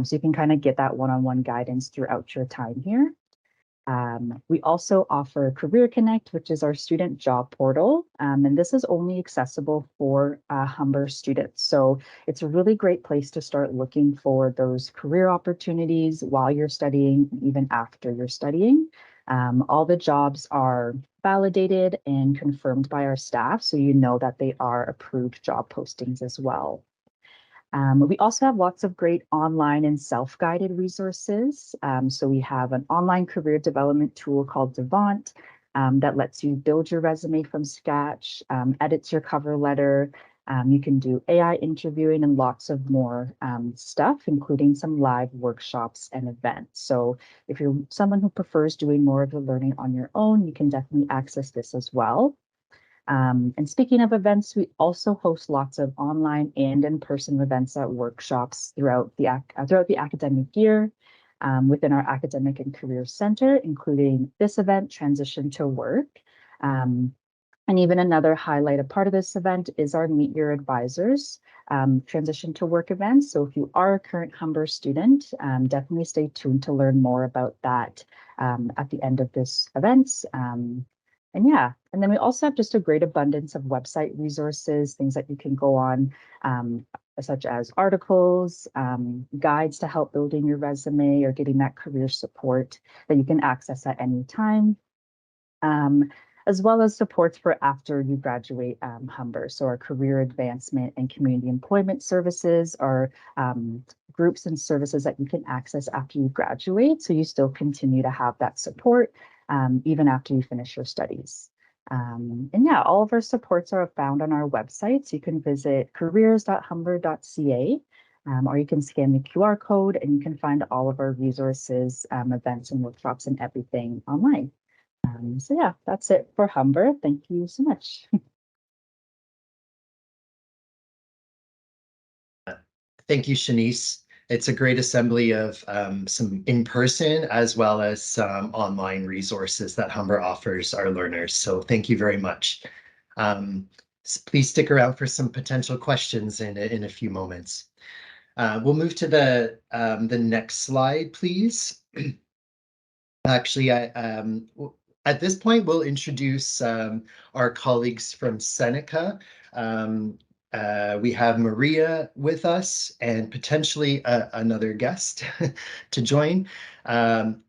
So you can kind of get that one-on-one guidance throughout your time here. We also offer Career Connect, which is our student job portal, and this is only accessible for Humber students. So it's a really great place to start looking for those career opportunities while you're studying, even after you're studying. All the jobs are validated and confirmed by our staff, so you know that they are approved job postings as well. We also have lots of great online and self-guided resources. So we have an online career development tool called Devant that lets you build your resume from scratch, edits your cover letter. You can do AI interviewing and lots of more stuff, including some live workshops and events. So if you're someone who prefers doing more of the learning on your own, you can definitely access this as well. And speaking of events, we also host lots of online and in-person events at workshops throughout the academic year within our Academic and Career Center, including this event, Transition to Work. And even another highlighted part of this event is our Meet Your Advisors Transition to Work event. So if you are a current Humber student, definitely stay tuned to learn more about that at the end of this event. And then we also have just a great abundance of website resources, things that you can go on, such as articles, guides to help building your resume or getting that career support that you can access at any time, as well as supports for after you graduate Humber. So our career advancement and community employment services are groups and services that you can access after you graduate, so you still continue to have that support even after you finish your studies. All of our supports are found on our website. So you can visit careers.humber.ca, or you can scan the QR code and you can find all of our resources, events and workshops and everything online. That's it for Humber. Thank you so much. Thank you, Shanice. It's a great assembly of some in-person as well as some online resources that Humber offers our learners. So thank you very much. Please stick around for some potential questions in a few moments. We'll move to the next slide, please. Actually, at this point, we'll introduce our colleagues from Seneca. We have Maria with us and potentially another guest to join.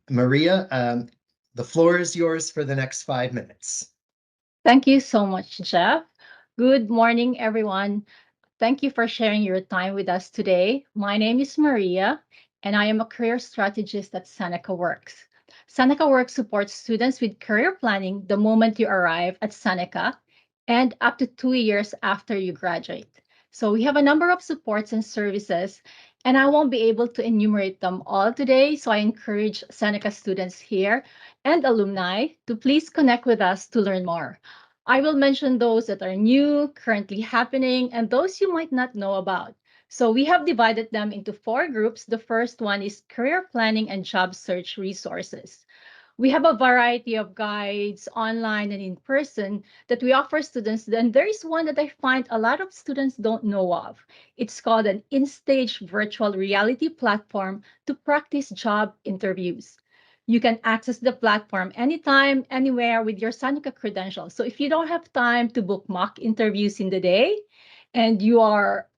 Maria, the floor is yours for the next 5 minutes. Thank you so much, Jeff. Good morning, everyone. Thank you for sharing your time with us today. My name is Maria, and I am a career strategist at Seneca Works. Seneca Works supports students with career planning the moment you arrive at Seneca and up to 2 years after you graduate. So we have a number of supports and services, and I won't be able to enumerate them all today. So I encourage Seneca students here and alumni to please connect with us to learn more. I will mention those that are new, currently happening, and those you might not know about. So we have divided them into 4 groups. The first one is career planning and job search resources. We have a variety of guides online and in person that we offer students. Then there is one that I find a lot of students don't know of. It's called an in-stage virtual reality platform to practice job interviews. You can access the platform anytime, anywhere with your Seneca credentials. So if you don't have time to book mock interviews in the day and you are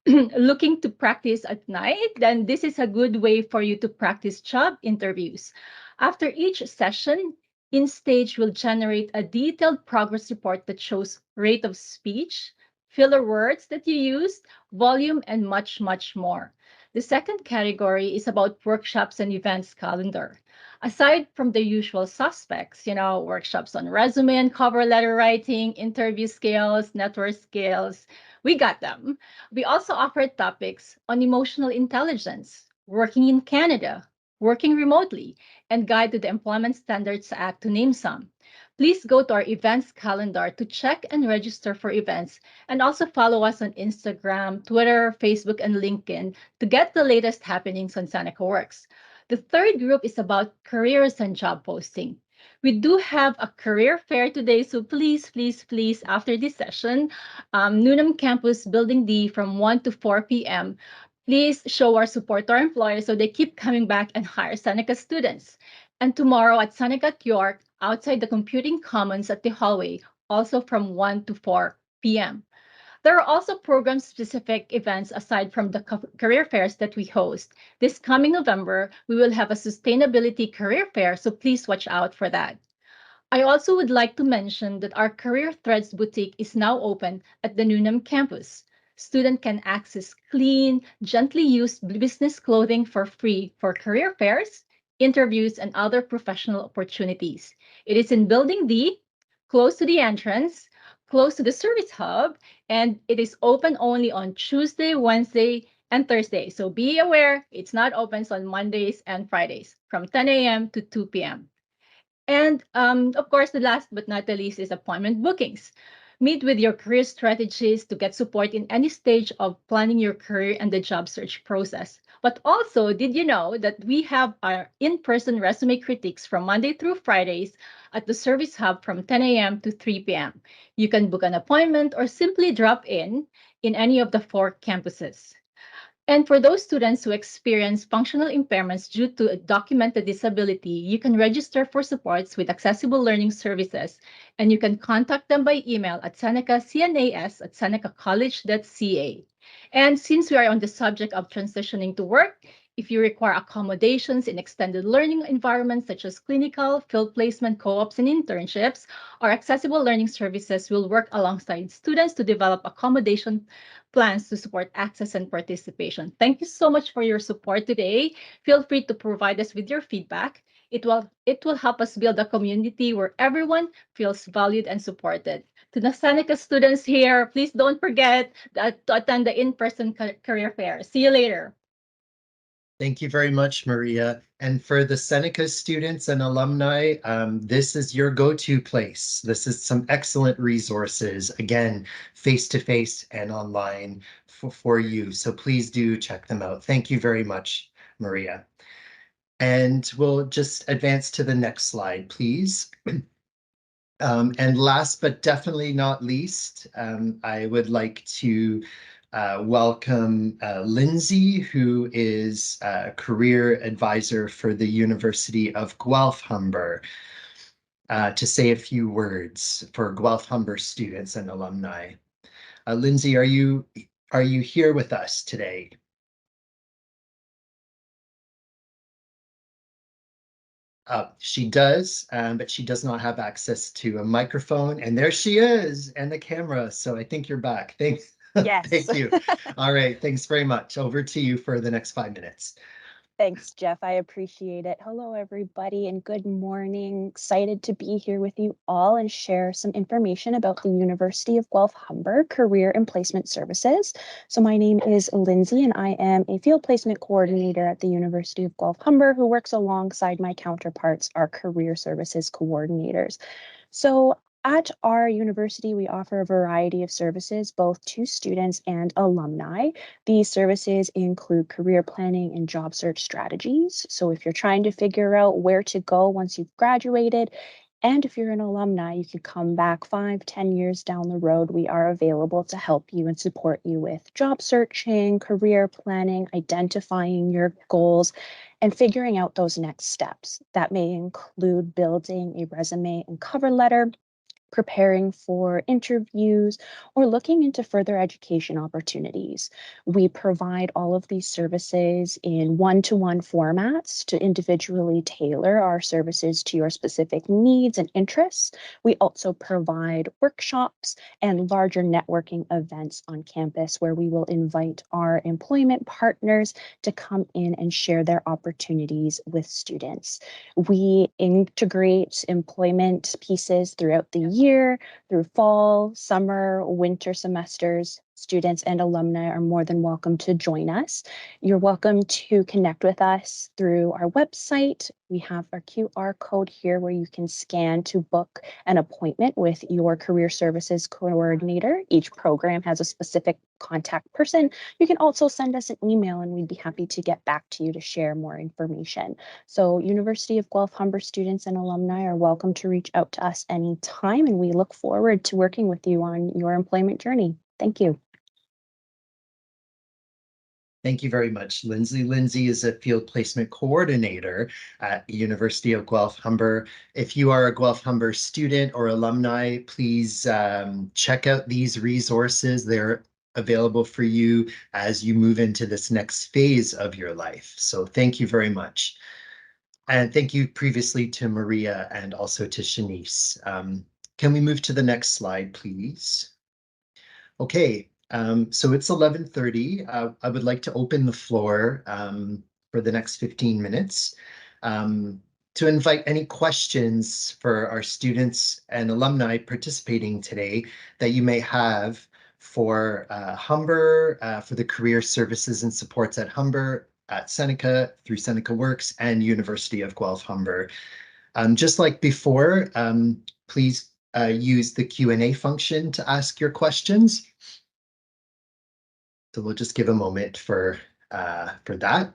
looking to practice at night, then this is a good way for you to practice job interviews. After each session, InStage will generate a detailed progress report that shows rate of speech, filler words that you used, volume, and much, much more. The second category is about workshops and events calendar. Aside from the usual suspects, workshops on resume and cover letter writing, interview skills, network skills, we got them. We also offer topics on emotional intelligence, working in Canada, working remotely, and Guide to the Employment Standards Act, to name some. Please go to our events calendar to check and register for events, and also follow us on Instagram, Twitter, Facebook, and LinkedIn to get the latest happenings on Seneca Works. The third group is about careers and job posting. We do have a career fair today, so please, please, please, after this session, Newnham Campus Building D from 1 to 4 p.m., please show our support to our employers so they keep coming back and hire Seneca students. And tomorrow at Seneca York, outside the Computing Commons at the hallway, also from 1 to 4 p.m. There are also program-specific events aside from the career fairs that we host. This coming November, we will have a sustainability career fair, so please watch out for that. I also would like to mention that our Career Threads boutique is now open at the Newnham campus. Students can access clean, gently used business clothing for free for career fairs, interviews, and other professional opportunities. It is in Building D, close to the entrance, close to the service hub, and it is open only on Tuesday, Wednesday, and Thursday. So be aware, it's not open on Mondays and Fridays from 10 a.m. to 2 p.m. And of course, the last but not the least is appointment bookings. Meet with your career strategists to get support in any stage of planning your career and the job search process. But also, did you know that we have our in-person resume critiques from Monday through Fridays at the Service Hub from 10 a.m. to 3 p.m. You can book an appointment or simply drop in any of the 4 campuses. And for those students who experience functional impairments due to a documented disability, you can register for supports with Accessible Learning Services, and you can contact them by email at senecacnas@senecacollege.ca. And since we are on the subject of transitioning to work, if you require accommodations in extended learning environments such as clinical, field placement, co-ops, and internships, our Accessible Learning Services will work alongside students to develop accommodation plans to support access and participation. Thank you so much for your support today. Feel free to provide us with your feedback. It will help us build a community where everyone feels valued and supported. To the Seneca students here, please don't forget to attend the in-person career fair. See you later. Thank you very much, Maria. And for the Seneca students and alumni, this is your go-to place. This is some excellent resources, again, face-to-face and online for you. So please do check them out. Thank you very much, Maria. And we'll just advance to the next slide, please. And last but definitely not least, I would like to welcome Lindsay, who is a career advisor for the University of Guelph Humber, to say a few words for Guelph Humber students and alumni. Lindsay, are you here with us today? She does, but she does not have access to a microphone. And there she is, and the camera. So I think you're back. Thanks. Yes. Thank you. All right. Thanks very much. Over to you for the next 5 minutes. Thanks, Jeff. I appreciate it. Hello, everybody, and good morning. Excited to be here with you all and share some information about the University of Guelph Humber Career and Placement Services. So my name is Lindsay, and I am a field placement coordinator at the University of Guelph Humber who works alongside my counterparts, our career services coordinators. So at our university, we offer a variety of services, both to students and alumni. These services include career planning and job search strategies. So if you're trying to figure out where to go once you've graduated, and if you're an alumni, you can come back 5-10 years down the road. We are available to help you and support you with job searching, career planning, identifying your goals, and figuring out those next steps. That may include building a resume and cover letter, preparing for interviews, or looking into further education opportunities. We provide all of these services in one-to-one formats to individually tailor our services to your specific needs and interests. We also provide workshops and larger networking events on campus where we will invite our employment partners to come in and share their opportunities with students. We integrate employment pieces throughout the year, through fall, summer, winter semesters. Students and alumni are more than welcome to join us. You're welcome to connect with us through our website. We have our QR code here where you can scan to book an appointment with your career services coordinator. Each program has a specific contact person. You can also send us an email and we'd be happy to get back to you to share more information. So University of Guelph Humber students and alumni are welcome to reach out to us anytime, and we look forward to working with you on your employment journey. Thank you. Thank you very much, Lindsay. Lindsay is a field placement coordinator at University of Guelph Humber. If you are a Guelph Humber student or alumni, please check out these resources. They're available for you as you move into this next phase of your life. So thank you very much. And thank you previously to Maria and also to Shanice. Can we move to the next slide, please? Okay. So it's 11:30. I would like to open the floor for the next 15 minutes to invite any questions for our students and alumni participating today that you may have for Humber, for the career services and supports at Humber, at Seneca, through Seneca Works, and University of Guelph Humber. Just like before, please use the Q&A function to ask your questions. So we'll just give a moment for that.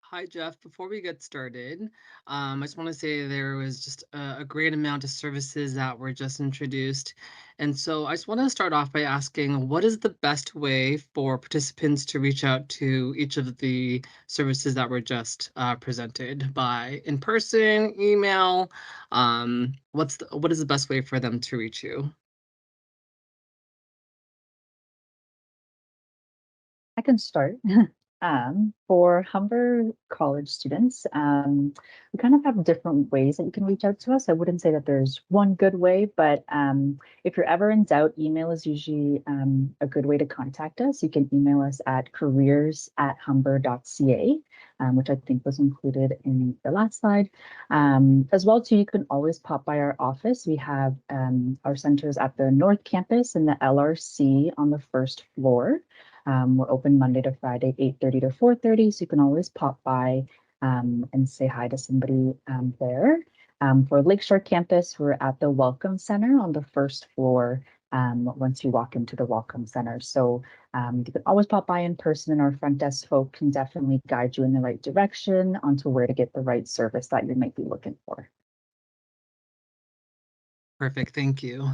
Hi, Jeff. Before we get started, I just want to say there was just a great amount of services that were just introduced. And so I just want to start off by asking, what is the best way for participants to reach out to each of the services that were just presented by in person, email? What is the best way for them to reach you? I can start. For Humber College students, we kind of have different ways that you can reach out to us. I wouldn't say that there's one good way, but if you're ever in doubt, email is usually a good way to contact us. You can email us at careers@humber.ca, which I think was included in the last slide. As well, too, you can always pop by our office. We have our centers at the North Campus and the LRC on the first floor. We're open Monday to Friday, 8:30 to 4:30, so you can always pop by and say hi to somebody there. For Lakeshore Campus, we're at the Welcome Center on the first floor once you walk into the Welcome Center. So you can always pop by in person, and our front desk folk can definitely guide you in the right direction onto where to get the right service that you might be looking for. Perfect, thank you.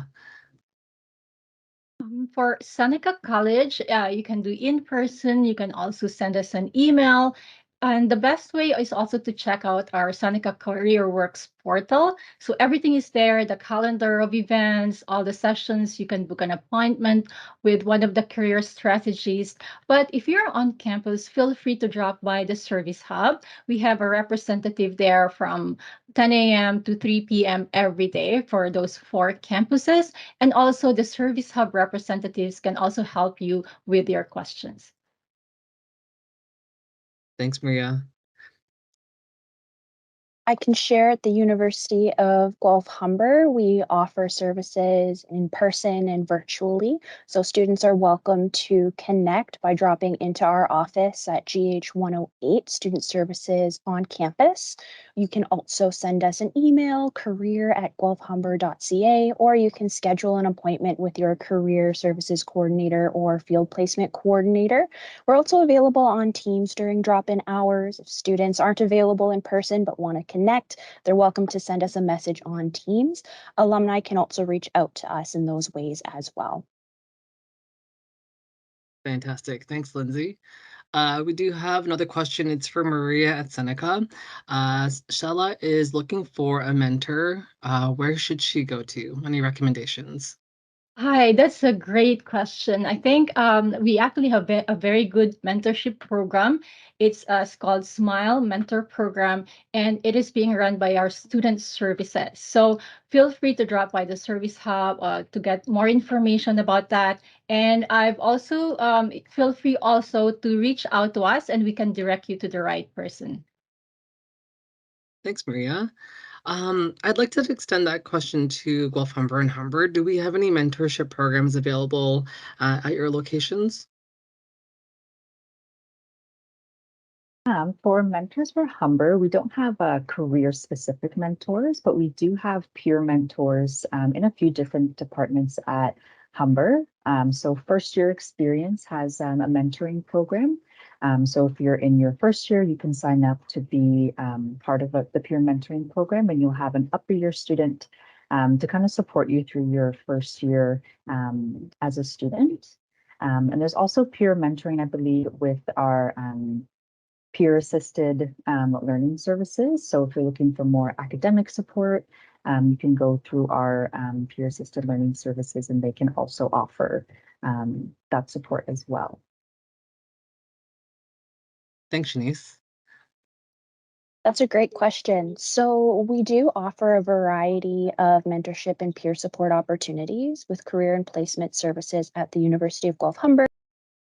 For Seneca College, you can do in person. You can also send us an email. And the best way is also to check out our Seneca Career Works portal. So everything is there, the calendar of events, all the sessions. You can book an appointment with one of the career strategists. But if you're on campus, feel free to drop by the Service Hub. We have a representative there from 10 a.m. to 3 p.m. every day for those 4 campuses. And also the Service Hub representatives can also help you with your questions. Thanks, Maria. I can share at the University of Guelph Humber, we offer services in person and virtually. So students are welcome to connect by dropping into our office at GH 108 Student Services on campus. You can also send us an email, career@guelphhumber.ca, or you can schedule an appointment with your career services coordinator or field placement coordinator. We're also available on Teams during drop-in hours. If students aren't available in person but want to connect, they're welcome to send us a message on Teams. Alumni can also reach out to us in those ways as well. Fantastic. Thanks, Lindsay. We do have another question. It's for Maria at Seneca. Shella is looking for a mentor. Where should she go to? Any recommendations? Hi, that's a great question. I think we actually have a very good mentorship program. It's called Smile Mentor Program, and it is being run by our student services. So feel free to drop by the service hub to get more information about that. And I've also feel free also to reach out to us, and we can direct you to the right person. Thanks, Maria. I'd like to extend that question to Guelph Humber and Humber. Do we have any mentorship programs available at your locations? For mentors for Humber, we don't have career-specific mentors, but we do have peer mentors in a few different departments at Humber. So first year experience has a mentoring program. So if you're in your first year, you can sign up to be part of the peer mentoring program, and you'll have an upper year student to kind of support you through your first year as a student. And there's also peer mentoring, I believe, with our peer-assisted learning services. So if you're looking for more academic support, you can go through our peer-assisted learning services, and they can also offer that support as well. Thanks, Shanice. That's a great question. So we do offer a variety of mentorship and peer support opportunities with career and placement services at the University of Guelph Humber.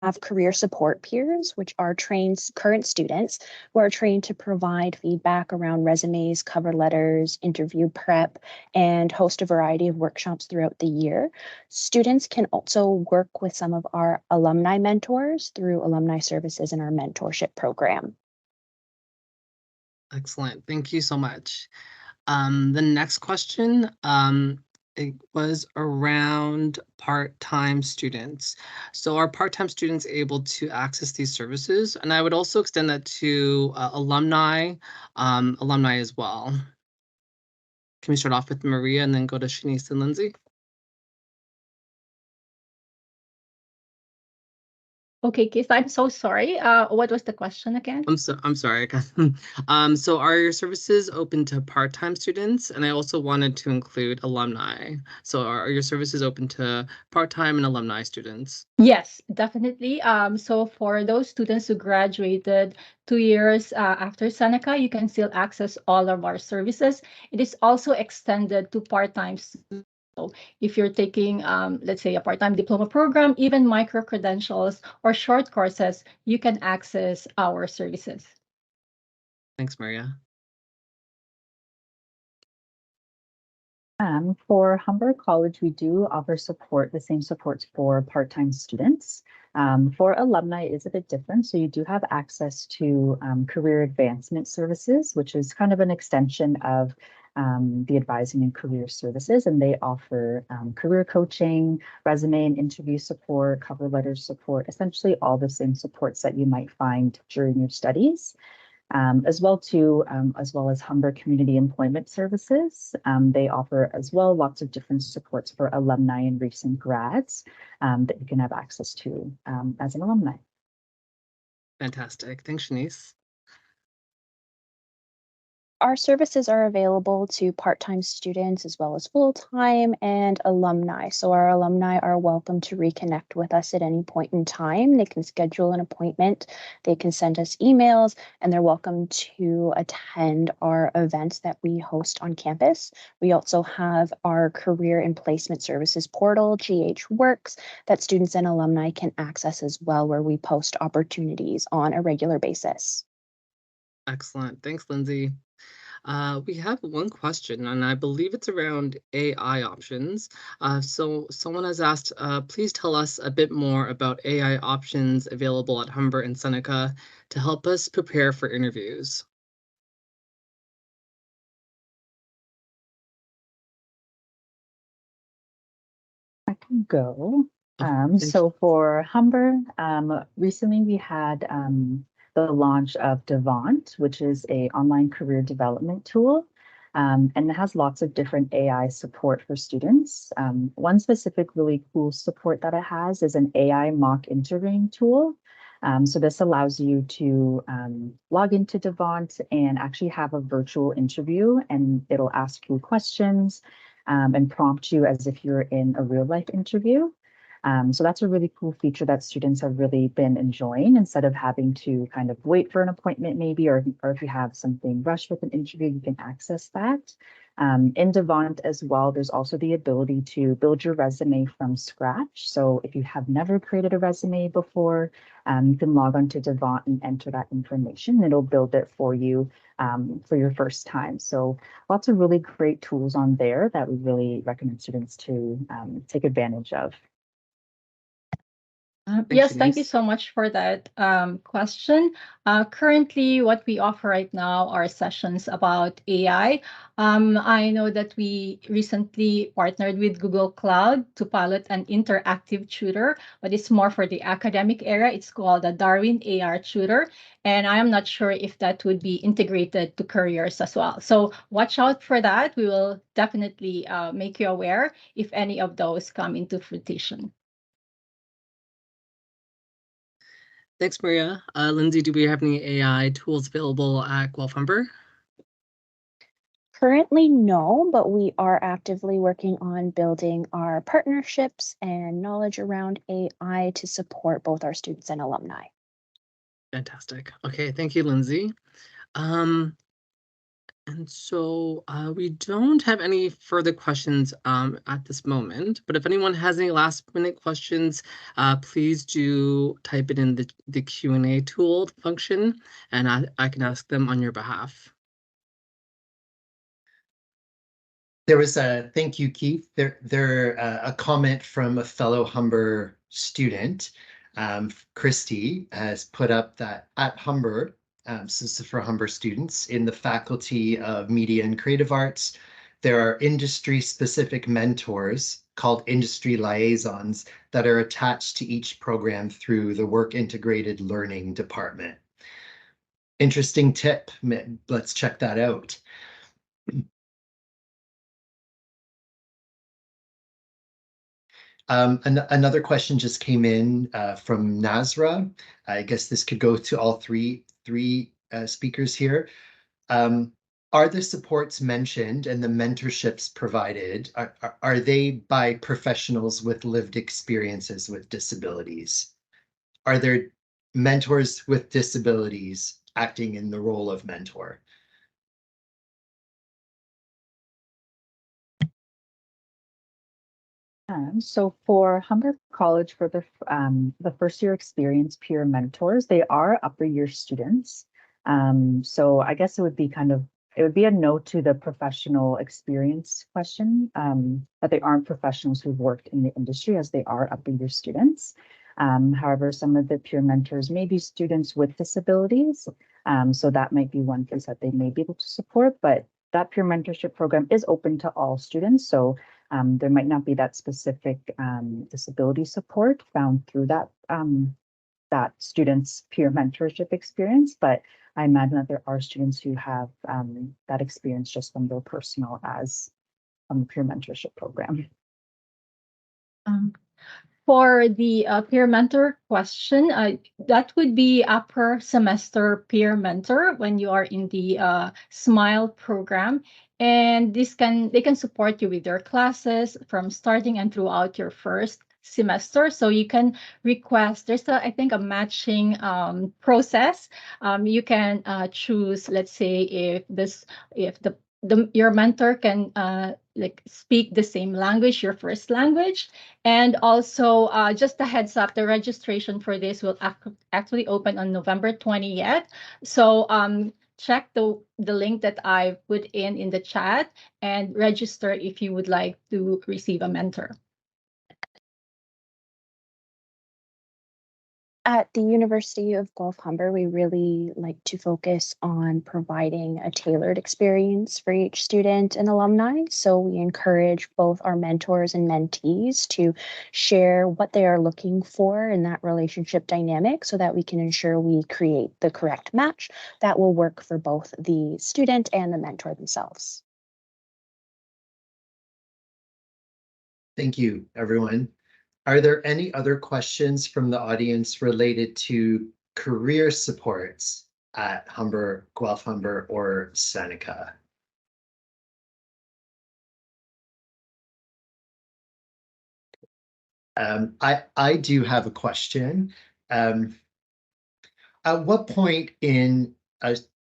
Have career support peers, which are trained current students who are trained to provide feedback around resumes, cover letters, interview prep, and host a variety of workshops throughout the year. Students can also work with some of our alumni mentors through alumni services in our mentorship program. Excellent. Thank you so much. The next question, it was around part-time students. So are part-time students able to access these services? And I would also extend that to alumni as well. Can we start off with Maria and then go to Shanice and Lindsay? Okay, Keith, I'm so sorry. What was the question again? I'm sorry. So are your services open to part-time students? And I also wanted to include alumni. So are your services open to part-time and alumni students? Yes, definitely. So for those students who graduated 2 years after Seneca, you can still access all of our services. It is also extended to part-time students. So if you're taking, let's say, a part-time diploma program, even micro-credentials or short courses, you can access our services. Thanks, Maria. For Humber College, we do offer support, the same supports for part-time students. For alumni, it is a bit different. So you do have access to career advancement services, which is kind of an extension of the advising and career services. And they offer career coaching, resume and interview support, cover letter support, essentially all the same supports that you might find during your studies. As well as Humber Community Employment Services. They offer as well lots of different supports for alumni and recent grads that you can have access to as an alumni. Fantastic. Thanks, Shanice. Our services are available to part-time students as well as full-time and alumni. So our alumni are welcome to reconnect with us at any point in time. They can schedule an appointment, they can send us emails, and they're welcome to attend our events that we host on campus. We also have our career and placement services portal, GH Works, that students and alumni can access as well, where we post opportunities on a regular basis. Excellent. Thanks, Lindsay. We have one question, and I believe it's around AI options. So someone has asked, please tell us a bit more about AI options available at Humber and Seneca to help us prepare for interviews. I can go. So for Humber, recently we had the launch of Devant, which is an online career development tool. And it has lots of different AI support for students. One specific really cool support that it has is an AI mock interviewing tool. So this allows you to log into Devant and actually have a virtual interview, and it'll ask you questions and prompt you as if you're in a real life interview. So that's a really cool feature that students have really been enjoying, instead of having to kind of wait for an appointment maybe, or if you have something rushed with an interview, you can access that. In Devant as well, there's also the ability to build your resume from scratch. So if you have never created a resume before, you can log on to Devant and enter that information. It'll build it for you for your first time. So lots of really great tools on there that we really recommend students to take advantage of. Yes, thank you so much for that question. Currently, what we offer right now are sessions about AI. I know that we recently partnered with Google Cloud to pilot an interactive tutor, but it's more for the academic era. It's called the Darwin AR Tutor, and I am not sure if that would be integrated to careers as well. So watch out for that. We will definitely make you aware if any of those come into fruition. Thanks, Maria. Lindsay, do we have any AI tools available at Guelph Humber? Currently, no, but we are actively working on building our partnerships and knowledge around AI to support both our students and alumni. Fantastic. Okay, thank you, Lindsay. And so we don't have any further questions at this moment, but if anyone has any last minute questions, please do type it in the Q&A tool function, and I can ask them on your behalf. There was a, thank you, Keith. A comment from a fellow Humber student, Christy, has put up that at Humber, so this is for Humber students, in the Faculty of Media and Creative Arts, there are industry-specific mentors called industry liaisons that are attached to each program through the Work Integrated Learning department. Interesting tip. Let's check that out. Another question just came in from Nazra. I guess this could go to all three speakers here. Are the supports mentioned and the mentorships provided, are they by professionals with lived experiences with disabilities? Are there mentors with disabilities acting in the role of mentor? So for Humber College, for the first year experience peer mentors, they are upper year students. So I guess it would be a no to the professional experience question, that they aren't professionals who've worked in the industry, as they are upper year students. However, some of the peer mentors may be students with disabilities. So that might be one place that they may be able to support, but that peer mentorship program is open to all students. So there might not be that specific disability support found through that student's peer mentorship experience, but I imagine that there are students who have that experience just from their personal as peer mentorship program. For the peer mentor question, that would be a per semester peer mentor when you are in the SMILE program. And they can support you with your classes from starting and throughout your first semester. So you can request, there's I think a matching process. You can choose, let's say, if your mentor can like speak the same language, your first language. And also just a heads up, the registration for this will actually open on November 20th. So check the link that I put in the chat and register if you would like to receive a mentor. At the University of Guelph Humber, we really like to focus on providing a tailored experience for each student and alumni. So we encourage both our mentors and mentees to share what they are looking for in that relationship dynamic so that we can ensure we create the correct match that will work for both the student and the mentor themselves. Thank you, everyone. Are there any other questions from the audience related to career supports at Humber, Guelph Humber, or Seneca? I do have a question. At what point in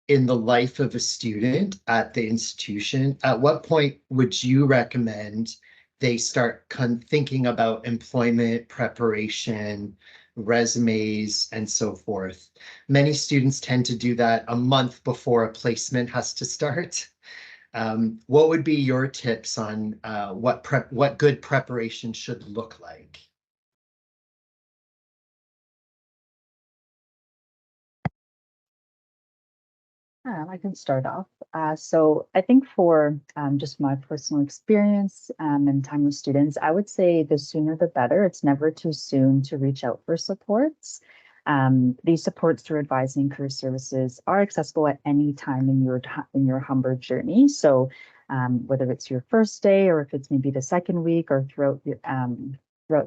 the life of a student at the institution, at what point would you recommend they start thinking about employment preparation, resumes, and so forth? Many students tend to do that a month before a placement has to start. What would be your tips on what good preparation should look like? I can start off. So I think for just my personal experience and time with students, I would say the sooner the better. It's never too soon to reach out for supports. These supports through advising career services are accessible at any time in your Humber journey. So whether it's your first day or if it's maybe the second week or throughout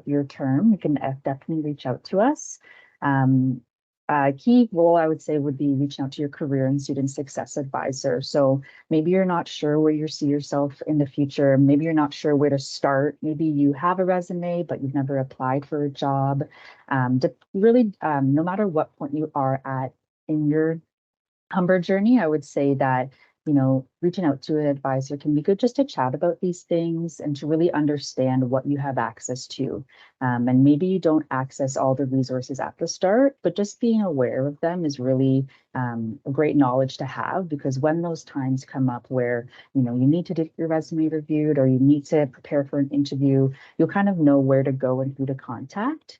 your term, you can definitely reach out to us. Key role, I would say, would be reaching out to your career and student success advisor. So maybe you're not sure where you see yourself in the future. Maybe you're not sure where to start. Maybe you have a resume, but you've never applied for a job. No matter what point you are at in your Humber journey, I would say that, reaching out to an advisor can be good just to chat about these things and to really understand what you have access to. And maybe you don't access all the resources at the start, but just being aware of them is really a great knowledge to have, because when those times come up where, you need to get your resume reviewed or you need to prepare for an interview, you'll kind of know where to go and who to contact.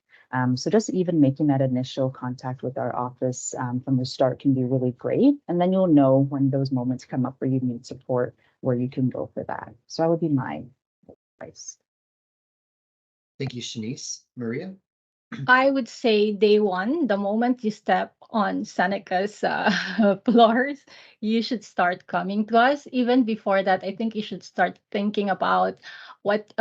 So just even making that initial contact with our office from the start can be really great. And then you'll know when those moments come up where you need support, where you can go for that. So that would be my advice. Thank you, Shanice. Maria? I would say day one, the moment you step on Seneca's floors, you should start coming to us. Even before that, I think you should start thinking about what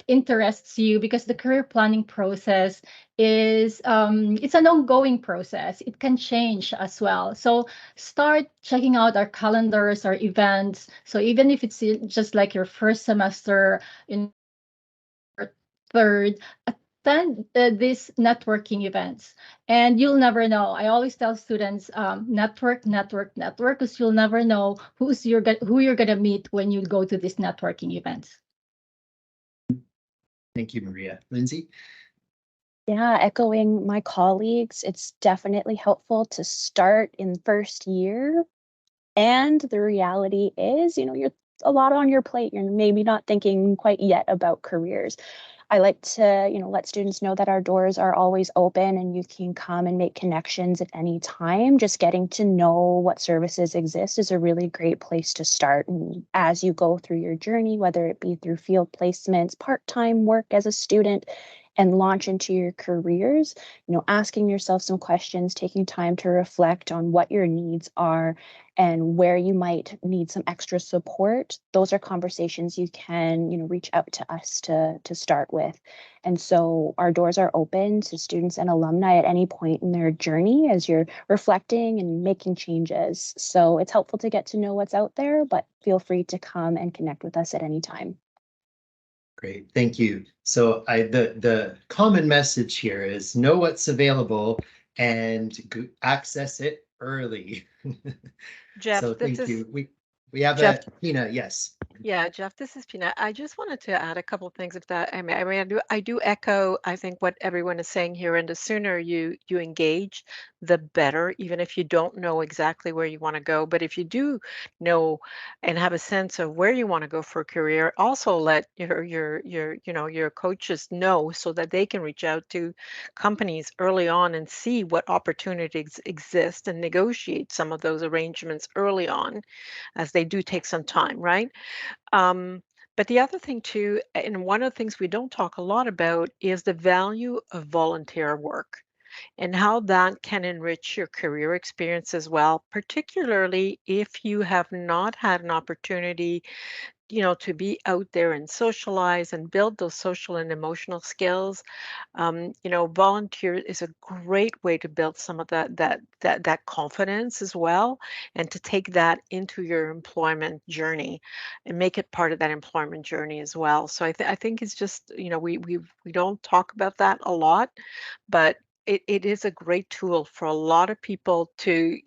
interests you, because the career planning process is it's an ongoing process. It can change as well. So start checking out our calendars, our events. So even if it's just like your first semester in third, attend these networking events, and you'll never know. I always tell students, network, because you'll never know who you're gonna meet when you go to these networking events. Thank you, Maria. Lindsay? Yeah, echoing my colleagues, it's definitely helpful to start in first year. And the reality is, you're a lot on your plate. You're maybe not thinking quite yet about careers. I like to, let students know that our doors are always open and you can come and make connections at any time. Just getting to know what services exist is a really great place to start. And as you go through your journey, whether it be through field placements, part-time work as a student, and launch into your careers, asking yourself some questions, taking time to reflect on what your needs are and where you might need some extra support. Those are conversations you can, reach out to us to start with. And so our doors are open to students and alumni at any point in their journey as you're reflecting and making changes. So it's helpful to get to know what's out there, but feel free to come and connect with us at any time. Great, thank you. So the common message here is know what's available and access it early. Jeff, So this thank is you. We have Jeff. Pina, yes. Yeah, Jeff, this is Pina. I just wanted to add a couple of things. If that, I do echo, I think, what everyone is saying here. And the sooner you engage, the better. Even if you don't know exactly where you want to go, but if you do know and have a sense of where you want to go for a career, also let your coaches know so that they can reach out to companies early on and see what opportunities exist and negotiate some of those arrangements early on, as they do take some time, right? But the other thing too, and one of the things we don't talk a lot about, is the value of volunteer work and how that can enrich your career experience as well, particularly if you have not had an opportunity to be out there and socialize and build those social and emotional skills. Volunteer is a great way to build some of that confidence as well, and to take that into your employment journey and make it part of that employment journey as well. So I think it's just, we don't talk about that a lot, but it is a great tool for a lot of people to,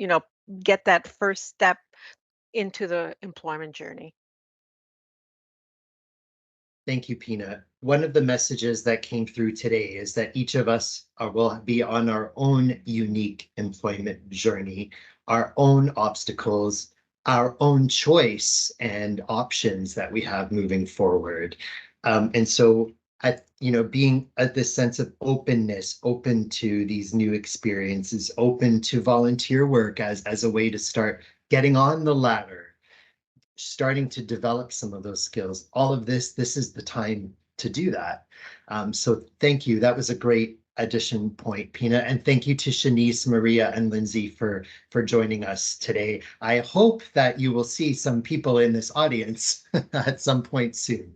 get that first step into the employment journey. Thank you, Pina. One of the messages that came through today is that each of us will be on our own unique employment journey, our own obstacles, our own choice and options that we have moving forward. And so, being at this sense of openness, open to these new experiences, open to volunteer work as a way to start getting on the ladder, starting to develop some of those skills. All of this is the time to do that. So thank you. That was a great addition point, Pina. And thank you to Shanice, Maria, and Lindsay for joining us today. I hope that you will see some people in this audience at some point soon.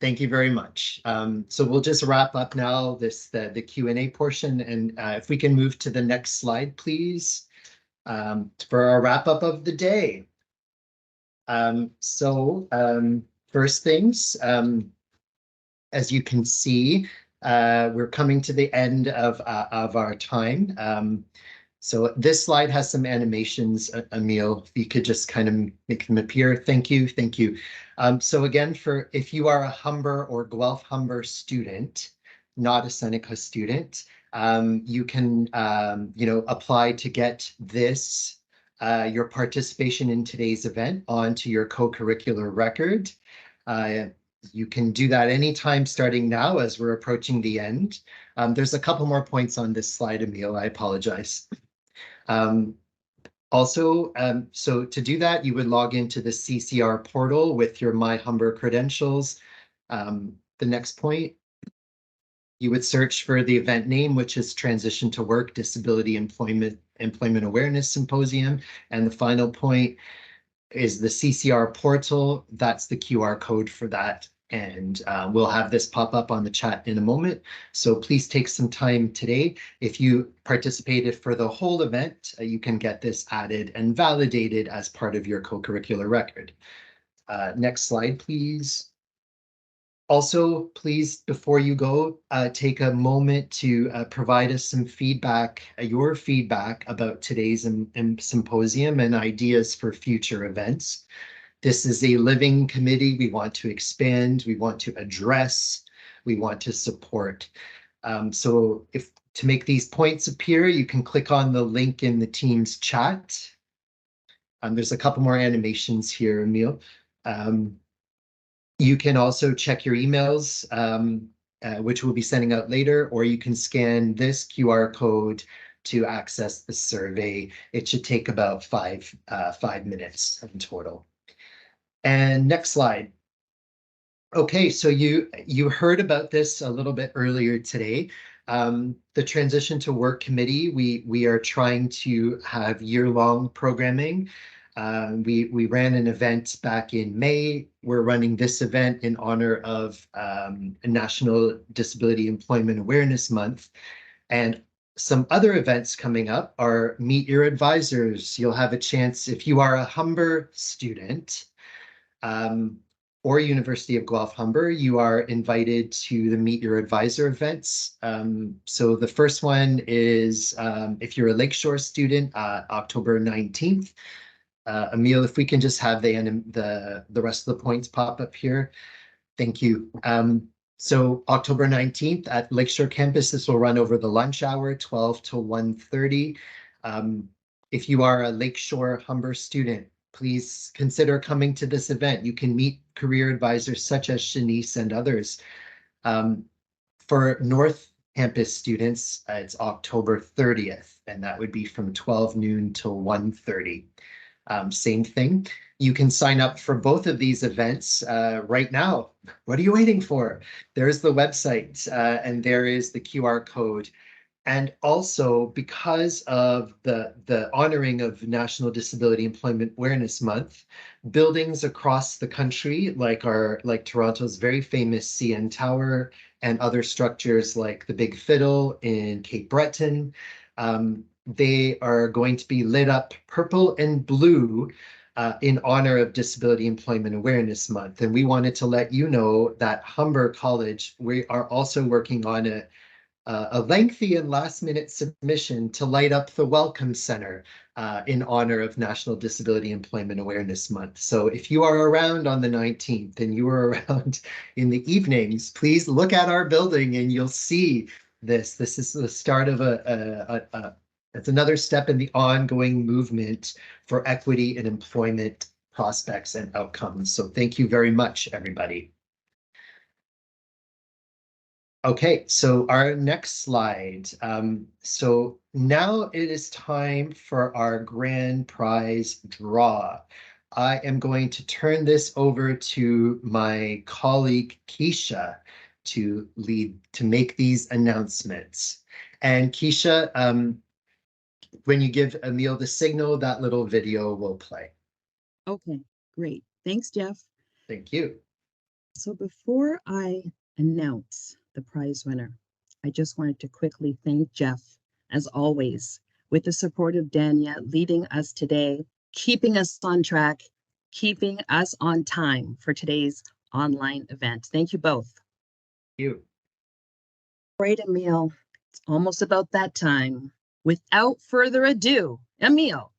Thank you very much. So we'll just wrap up now the Q&A portion. And if we can move to the next slide, please, for our wrap up of the day. First things, as you can see, we're coming to the end of our time. So this slide has some animations. Emil, if you could just kind of make them appear. Thank you. Thank you. So again, if you are a Humber or Guelph Humber student, not a Seneca student, you can apply to get this your participation in today's event onto your co-curricular record. You can do that anytime starting now as we're approaching the end. There's a couple more points on this slide, Emil, I apologize. So to do that, you would log into the CCR portal with your My Humber credentials. The next point, you would search for the event name, which is Transition to Work, Disability Employment Awareness Symposium. And the final point is the CCR portal. That's the QR code for that. And we'll have this pop up on the chat in a moment. So please take some time today. If you participated for the whole event, you can get this added and validated as part of your co-curricular record. Next slide, please. Also, please, before you go, take a moment to provide us some feedback, your feedback about today's symposium and ideas for future events. This is a living committee. We want to expand, we want to address, we want to support. So to make these points appear, you can click on the link in the Teams chat. There's a couple more animations here, Emil. You can also check your emails, which we'll be sending out later, or you can scan this QR code to access the survey. It should take about five minutes in total. And next slide. Okay, so you heard about this a little bit earlier today. The Transition to Work Committee, we are trying to have year-long programming. We ran an event back in May. We're running this event in honor of National Disability Employment Awareness Month. And some other events coming up are Meet Your Advisors. You'll have a chance, if you are a Humber student or University of Guelph Humber, you are invited to the Meet Your Advisor events. So the first one is, if you're a Lakeshore student, October 19th. Emil, if we can just have the rest of the points pop up here. Thank you. So October 19th at Lakeshore campus, this will run over the lunch hour, 12 to 1:30. If you are a Lakeshore Humber student, please consider coming to this event. You can meet career advisors such as Shanice and others. For North Campus students, it's October 30th, and that would be from 12 noon till 1:30. Same thing. You can sign up for both of these events right now. What are you waiting for? There's the website and there is the QR code. And also because of the honoring of National Disability Employment Awareness Month, buildings across the country, like Toronto's very famous CN Tower and other structures like the Big Fiddle in Cape Breton, they are going to be lit up purple and blue in honor of Disability Employment Awareness Month. And we wanted to let you know that Humber College, we are also working on a lengthy and last-minute submission to light up the Welcome Center in honor of National Disability Employment Awareness Month. So if you are around on the 19th and you are around in the evenings, please look at our building and you'll see this. This is the start of it's another step in the ongoing movement for equity in employment prospects and outcomes. So thank you very much, everybody. Okay, so our next slide. So now it is time for our grand prize draw. I am going to turn this over to my colleague Keisha to make these announcements. And Keisha, when you give Emil the signal, that little video will play. Okay, great. Thanks, Jeff. Thank you. So before I announce the prize winner, I just wanted to quickly thank Jeff, as always, with the support of Dania leading us today, keeping us on track, keeping us on time for today's online event. Thank you both. Thank you. Right, Emil, it's almost about that time. Without further ado, Emil.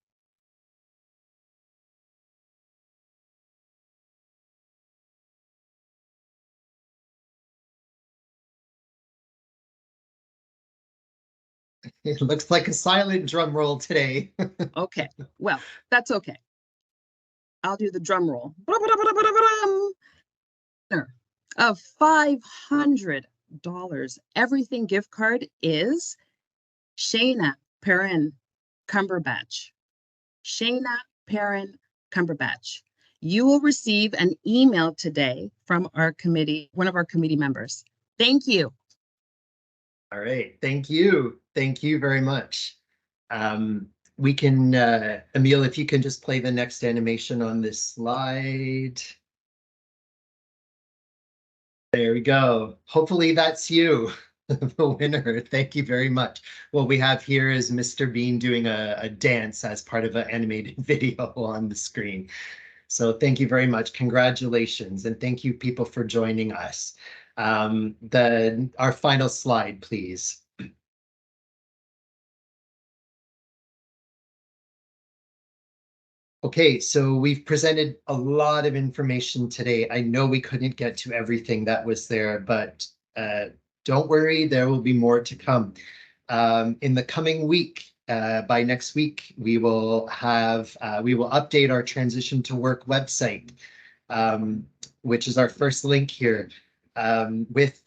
It looks like a silent drum roll today. Okay, well, that's okay. I'll do the drum roll. Of $500 everything gift card is Shayna Perrin Cumberbatch. Shayna Perrin Cumberbatch. You will receive an email today from our committee, one of our committee members. Thank you. All right, thank you. Thank you very much. We can, Emil, if you can just play the next animation on this slide. There we go. Hopefully that's you, the winner. Thank you very much. What we have here is Mr. Bean doing a dance as part of an animated video on the screen. So thank you very much. Congratulations. And thank you people for joining us. Our final slide, please. Okay, so we've presented a lot of information today. I know we couldn't get to everything that was there, but don't worry, there will be more to come. In the coming week, by next week, we will update our Transition to Work website, which is our first link here, with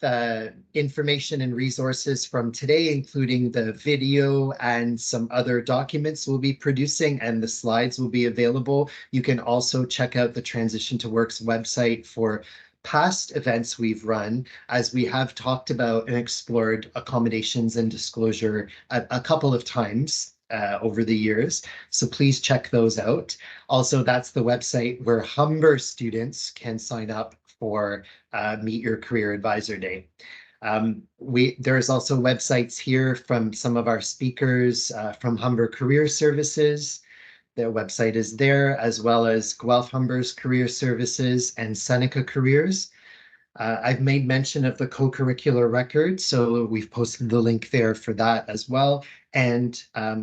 information and resources from today, including the video and some other documents we'll be producing, and the slides will be available. You can also check out the Transition to Work's website for past events we've run, as we have talked about and explored accommodations and disclosure a couple of times over the years. So please check those out. Also, that's the website where Humber students can sign up for Meet Your Career Advisor Day. There's also websites here from some of our speakers from Humber Career Services. Their website is there, as well as Guelph Humber's Career Services and Seneca Careers. I've made mention of the co-curricular record, so we've posted the link there for that as well. And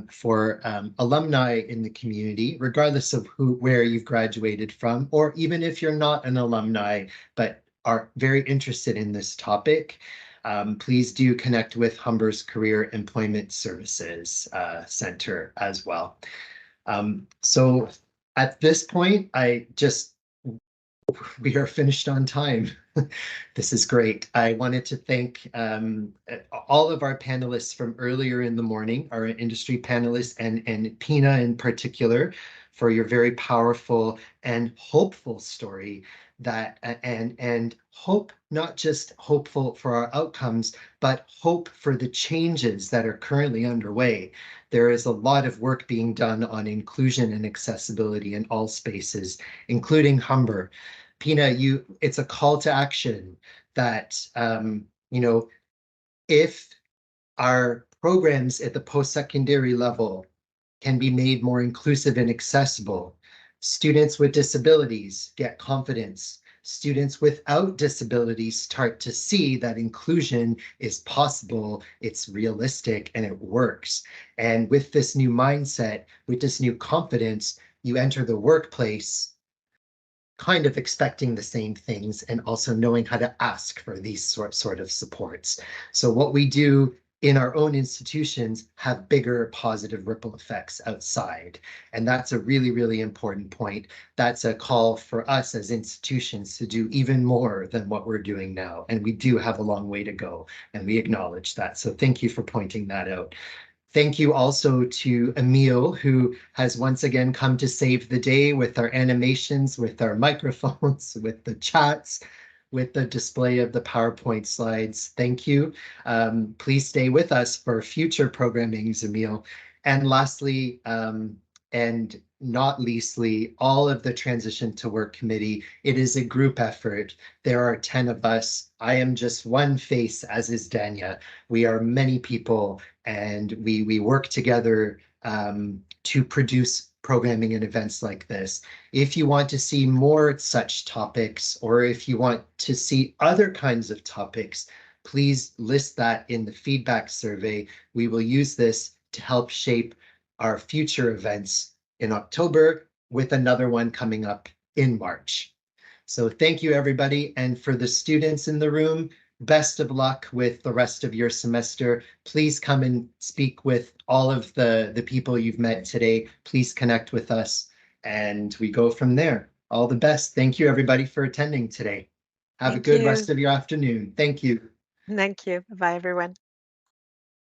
for alumni in the community, regardless of where you've graduated from, or even if you're not an alumni, but are very interested in this topic, please do connect with Humber's Career Employment Services Center as well. So at this point, we are finished on time. This is great. I wanted to thank all of our panelists from earlier in the morning, our industry panelists, and Pina in particular, for your very powerful and hopeful story that and hope, not just hopeful for our outcomes, but hope for the changes that are currently underway. There is a lot of work being done on inclusion and accessibility in all spaces, including Humber. Pina, it's a call to action that, if our programs at the post-secondary level can be made more inclusive and accessible, students with disabilities get confidence. Students without disabilities start to see that inclusion is possible, it's realistic, and it works. And with this new mindset, with this new confidence, you enter the workplace kind of expecting the same things and also knowing how to ask for these sort of supports. So what we do in our own institutions have bigger positive ripple effects outside. And that's a really, really important point. That's a call for us as institutions to do even more than what we're doing now. And we do have a long way to go, and we acknowledge that. So thank you for pointing that out. Thank you also to Emil, who has once again come to save the day with our animations, with our microphones, with the chats, with the display of the PowerPoint slides. Thank you. Please stay with us for future programming, Emil. And lastly, and not leastly, all of the Transition to Work Committee. It is a group effort. There are 10 of us. I am just one face, as is Danya. We are many people, and we work together to produce programming and events like this. If you want to see more such topics, or if you want to see other kinds of topics, please list that in the feedback survey. We will use this to help shape our future events in October, with another one coming up in March. So thank you, everybody. And for the students in the room, best of luck with the rest of your semester. Please come and speak with all of the people you've met today. Please connect with us, and we go from there. All the best. Thank you, everybody, for attending today. Have a good rest of your afternoon. Thank you. Thank you. Bye, everyone.